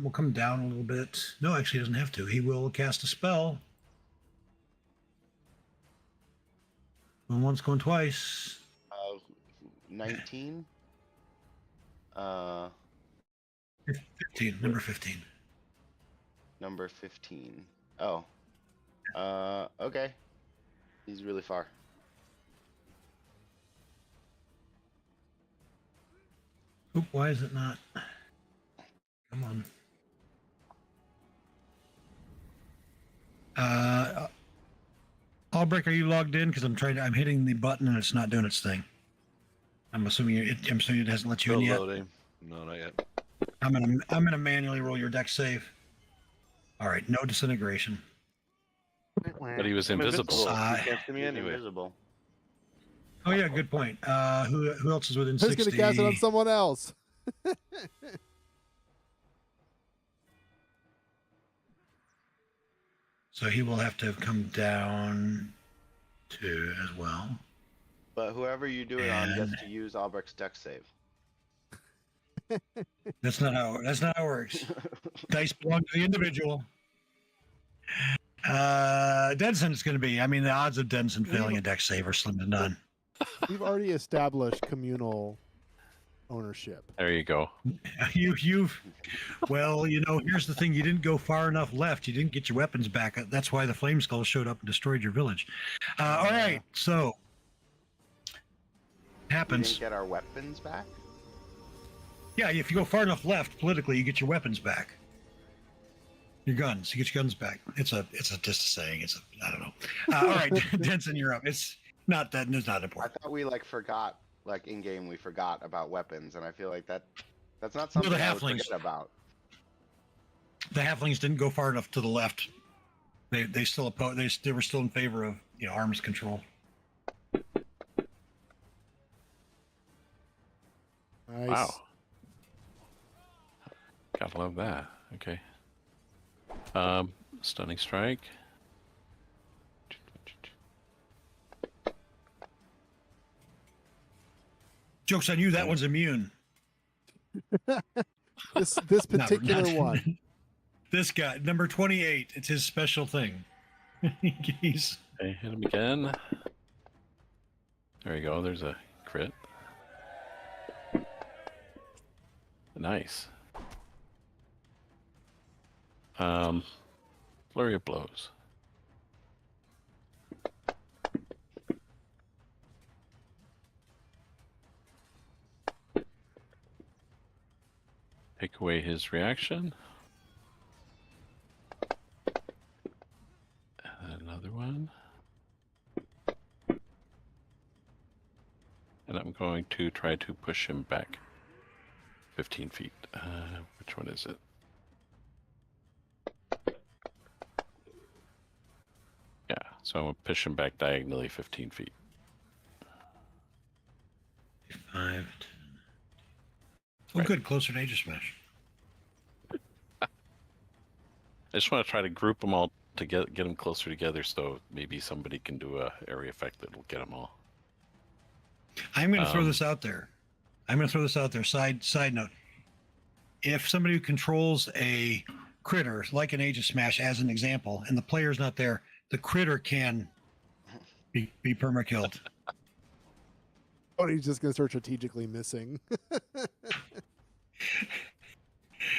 we'll come down a little bit. No, actually, he doesn't have to. He will cast a spell. Going once, going twice. 19. 15, number 15. Number 15. Oh. Okay. He's really far. Oop, why is it not? Come on. Albrecht, are you logged in? Because I'm hitting the button and it's not doing its thing. I'm assuming it hasn't let you in yet. Loading. No, not yet. I'm gonna manually roll your deck save. All right, no disintegration. But he was invisible. You can't see me anyway. Invisible. Oh yeah, good point. Who else is within Who's 60? going to cast it on someone else? So he will have to come down to as well. But whoever you do it on gets to use Albrecht's deck save. That's not how it works. Dice belong to the individual. Denson's going to be. I mean, the odds of Denson failing a deck save are slim to none. We've already established communal ownership. There you go. Well, here's the thing. You didn't go far enough left. You didn't get your weapons back. That's why the Flame Skull showed up and destroyed your village. All right, so We happens. didn't get our weapons back? Yeah, if you go far enough left politically, you get your weapons back. Your guns. You get your guns back. It's just a saying. I don't know. All right, Denson, you're up. It's not important. I thought we forgot, in game we forgot about weapons, and I feel like that's not something the I would halflings. forget about. The halflings didn't go far enough to the left. They still oppose. They were still in favor of arms control. Nice. Wow. Gotta love that. Okay. Stunning strike. Joke's on you. That one's immune. This particular one. This guy, number 28. It's his special thing. He's Okay, hit him again. There you go. There's a crit. Nice. Flurry of blows. Take away his reaction. And another one. And I'm going to try to push him back 15 feet. Which one is it? Yeah, so I'm going to push him back diagonally 15 feet. 5. Oh, Right. good. Closer to Aegis Smash. I just want to try to group them all to get them closer together, so maybe somebody can do a area effect that'll get them all. I'm going to throw this out there. Side note. If somebody who controls a critter, like an Aegis Smash as an example, and the player's not there, the critter can be perma-killed. Oh, he's just going to start strategically missing.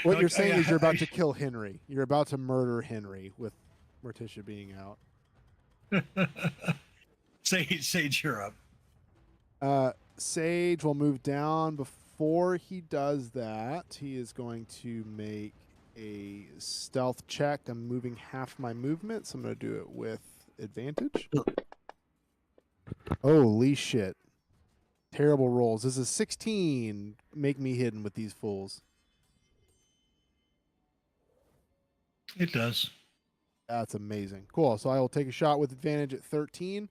What you're saying is you're about to kill Henry. You're about to murder Henry with Morticia being out. Sage, you're up. Sage will move down. Before he does that, he is going to make a stealth check. I'm moving half my movement, so I'm going to do it with advantage. Holy shit. Terrible rolls. This is 16. Make me hidden with these fools. It does. That's amazing. Cool. So I will take a shot with advantage at 13.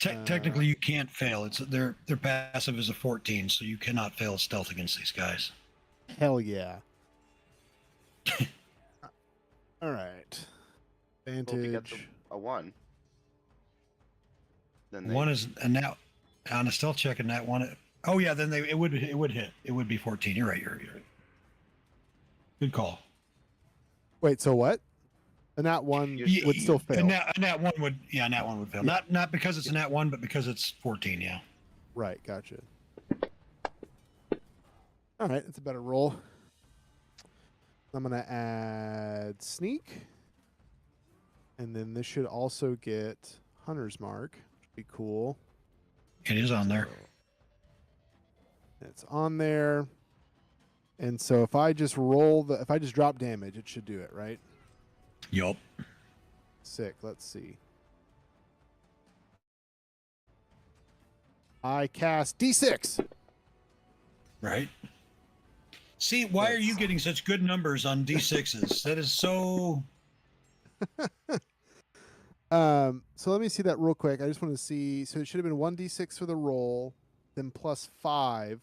Technically, you can't fail. It's their passive is a 14, so you cannot fail stealth against these guys. Hell yeah. All right. Well, if you get Advantage. a 1, then One is and now on a stealth check, and that one. Oh yeah, then it would hit. It would be 14. You're right. You're right. Good call. Wait, so what? A nat 1 would still fail. A nat 1 would, yeah, a nat 1 would fail. Yeah. Not because it's a nat 1, but because it's 14. Yeah. Right. Gotcha. All right. It's a better roll. I'm going to add sneak. And then this should also get Hunter's Mark, which would be cool. It is on there. It's on there. And so if I just if I just drop damage, it should do it, right? Yup. Sick. Let's see. I cast D6. Right. See, why are you getting such good numbers on D6s? That is so. So let me see that real quick. I just want to see. So it should have been 1d6 for the roll, then plus 5.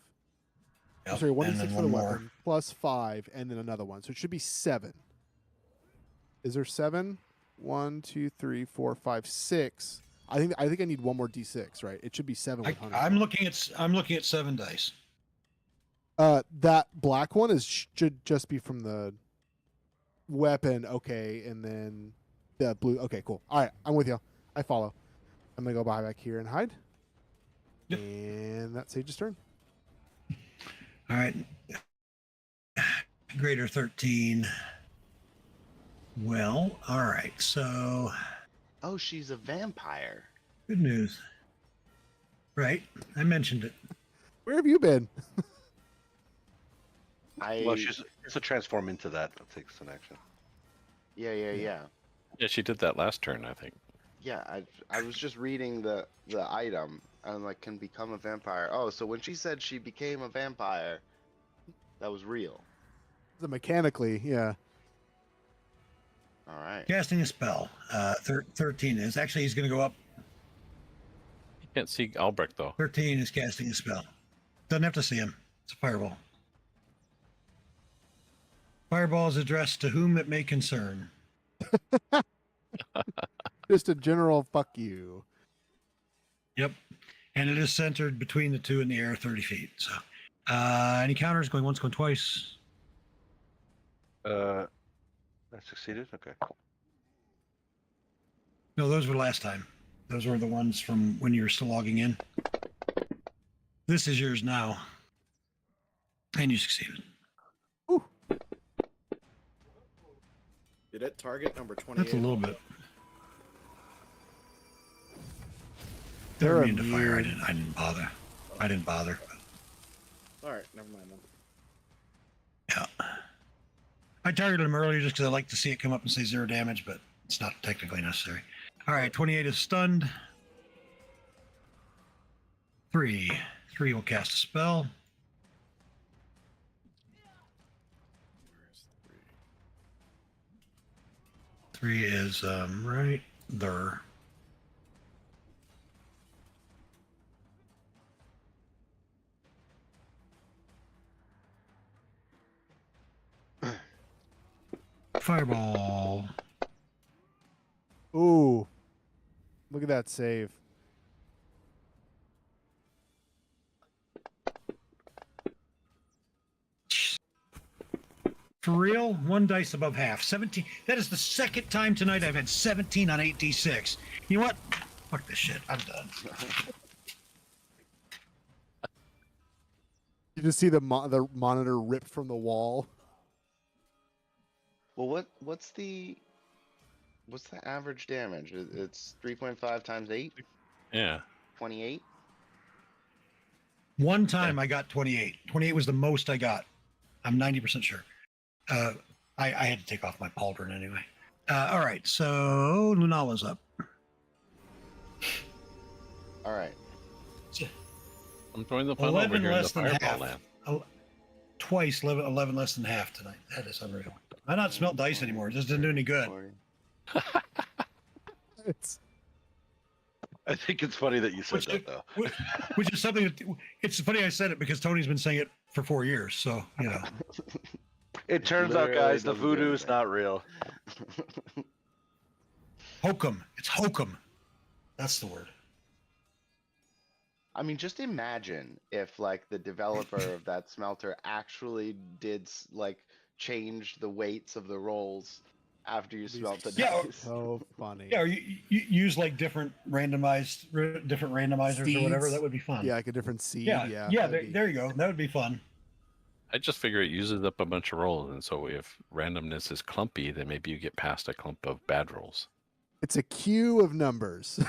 Yep, Sorry, 1d6 and then for the one more. weapon, plus 5, and then another one. So it should be 7. Is there 7? 1, 2, 3, 4, 5, 6. I think I need one more d6, right? It should be 7 with Hunter. I'm looking at 7 dice. That black one should just be from the weapon, okay, and then the blue. Okay, cool. All right, I'm with you. I follow. I'm gonna go back here and hide. Yep. And that's Sage's turn. All right. Greater 13. Well, all right. So, Oh, she's a vampire. good news. Right. I mentioned it. Where have you been? Well, it's a transform into that. That takes an action. Yeah. Yeah, she did that last turn, I think. Yeah, I was just reading the item, and I'm like, can become a vampire. Oh, so when she said she became a vampire, that was real. Mechanically, yeah. All right. Casting a spell. 13 is actually he's going to go up. You can't see Albrecht though. 13 is casting a spell. Doesn't have to see him. It's a fireball. Fireball is addressed to whom it may concern. Just a general fuck you. Yep. And it is centered between the two in the air, 30 feet. So, any counters going once, going twice? That succeeded. Okay. No, those were last time. Those were the ones from when you were still logging in. This is yours now. And you succeeded. Did it target number 28? That's a little bit. They're They're immune to fire. immune. I didn't bother. All right, never mind then. Yeah. I targeted him earlier just because I like to see it come up and say 0 damage, but it's not technically necessary. All right, 28 is stunned. 3 will cast a spell. Where's 3? 3 is right there. Fireball. Ooh. Look at that save. For real? 1 dice above half. 17. That is the second time tonight I've had 17 on 8d6. You know what? Fuck this shit. I'm done. You just see the monitor ripped from the wall. Well, what's the average damage? It's 3.5 times 8. Yeah. 28. One time I got 28. 28 was the most I got. I'm 90% sure. I had to take off my pauldron anyway. All right, so Lunala's up. All right. I'm throwing the fun over 11 here in the less than fireball half. land. Twice 11 less than half tonight. That is unreal. I not smelt dice anymore. It just didn't do any good. 40. It's I think it's funny that you said Which, that, though. which is something that, it's funny I said it because Tony's been saying it for 4 years. So, you know. It turns out, Literally guys, the doesn't do voodoo is anything. not real. Hokum. It's hokum. That's the word. I mean, just imagine if like the developer of that smelter actually did like change the weights of the rolls after you smelt the Yeah, dice. so funny. Yeah, or you use like different randomizers or whatever. Seeds? That would be fun. Yeah, like a different seed. Yeah. Yeah. Yeah. that'd be- There you go. That would be fun. I just figure it uses up a bunch of rolls, and so if randomness is clumpy, then maybe you get past a clump of bad rolls. It's a queue of numbers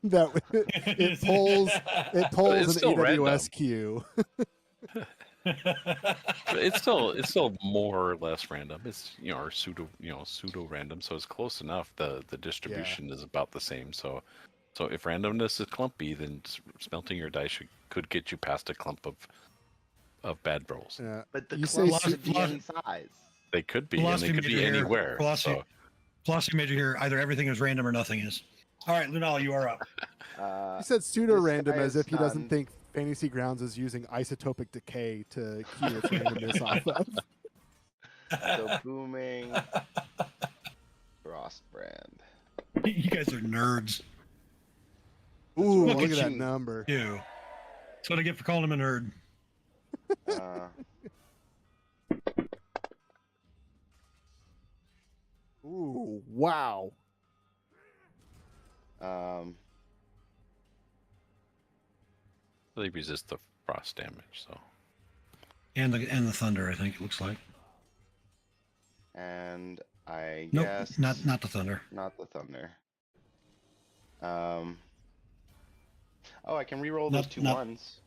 that it pulls. It But pulls it's an still AWS random. queue. But it's still more or less random. It's or pseudo random, so it's close enough. The distribution is about the same. So if randomness is clumpy, then smelting your dice could get you past a clump of bad rolls. Yeah. But the You say clump su- could be any size. They could be, and Philosophy they could be major here. anywhere. Philosophy major here. Either everything is random or nothing is. All right, Lunala, you are up. He said pseudo random guy as is if he doesn't stunned. think Fantasy Grounds is using isotopic decay to cue its randomness off of. So booming Frostbrand. You guys are nerds. Ooh, Look look at at that you. number. You. That's what I get for calling him a nerd. Ooh, wow. They resist the frost damage, so And the thunder, I think it looks like. And I Nope, guess not the thunder. not the thunder. Oh, I can re-roll Not- those two not- ones.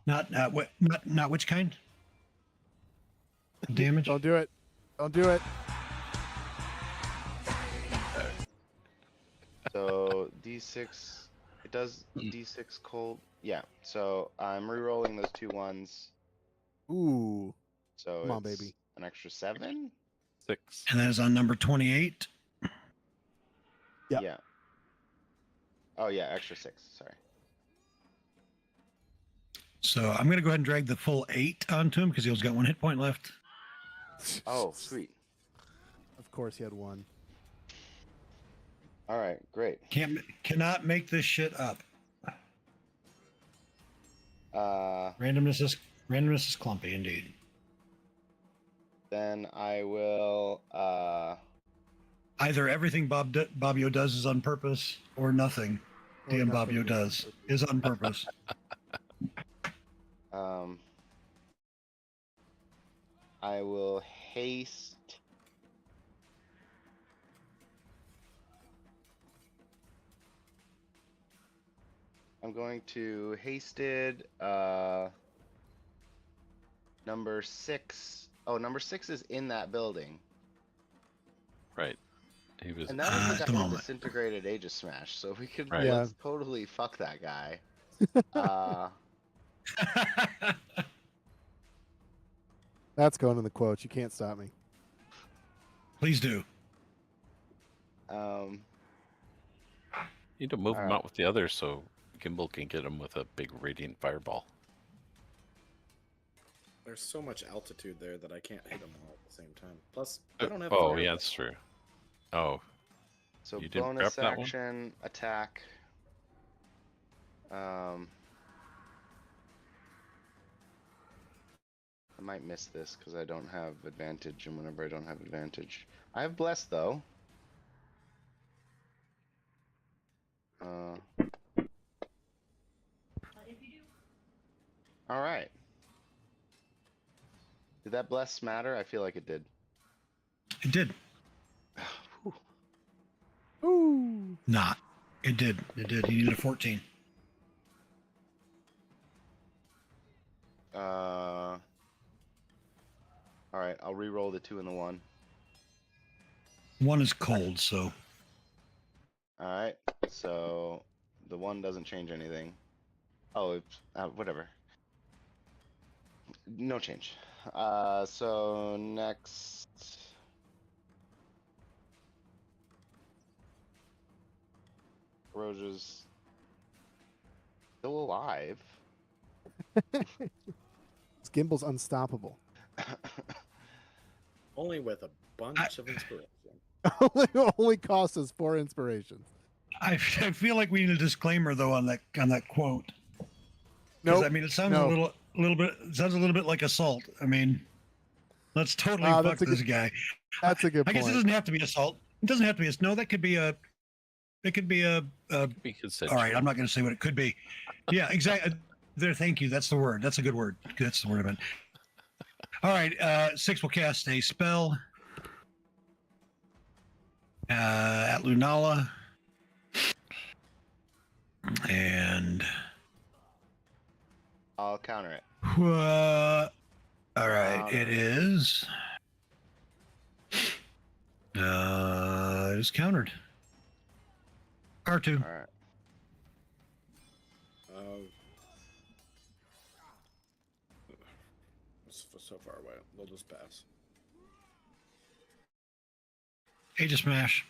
Not which kind? Damage. Don't do it. Don't do it. So D6, it does D6 cold. Yeah. So I'm re-rolling those two ones. Ooh. So Come on, it's baby. an extra 7. 6. And that is on number 28. Yep. Yeah. Oh yeah, extra 6. Sorry. So I'm going to go ahead and drag the full 8 onto him because he's got 1 hit point left. Oh, sweet. Of course, he had one. All right, great. Cannot make this shit up. Randomness is clumpy indeed. Then I will. Either everything Bobbio does is on purpose, or nothing. Or Damn nothing Bobbio does is on purpose. I will haste. I'm going to hasted number 6. Oh, number 6 is in that building. Right. He was. And that was the at the guy who moment. disintegrated Aegis Smash, so we could Right. let's totally fuck that guy. That's going in the quotes. You can't stop me. Please do. You need to move him out with the others so Gimbal can get him with a big radiant fireball. There's so much altitude there that I can't hit them all at the same time. Plus, I don't have. Oh, fire. yeah, that's true. Oh, So You didn't bonus prep that one? action, attack. I might miss this because I don't have advantage, and whenever I don't have advantage, I have bless though. All right. Did that bless matter? I feel like it did. It did. Ooh. Not. It did. It did. You needed a 14. All right, I'll re-roll the 2 and the 1. 1 is cold, so All right, so the 1 doesn't change anything. Oh, it's, whatever. No change. So next. Roja's still alive. Gimble's unstoppable. Only with a bunch of inspiration. only costs us 4 inspirations. I feel like we need a disclaimer though on that quote. Because Nope. I mean, it sounds a little bit. It sounds a little bit like assault. I mean, let's totally fuck this guy. That's a good point. I guess it doesn't have to be assault. It doesn't have to be. No, that could be a. It could be a. All right, I'm not going to say what it could be. Yeah, exactly. There, thank you. That's the word. That's a good word. That's the word I meant. All right, 6 will cast a spell at Lunala, and I'll counter it. all right, it is. It is countered. R2. All right. It's so far away. They'll just pass. Age of Smash.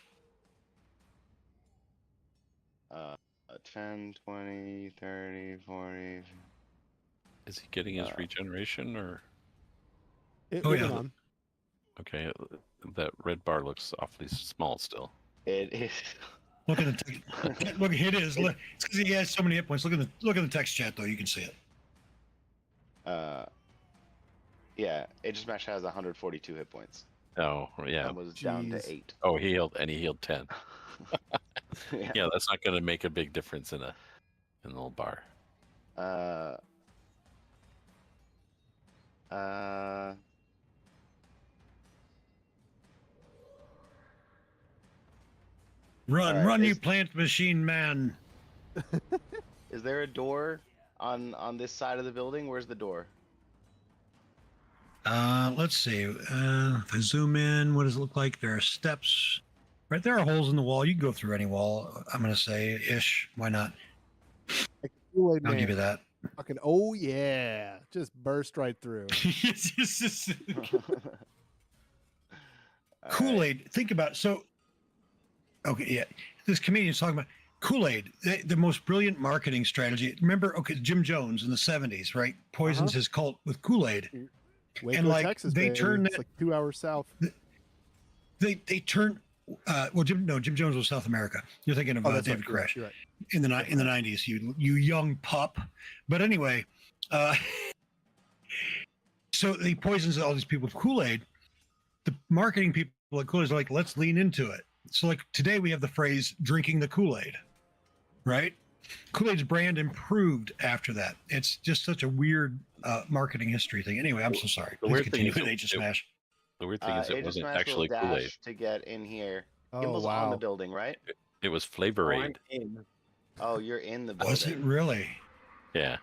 10, 20, 30, 40. Is he getting his regeneration or? Oh yeah. Okay, that red bar looks awfully small still. It is. Look at the look. It is. Look, it's because he has so many hit points. Look at the text chat though. You can see it. Yeah, Age of Smash has 142 hit points. Oh, yeah. That was down to 8. Oh, he healed 10. Yeah, that's not going to make a big difference in the little bar. Run, right, run, you plant machine man. Is there a door on this side of the building? Where's the door? Let's see. If I zoom in, what does it look like? There are steps. Right, there are holes in the wall. You can go through any wall. I'm gonna say ish. Why not? I'll give you that. Fucking oh yeah, just burst right through. Kool-Aid. Think about it. So. Okay, yeah. This comedian's talking about Kool-Aid, the most brilliant marketing strategy. Remember, Jim Jones in the 70s, right? Poisons his cult with Kool-Aid. Waco, and like Texas, they baby. turned It's like 2 hours south. They turned Jim Jones was South America. You're thinking of David Koresh right. in the 90s. You young pup. But anyway, so they poisons all these people with Kool-Aid. The marketing people at Kool-Aid are like, let's lean into it. So like today we have the phrase drinking the Kool-Aid, right? Kool-Aid's brand improved after that. It's just such a weird marketing history thing. Anyway, I'm so sorry. The Please weird continue thing is with Age of Smash. The weird thing is it Age of wasn't Smash actually will Kool-Aid. dash to get in here. Oh, Gimble's wow. on the building, right? It was Flavor Aid. Oh, you're in the building. Was it really? Yeah.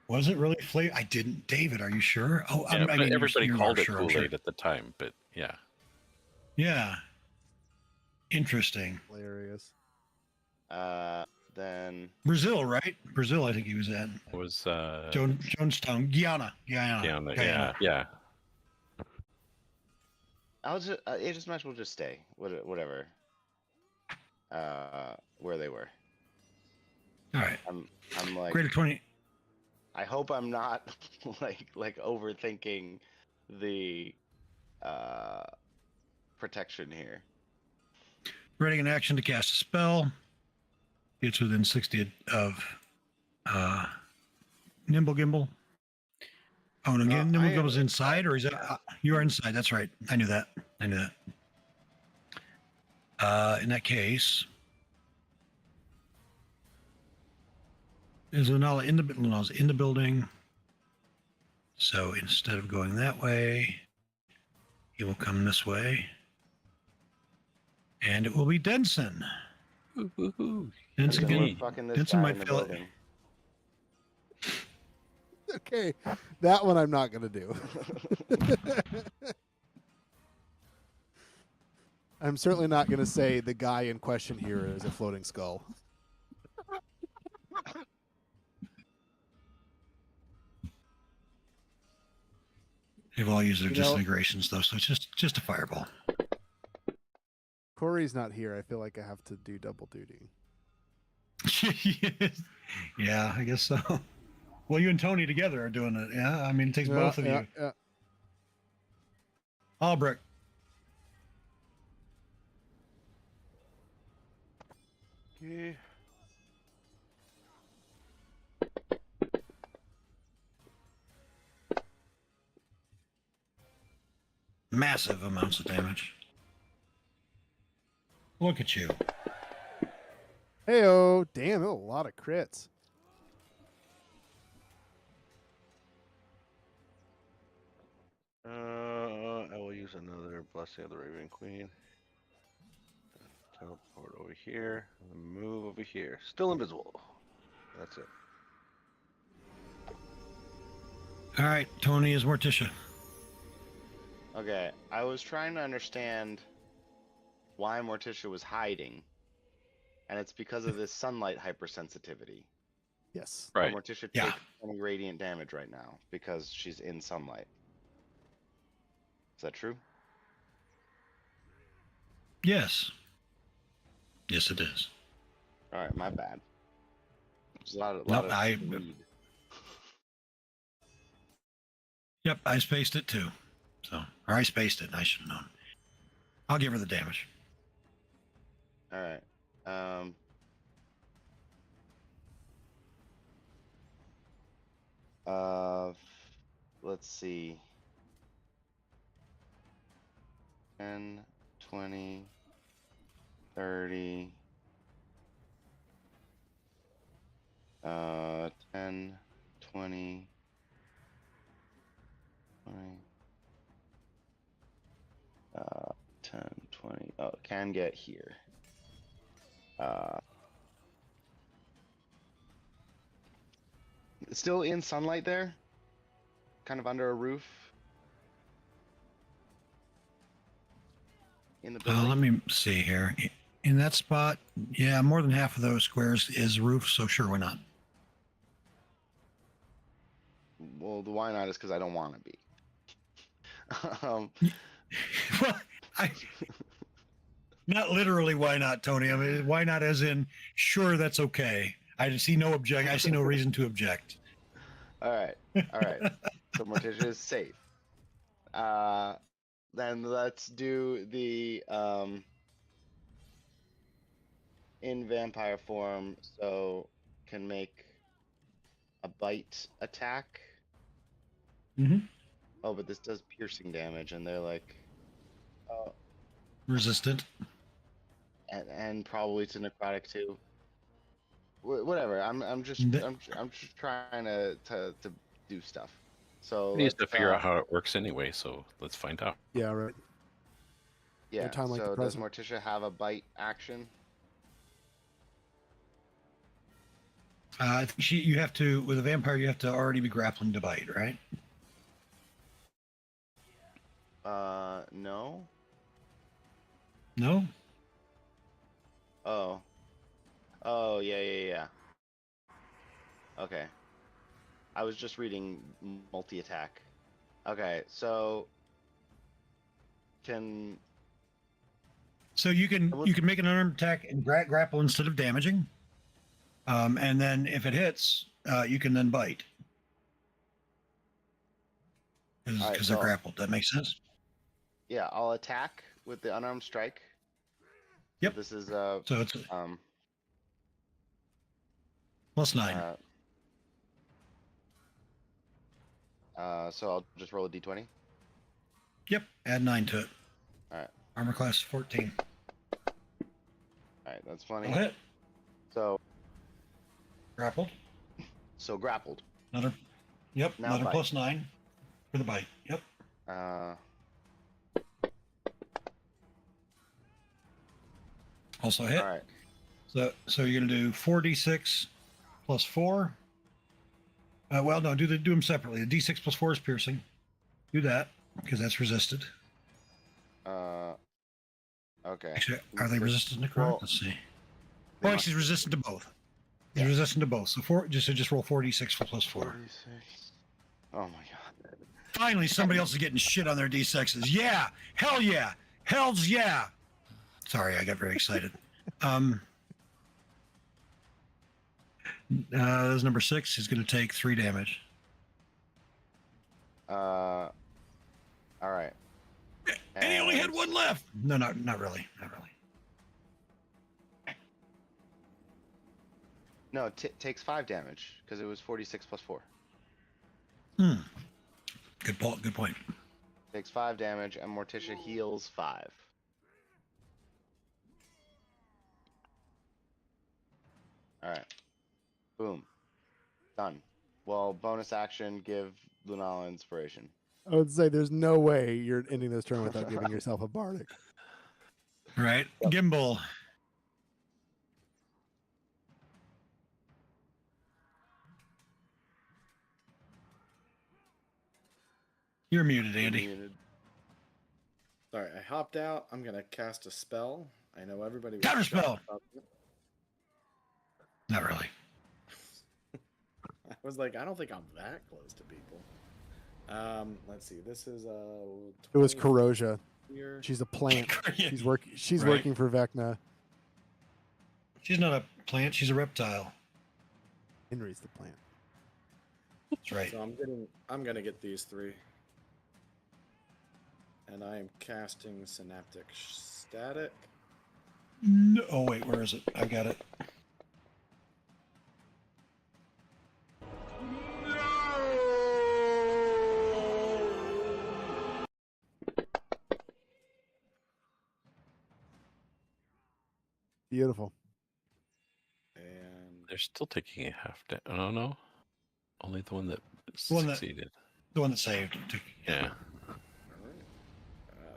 Was it really flavor? I didn't. David, are you sure? Oh, Yeah, I mean, everybody you called are it sure, I'm Kool-Aid sure. at the time, but yeah. Yeah. Interesting. Hilarious. Then Brazil, right? Brazil, I think he was in. It was Jonestown, Guyana. yeah. I'll just Age of Smash will just stay. Whatever. Where they were. All right. I'm like Greater 20. I hope I'm not like overthinking the protection here. Ready an action to cast a spell. It's within 60 of Nimble Gimble. Oh, no, Nimble Gimble's inside, or is it? You are inside. That's right. I knew that. In that case, is Lunala Lunala's in the building. So instead of going that way, he will come this way. And it will be Denson. Woo-hoo-hoo. Jensen, Jensen, we're me. fucking this Jensen guy might in the feel it. building. Okay, that one I'm not gonna do. I'm certainly not gonna say the guy in question here is a floating skull. They've all used their You know- disintegrations though, so it's just a fireball. Corey's not here. I feel like I have to do double duty. Yeah, I guess so. Well, you and Tony together are doing it. Yeah, I mean, it takes both of you. Yeah. Albrecht. Okay. Massive amounts of damage. Look at you. Heyo, damn, a lot of crits. I will use another Blessing of the Raven Queen. Teleport over here. Move over here. Still invisible. That's it. All right, Tony is Morticia. Okay, I was trying to understand why Morticia was hiding, and it's because of this sunlight hypersensitivity. Yes. Right. Morticia Yeah. takes any radiant damage right now because she's in sunlight. Is that true? Yes. Yes, it is. All right, my bad. There's a lot of Nope, read. Yep, I spaced it too. So, or I spaced it. I should have known. I'll give her the damage. All right. Let's see. 10, 20, 30. 10, 20, 20. 10, 20. Oh, can get here. Still in sunlight there? Kind of under a roof? In the building? Let me see here. In that spot, yeah, more than half of those squares is roof, so sure, why not? Well, the why not is because I don't want to be. Well, not literally why not, Tony. I mean, why not as in, sure, that's okay. I see no reason to object. All right. So Morticia is safe. Then let's do the in vampire form, so can make a bite attack. Mm-hmm. Oh, but this does piercing damage, and they're like, Resistant. and probably to necrotic too. Whatever. I'm just trying to do stuff. So He needs to let's, figure out how it works anyway, so let's find out. Yeah, right. Yeah. time like the So does present. Morticia have a bite action? I think you have to, with a vampire, you have to already be grappling to bite, right? No. No? Oh, yeah. Okay. I was just reading multi-attack. Okay, so So you can make an unarmed attack and grapple instead of damaging. And then if it hits, you can then bite. Because they're grappled. That makes sense? Yeah, I'll attack with the unarmed strike. Yep. So this is So it's +9. So I'll just roll a d20. Yep. Add 9 to it. All right. Armor class 14. All right, that's funny. That'll hit. So Grappled. grappled. Another. Yep. Now another bite. +9 for the bite. Yep. Also hit. All right. So you're gonna do 4d6 plus 4. Well, no, do them separately. The d6 plus 4 is piercing. Do that because that's resisted. Okay. Actually, are they resistant to necrotic? Well, Let's see. they Oh, must she's resistant to both. He's Yeah. resistant to both. So just roll 4d6 for plus 4. 46. Oh my god. Finally, somebody else is getting shit on their d6s. Yeah, hell yeah, hell's yeah. Sorry, I got very excited. That's number 6. He's going to take 3 damage. All right. And he only had 1 left. No, not really. Not really. No, it takes 5 damage because it was 46 plus 4. Good point. Takes 5 damage, and Morticia heals 5. All right. Boom. Done. Well, bonus action, give Lunala inspiration. I would say there's no way you're ending this turn without giving yourself a bardic. All right, Gimbal. You're muted, Andy. Muted. Sorry, I hopped out. I'm gonna cast a spell. I know everybody. was Counter shocked spell. about it. Not really. I was like, I don't think I'm that close to people. Let's see. This is It was 20 Corrosia. here. She's a plant. She's Right. working for Vecna. She's not a plant. She's a reptile. Henry's the plant. That's right. So I'm gonna get these 3. And I am casting Synaptic Static. No, oh wait, where is it? I got it. Beautiful. And They're still taking a half damage. Oh, no. Only the one that One that- succeeded. The one that saved. Yeah. alright.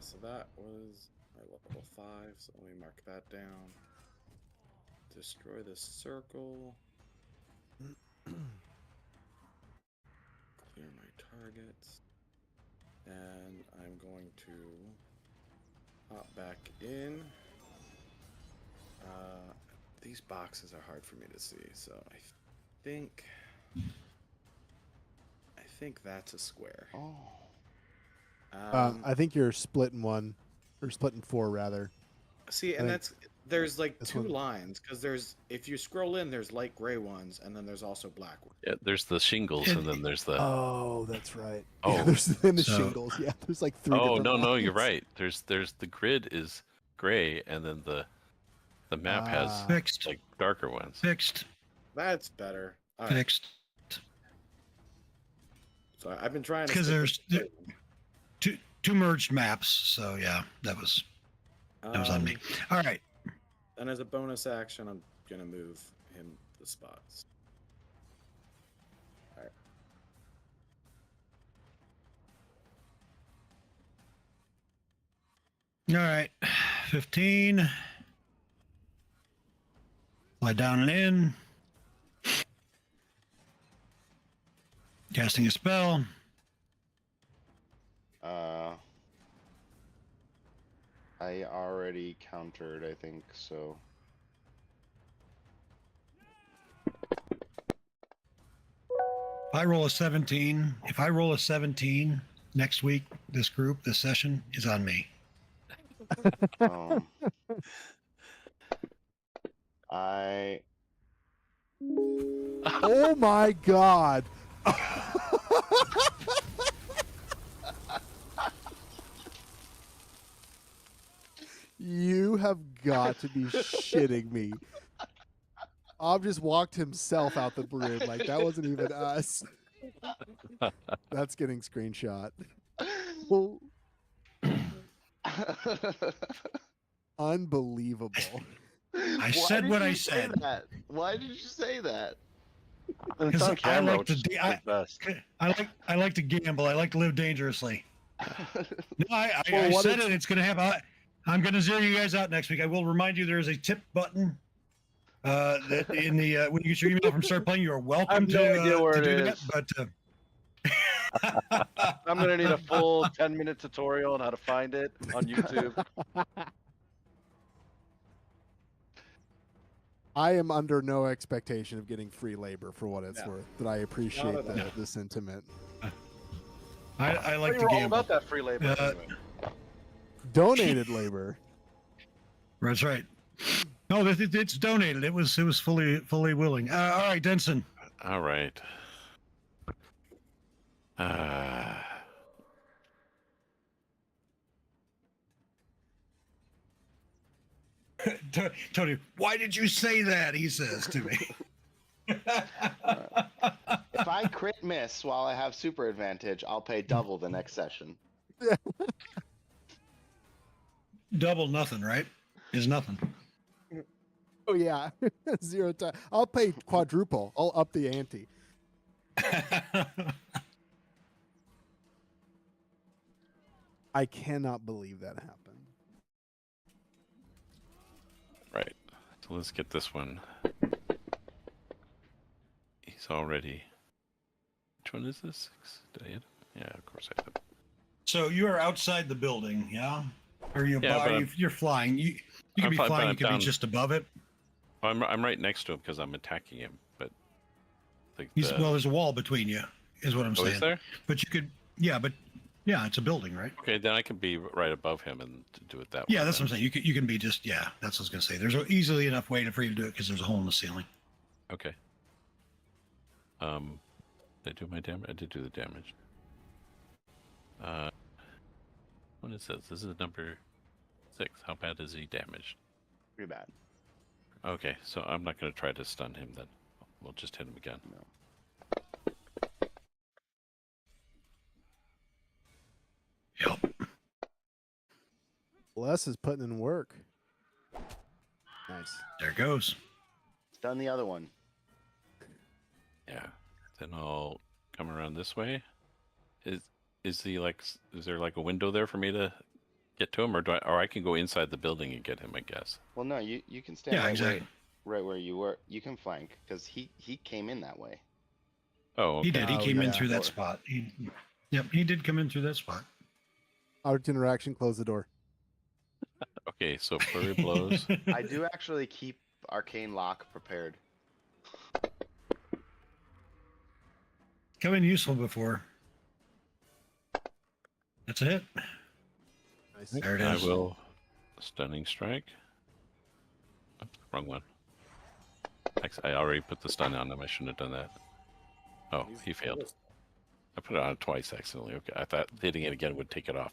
So that was my level 5, so let me mark that down. Destroy the circle. Clear my targets. And I'm going to hop back in. These boxes are hard for me to see, so I think that's a square. Oh. I think you're splitting 1, or splitting 4 rather. See, and think there's like this 2 one- lines because if you scroll in, there's light gray ones, and then there's also black ones. Yeah, there's the shingles, and then there's the. Oh, that's right. Oh. Yeah, there's in the So- shingles. Yeah, there's like 3 Oh different no, you're lines. right. There's the grid is gray, and then the map has Ah. Fixed. like darker ones. Fixed. That's better. All right. Fixed. So I've been trying to. Because stick there's with two merged maps. So yeah, that was on me. All right. And as a bonus action, I'm gonna move him the spots. All right. All right. 15. Lie down and in. Casting a spell. I already countered, I think, so. If I roll a 17 next week, this session is on me. I Oh my god. You have got to be shitting me. Ob just walked himself out the broom. Like, that wasn't even us. That's getting screenshot. Oh, unbelievable. Why said did what I you say said. that? Why did you say that? And it's Because on I camera, like to which is the best. I like to gamble. I like to live dangerously. No, I Well, what said if- it. It's going to happen. I'm going to zero you guys out next week. I will remind you there is a tip button In the when you get your email from Start Playing, you are welcome no idea where to it do is. that. But I'm gonna need a full 10-minute tutorial on how to find it on YouTube. I am under no expectation of getting free labor for what it's No. worth, but I appreciate at all. the sentiment. I like We to were all gamble. about that free labor anyway. Donated labor. That's right. No, it's donated. It was fully willing. All right, Denson. All right. Tony, why did you say that? He says to me. If I crit miss while I have super advantage, I'll pay double the next session. Double nothing, right? Is nothing. Oh yeah, 0 time. I'll pay quadruple. I'll up the ante. I cannot believe that happened. Right. So let's get this one. He's already. Which one is this? Did I hit him? Yeah, of course I did. So you are outside the building, yeah? Or you Yeah, but you're flying. You can I'm be fine, but flying. You I'm can down. be just above it. I'm right next to him because I'm attacking him. But like Well, there's a wall between you, is what I'm oh, saying. is there? But you could, yeah, it's a building, right? Okay, then I can be right above him and do it that way. Yeah, that's then. what I'm saying. You can be just, yeah, that's what I was gonna say. There's easily enough way for you to do it because there's a hole in the ceiling. Okay. Did I do my damage? I did do the damage. What is this? This is number 6. How bad is he damaged? Pretty bad. Okay, so I'm not going to try to stun him then. We'll just hit him again. No. Yep. Les is putting in work. Nice. There it goes. Stun the other one. Yeah. Then I'll come around this way. Is there like a window there for me to get to him, or I can go inside the building and get him? I guess. Well, no, you can stand Yeah, exactly. right where you were. You can flank because he came in that way. Oh, okay. He did. He came in yeah. through that spot. Yep, he did come in through that spot. Out interaction. Close the door. Okay, so flurry blows. I do actually keep arcane lock prepared. Come in useful before. That's a hit. Nice. There it I is. will stunning strike. Oops, wrong one. Actually, I already put the stun on him. I shouldn't have done that. Oh, he failed. I put it on twice accidentally. Okay, I thought hitting it again would take it off.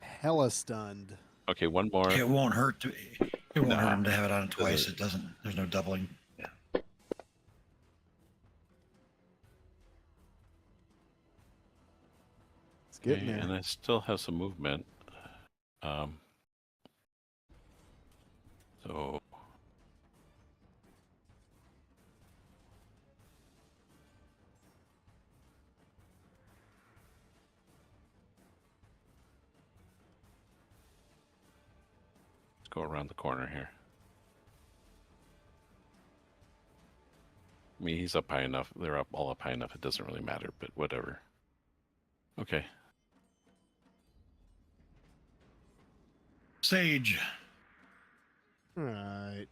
Hella stunned. Okay, one more. It won't hurt. It won't Nah. hurt him to have it on twice. It doesn't. There's no doubling. Yeah. It's getting Okay, there. and I still have some movement. So let's go around the corner here. I mean, he's up high enough. They're all up high enough. It doesn't really matter, but whatever. Okay. Sage. All right.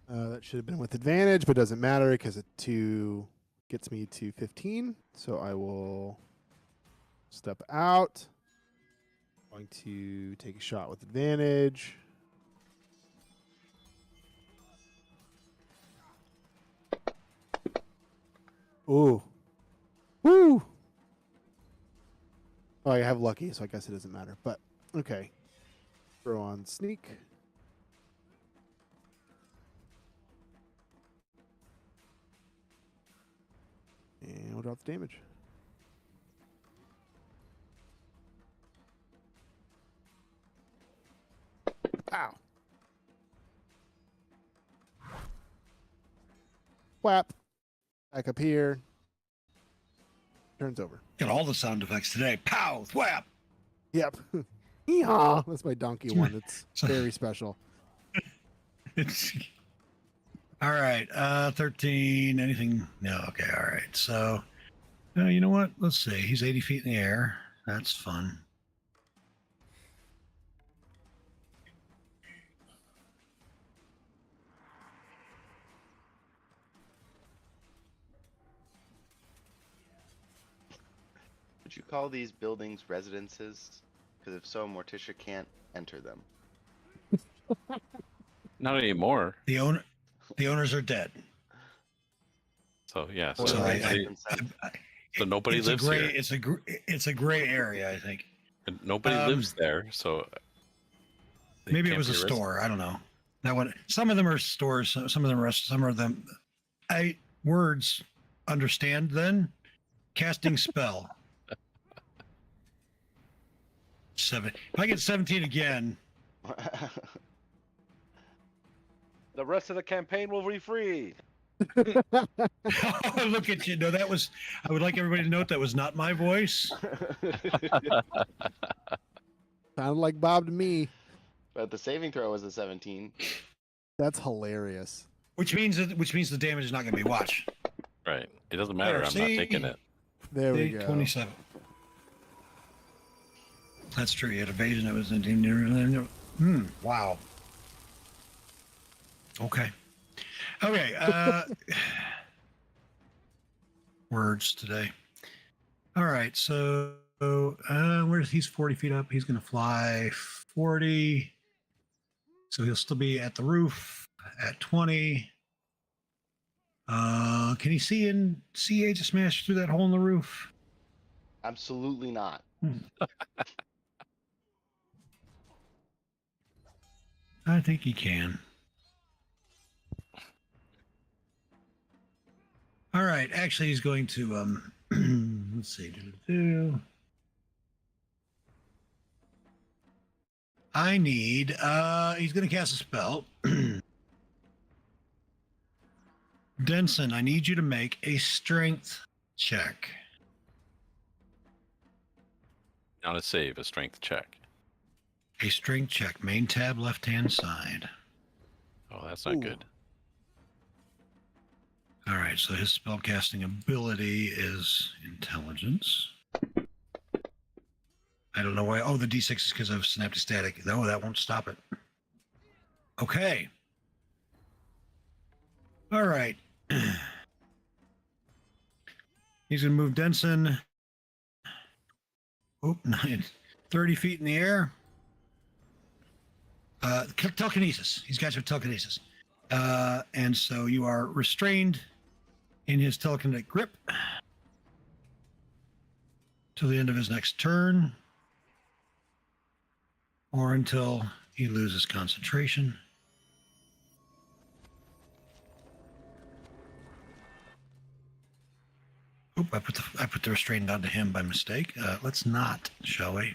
That should have been with advantage, but doesn't matter because a 2 gets me to 15. So I will step out. Going to take a shot with advantage. Ooh. Woo! Oh, I have lucky, so I guess it doesn't matter. But, okay. Throw on sneak. And we'll drop the damage. Pow. Whap. Back up here. Turns over. Got all the sound effects today. Pow, thwap. Yep. Yeehaw. That's my donkey one. It's very special. It's all right. 13. Anything? No. Okay. All right. So, you know what? Let's see. He's 80 feet in the air. That's fun. Would you call these buildings residences? Because if so, Morticia can't enter them. Not anymore. The owners are dead. So yeah. So Or So they have nobody, consent. so nobody it's lives a gray, here. It's a gray area, I think. And nobody lives there. So they Maybe it can't was a be resident. store. I don't know. That one. Some of them are stores. Some of them are. Some of them. Words. Understand then. Casting spell. 7. If I get 17 again. The rest of the campaign will be free. Look at you. No, that was. I would like everybody to note that was not my voice. Sounded like Bob to me. But the saving throw was a 17. That's hilarious. Which means the damage is not going to be watched. Right. It doesn't matter. There, I'm see? not taking it. There we go. 27. That's true. You had evasion. That was in. Wow. Okay. Okay. Words today. All right. So where's he's 40 feet up? He's going to fly 40. So he'll still be at the roof at 20. Can he see Age of Smash through that hole in the roof? Absolutely not. I think he can. All right. Actually, he's going to let's see. I need he's going to cast a spell. Denson, I need you to make a strength check. Not a save, a strength check. A strength check, main tab, left-hand side. Oh, that's not Ooh. good. All right, so his spellcasting ability is intelligence. I don't know why. Oh, the D6 is because of synaptic static. No, that won't stop it. Okay. All right. He's going to move Denson. Oh, 30 feet in the air. Telekinesis. He's got your telekinesis. And so you are restrained in his telekinetic grip till the end of his next turn or until he loses concentration. Oop, I put the restraint onto him by mistake. Let's not, shall we?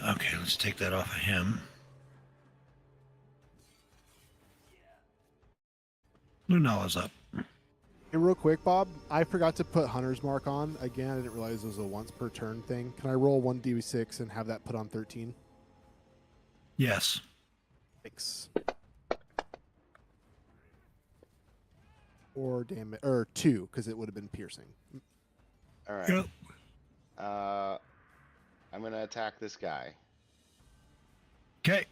Okay, let's take that off of him. Lunala's up. Hey, real quick, Bob, I forgot to put Hunter's Mark on. Again, I didn't realize it was a once per turn thing. Can I roll 1d6 and have that put on 13? Yes. Thanks. Or damage, or 2, because it would have been piercing. All right. Yep. I'm gonna attack this guy. Okay.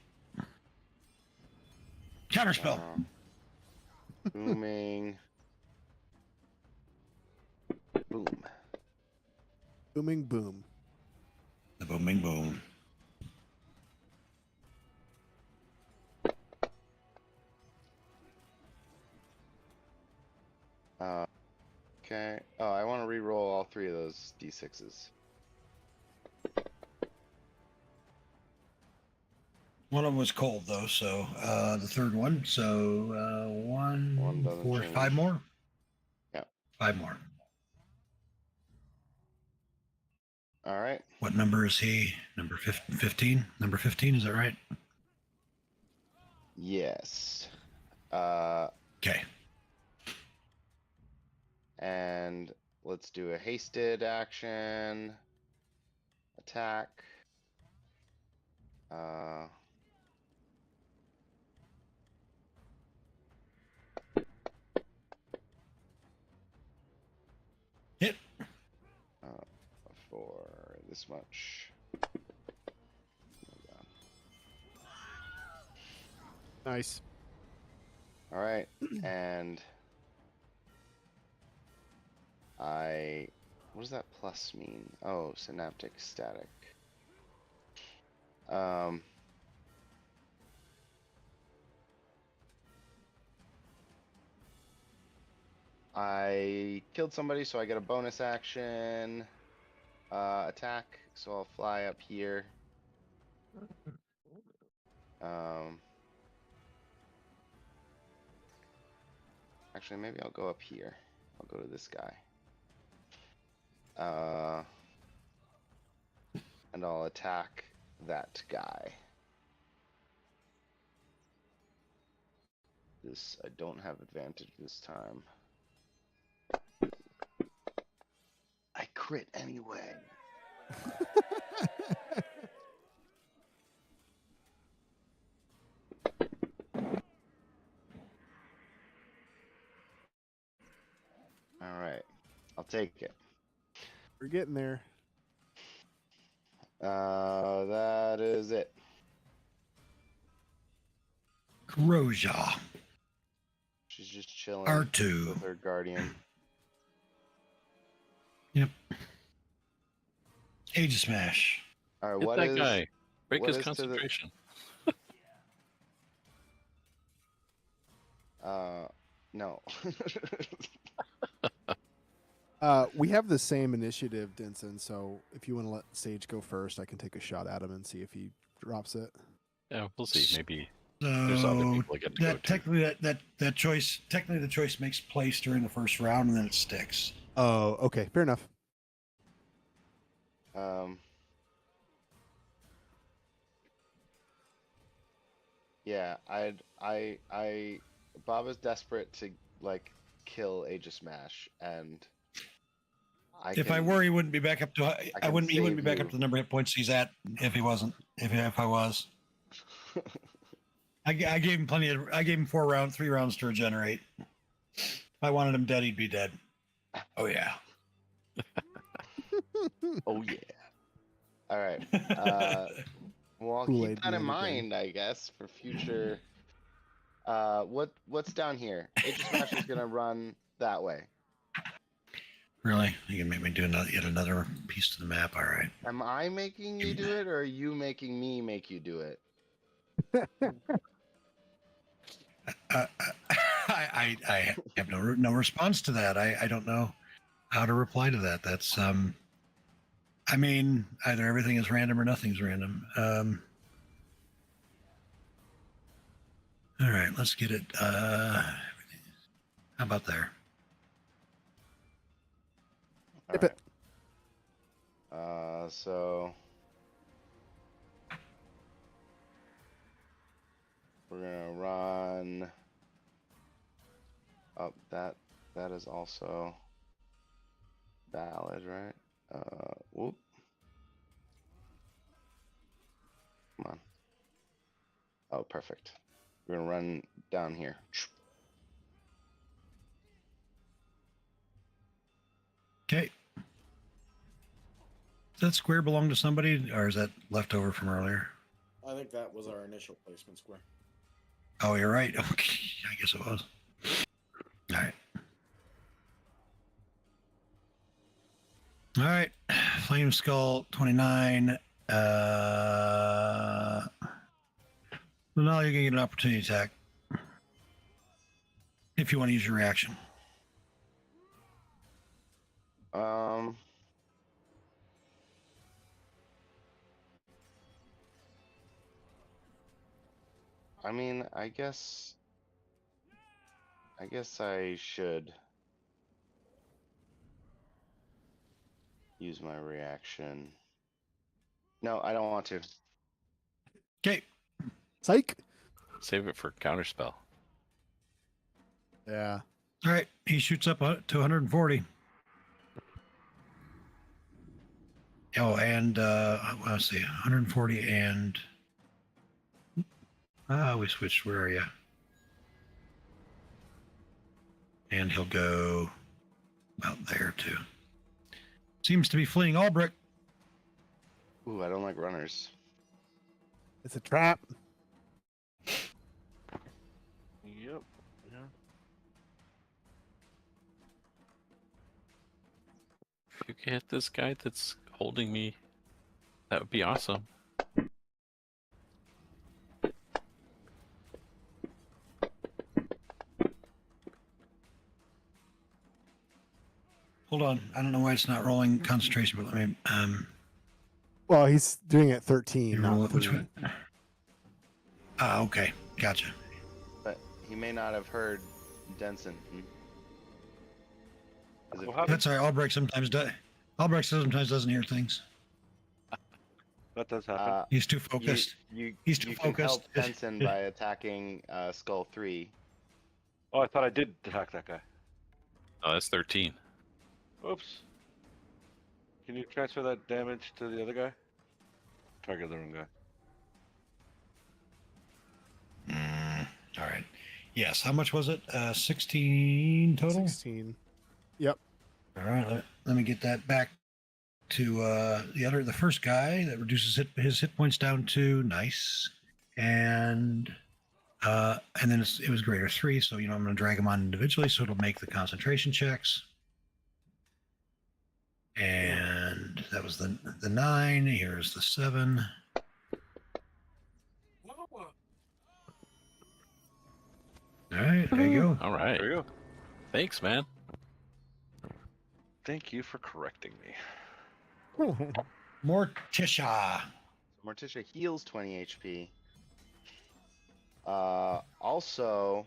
Counterspell. Booming. Boom. Booming boom. The booming boom. Okay. Oh, I want to re-roll all 3 of those d6s. One of them was cold though, so the third one. So One 1, doesn't 4, change. 5 more. Yeah. 5 more. All right. What number is he? Number 15. Number 15. Is that right? Yes. Okay. And let's do a hasted action. Attack. Hit. For this much. Nice. All right, and what does that plus mean? Oh, synaptic static. I killed somebody, so I get a bonus action attack. So I'll fly up here. Actually, maybe I'll go up here. I'll go to this guy. And I'll attack that guy. This, I don't have advantage this time. I crit anyway. All right, I'll take it. We're getting there. That is it. Groja. She's just chilling R2. with her guardian. Yep. Age Smash. All right, Hit what that is guy. Break what his is to the- concentration. No. We have the same initiative, Denson. So if you want to let Sage go first, I can take a shot at him and see if he drops it. Yeah, we'll see. Maybe So there's other people I get to go to. technically that choice the choice makes place during the first round and then it sticks. Oh, okay, fair enough. Yeah, Bob is desperate to like kill Aegis Smash, and If I were, he wouldn't be back up to. can He wouldn't be save back you. up to the number of hit points he's at if he wasn't. If I was, I gave him plenty of. I gave him 3 rounds to regenerate. If I wanted him dead, he'd be dead. Oh yeah. Oh yeah. All right. Well, I'll Kool-Aid keep that in man again. mind, I guess, for future. What's down here? Aegis Smash is gonna run that way. Really? You can make me do yet another piece to the map. All right. Am I making you do it, or are you making me make you do it? I have no response to that. I don't know how to reply to that. That's I mean, either everything is random or nothing's random. All right, let's get it. How about there? All Yep. right. So we're gonna run up. That is also valid, right? Whoop. Come on. Oh, perfect. We're gonna run down here. Okay. Does that square belong to somebody, or is that left over from earlier? I think that was our initial placement square. Oh, you're right. Okay, I guess it was. All right. All right. Flame Skull 29. So now you're gonna get an opportunity attack if you want to use your reaction. I mean, I guess I should use my reaction. No, I don't want to. Okay. Psych. Save it for counterspell. Yeah. All right. He shoots up to 140. Oh, and let's see, 140 and we switched. Where are you? And he'll go about there too. Seems to be fleeing Albrecht. Ooh, I don't like runners. It's a trap. Yep. Yeah. If you can hit this guy that's holding me, that would be awesome. Hold on. I don't know why it's not rolling concentration, but let me Well, he's doing it 13, roll not it. Which 3. one? Ah, okay. Gotcha. But he may not have heard Denson. Is it Well, how That's all right. Albrecht sometimes doesn't hear things. that does happen. He's too focused. He's too you can help focused. Denson by attacking Skull 3. Oh, I thought I did attack that guy. Oh, that's 13. Oops. Can you transfer that damage to the other guy? Target the wrong guy. All right. Yes. How much was it? 16 total? 16. Yep. All right. Let me get that back to the first guy. That reduces his hit points down to nice. And then it was greater 3. So, I'm going to drag them on individually. So it'll make the concentration checks. And that was the 9. Here's the 7. All right, there you go. All right. There you go. Thanks, man. Thank you for correcting me. Morticia. Morticia heals 20 HP. Also,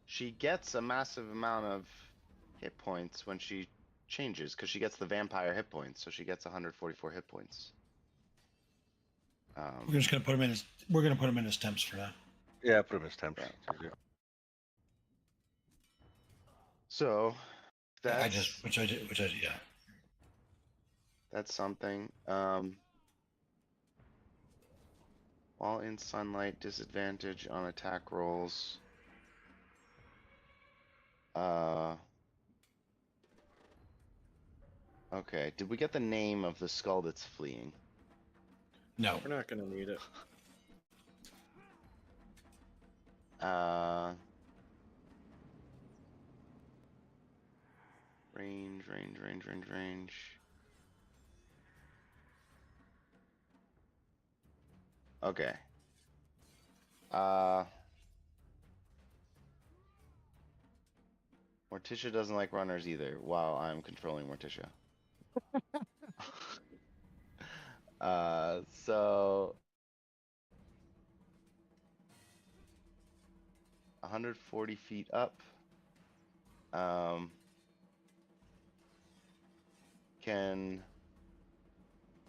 she gets a massive amount of hit points when she changes because she gets the vampire hit points, so she gets 144 hit points. We're just gonna put him in his temps for now. Yeah, put him as temps. Yeah. So that's Yeah. That's something. While in sunlight, disadvantage on attack rolls. Okay, did we get the name of the skull that's fleeing? No. We're not gonna need it. Range. Okay. Morticia doesn't like runners either while I'm controlling Morticia. So 140 feet up. Can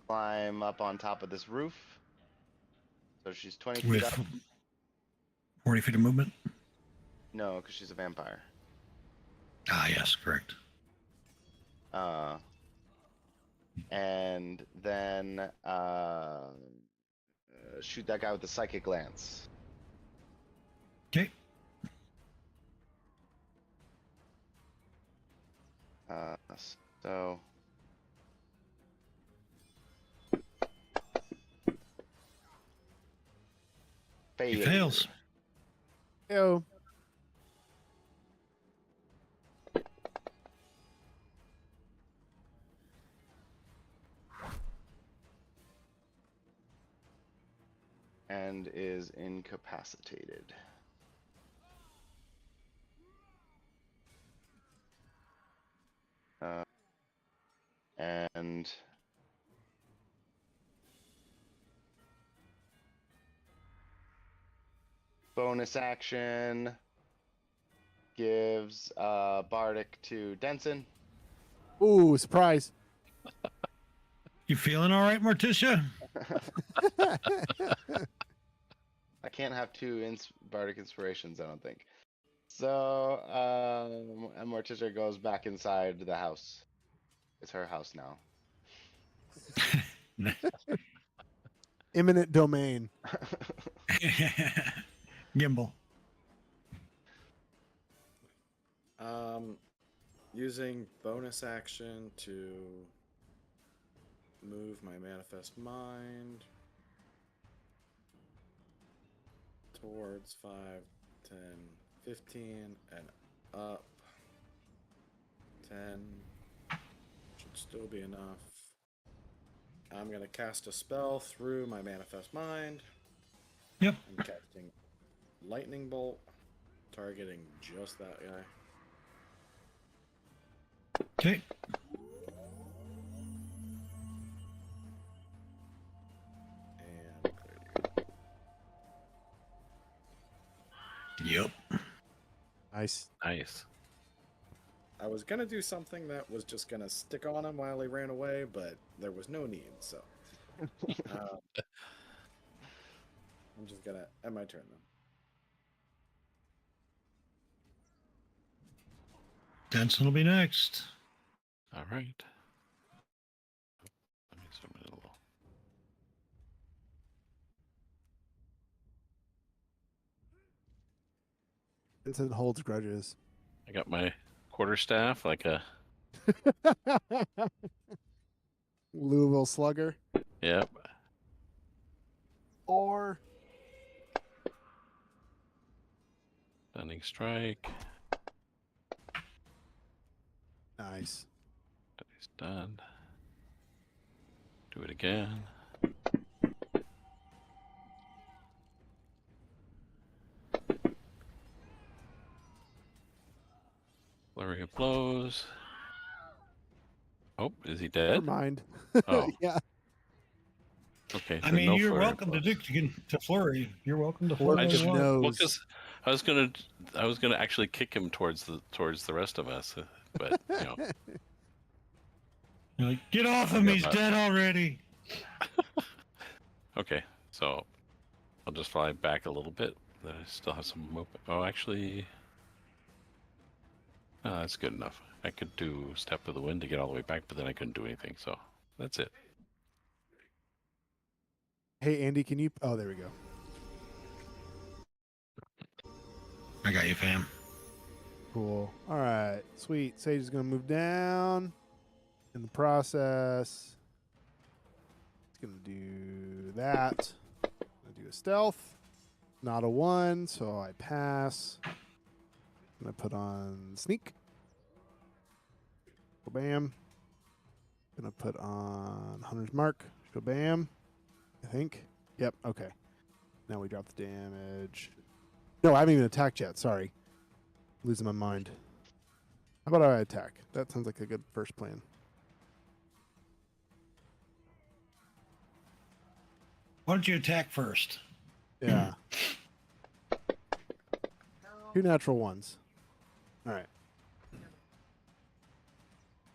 climb up on top of this roof. So she's 20 feet With up. 40 feet of movement? No, because she's a vampire. Ah, yes, correct. And then shoot that guy with the psychic lance. Okay. So He fails. Yo. And is incapacitated. And bonus action gives Bardic to Denson. Ooh, surprise. You feeling all right, Morticia? I can't have two Bardic inspirations, I don't think. So, and Morticia goes back inside the house. It's her house now. Eminent domain. Gimbal. Using bonus action to move my manifest mind towards 5, 10, 15, and up. 10 should still be enough. I'm going to cast a spell through my manifest mind. Yep. I'm casting lightning bolt, targeting just that guy. Okay. And there you go. Yep. Nice. Nice. I was going to do something that was just going to stick on him while he ran away, but there was no need, so. I'm just going to end my turn then. Denson will be next. All right. Let me zoom in a little. Vincent holds grudges. I got my quarterstaff, like a Louisville Slugger. yep. Or Stunning strike. nice. That is done. Do it again. Flurry of blows. Oh, is he Never dead? mind. Oh. Yeah. Okay. I then mean, no you're flurry of welcome to blows. to flurry. You're welcome to Flurry flurry. I all just you want. knows. well, 'cause I was gonna actually kick him towards the rest of us, but you know. You're like, get off him! Forgot He's about- dead already. Okay, so I'll just fly back a little bit. Then I still have some movement. Oh, actually, that's good enough. I could do Step of the Wind to get all the way back, but then I couldn't do anything. So that's it. Hey, Andy, can you? Oh, there we go. I got you, fam. Cool. All right. Sweet. Sage is going to move down. In the process, it's going to do that. I'm going to do a stealth. Not a 1, so I pass. I'm going to put on sneak. Bam. Going to put on Hunter's Mark. Bam. I think. Yep. Okay. Now we drop the damage. No, I haven't even attacked yet. Sorry. Losing my mind. How about I attack? That sounds like a good first plan. Why don't you attack first? Yeah. 2 natural ones. All right.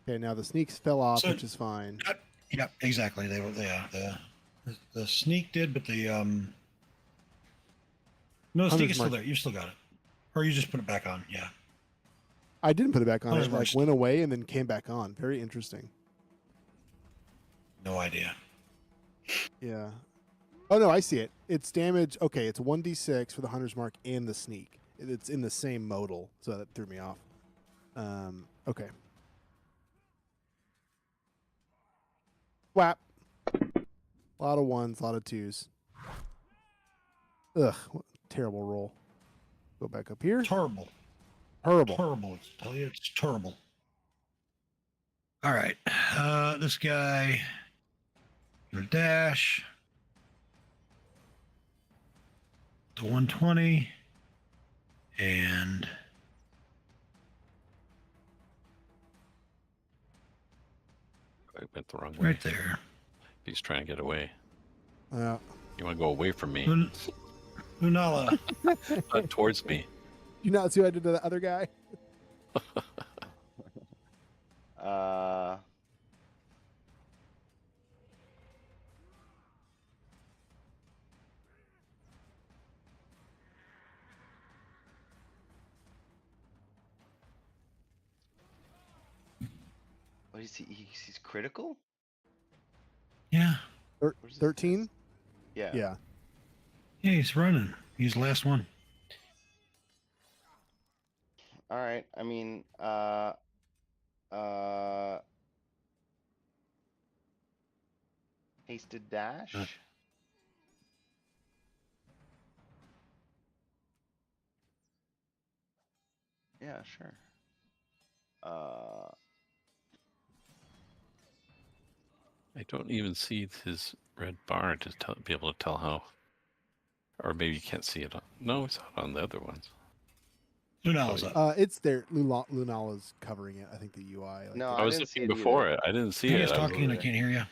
Okay, now the sneaks fell off, So- which is fine. Yep, exactly. They were the sneak did, but the no, the sneak Hunter's is still Mark. there. You still got it, or you just put it back on. Yeah. I didn't put it back on. Hunter's It Mark. went away and then came back on. Very interesting. No idea. Yeah. Oh no, I see it. It's damage. Okay, it's 1d6 for the Hunter's Mark and the sneak. It's in the same modal, so that threw me off. Okay. Whap. A lot of 1s, a lot of 2s. Ugh, what a terrible roll. Go back up here. Terrible. Horrible. Terrible. I tell you, it's terrible. All right. This guy. Gonna dash. To 120. And I went the wrong way. right there. He's trying to get away. Yeah. You want to go away from me, Unala. not towards me. You not see what I did to the other guy? Well, is he? He's critical. Yeah. Where's his 13? stats? Yeah. Yeah. Yeah, he's running. He's the last one. All right. I mean, hasted dash. Yeah, sure. I don't even see his red bar to be able to tell how. Or maybe you can't see it on. No, it's not on the other ones. Lunala's up. It's there. Lunala is covering it. I think the UI. Like, No, I I was didn't see looking it before either. it. I didn't see You it. guys I was talking? I looking- can't hear you.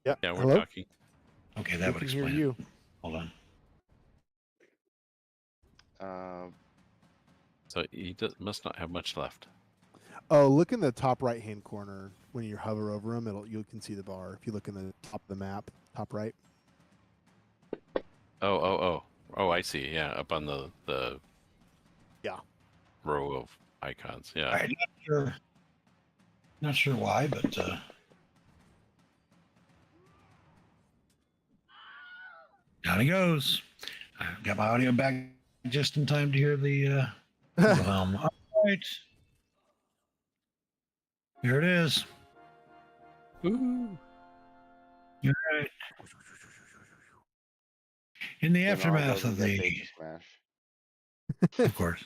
Yep. Yeah, we're Hello? talking. Okay, that We would can hear explain you. it. Hold on. So he must not have much left. Oh, look in the top right hand corner when you hover over him. You can see the bar. If you look in the top of the map, top right. Oh, I see. Yeah, up on the Yeah. row of icons. Yeah. All right, not sure why, but down he goes. I got my audio back just in time to hear the helm. All right. Here it is. Ooh. All right. In the Lunala aftermath doesn't of get the, Baby Smash. of course.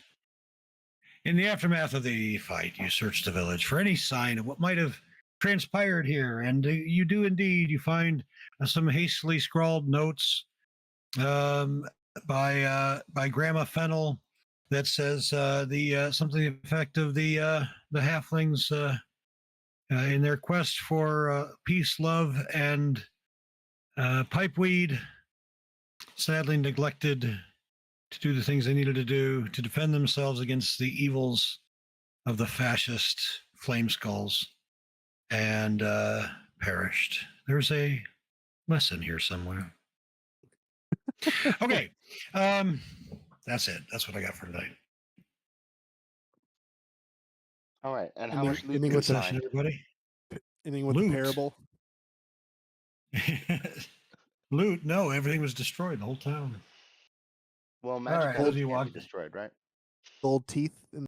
In the aftermath of the fight, you search the village for any sign of what might have transpired here, and you do indeed. You find some hastily scrawled notes by Grandma Fennel that says the something to the effect of the halflings in their quest for peace, love, and pipeweed, sadly neglected to do the things they needed to do to defend themselves against the evils of the fascist flame skulls, and perished. There's a lesson here somewhere. Okay, that's it. That's what I got for tonight. All right. And how Ending- much loot ending did we with the- Session, find? everybody. Anything with Loot. the parable? Loot? No, everything was destroyed. The whole town. Well, All magic right, items those of you can't be watching. destroyed, right? Gold teeth in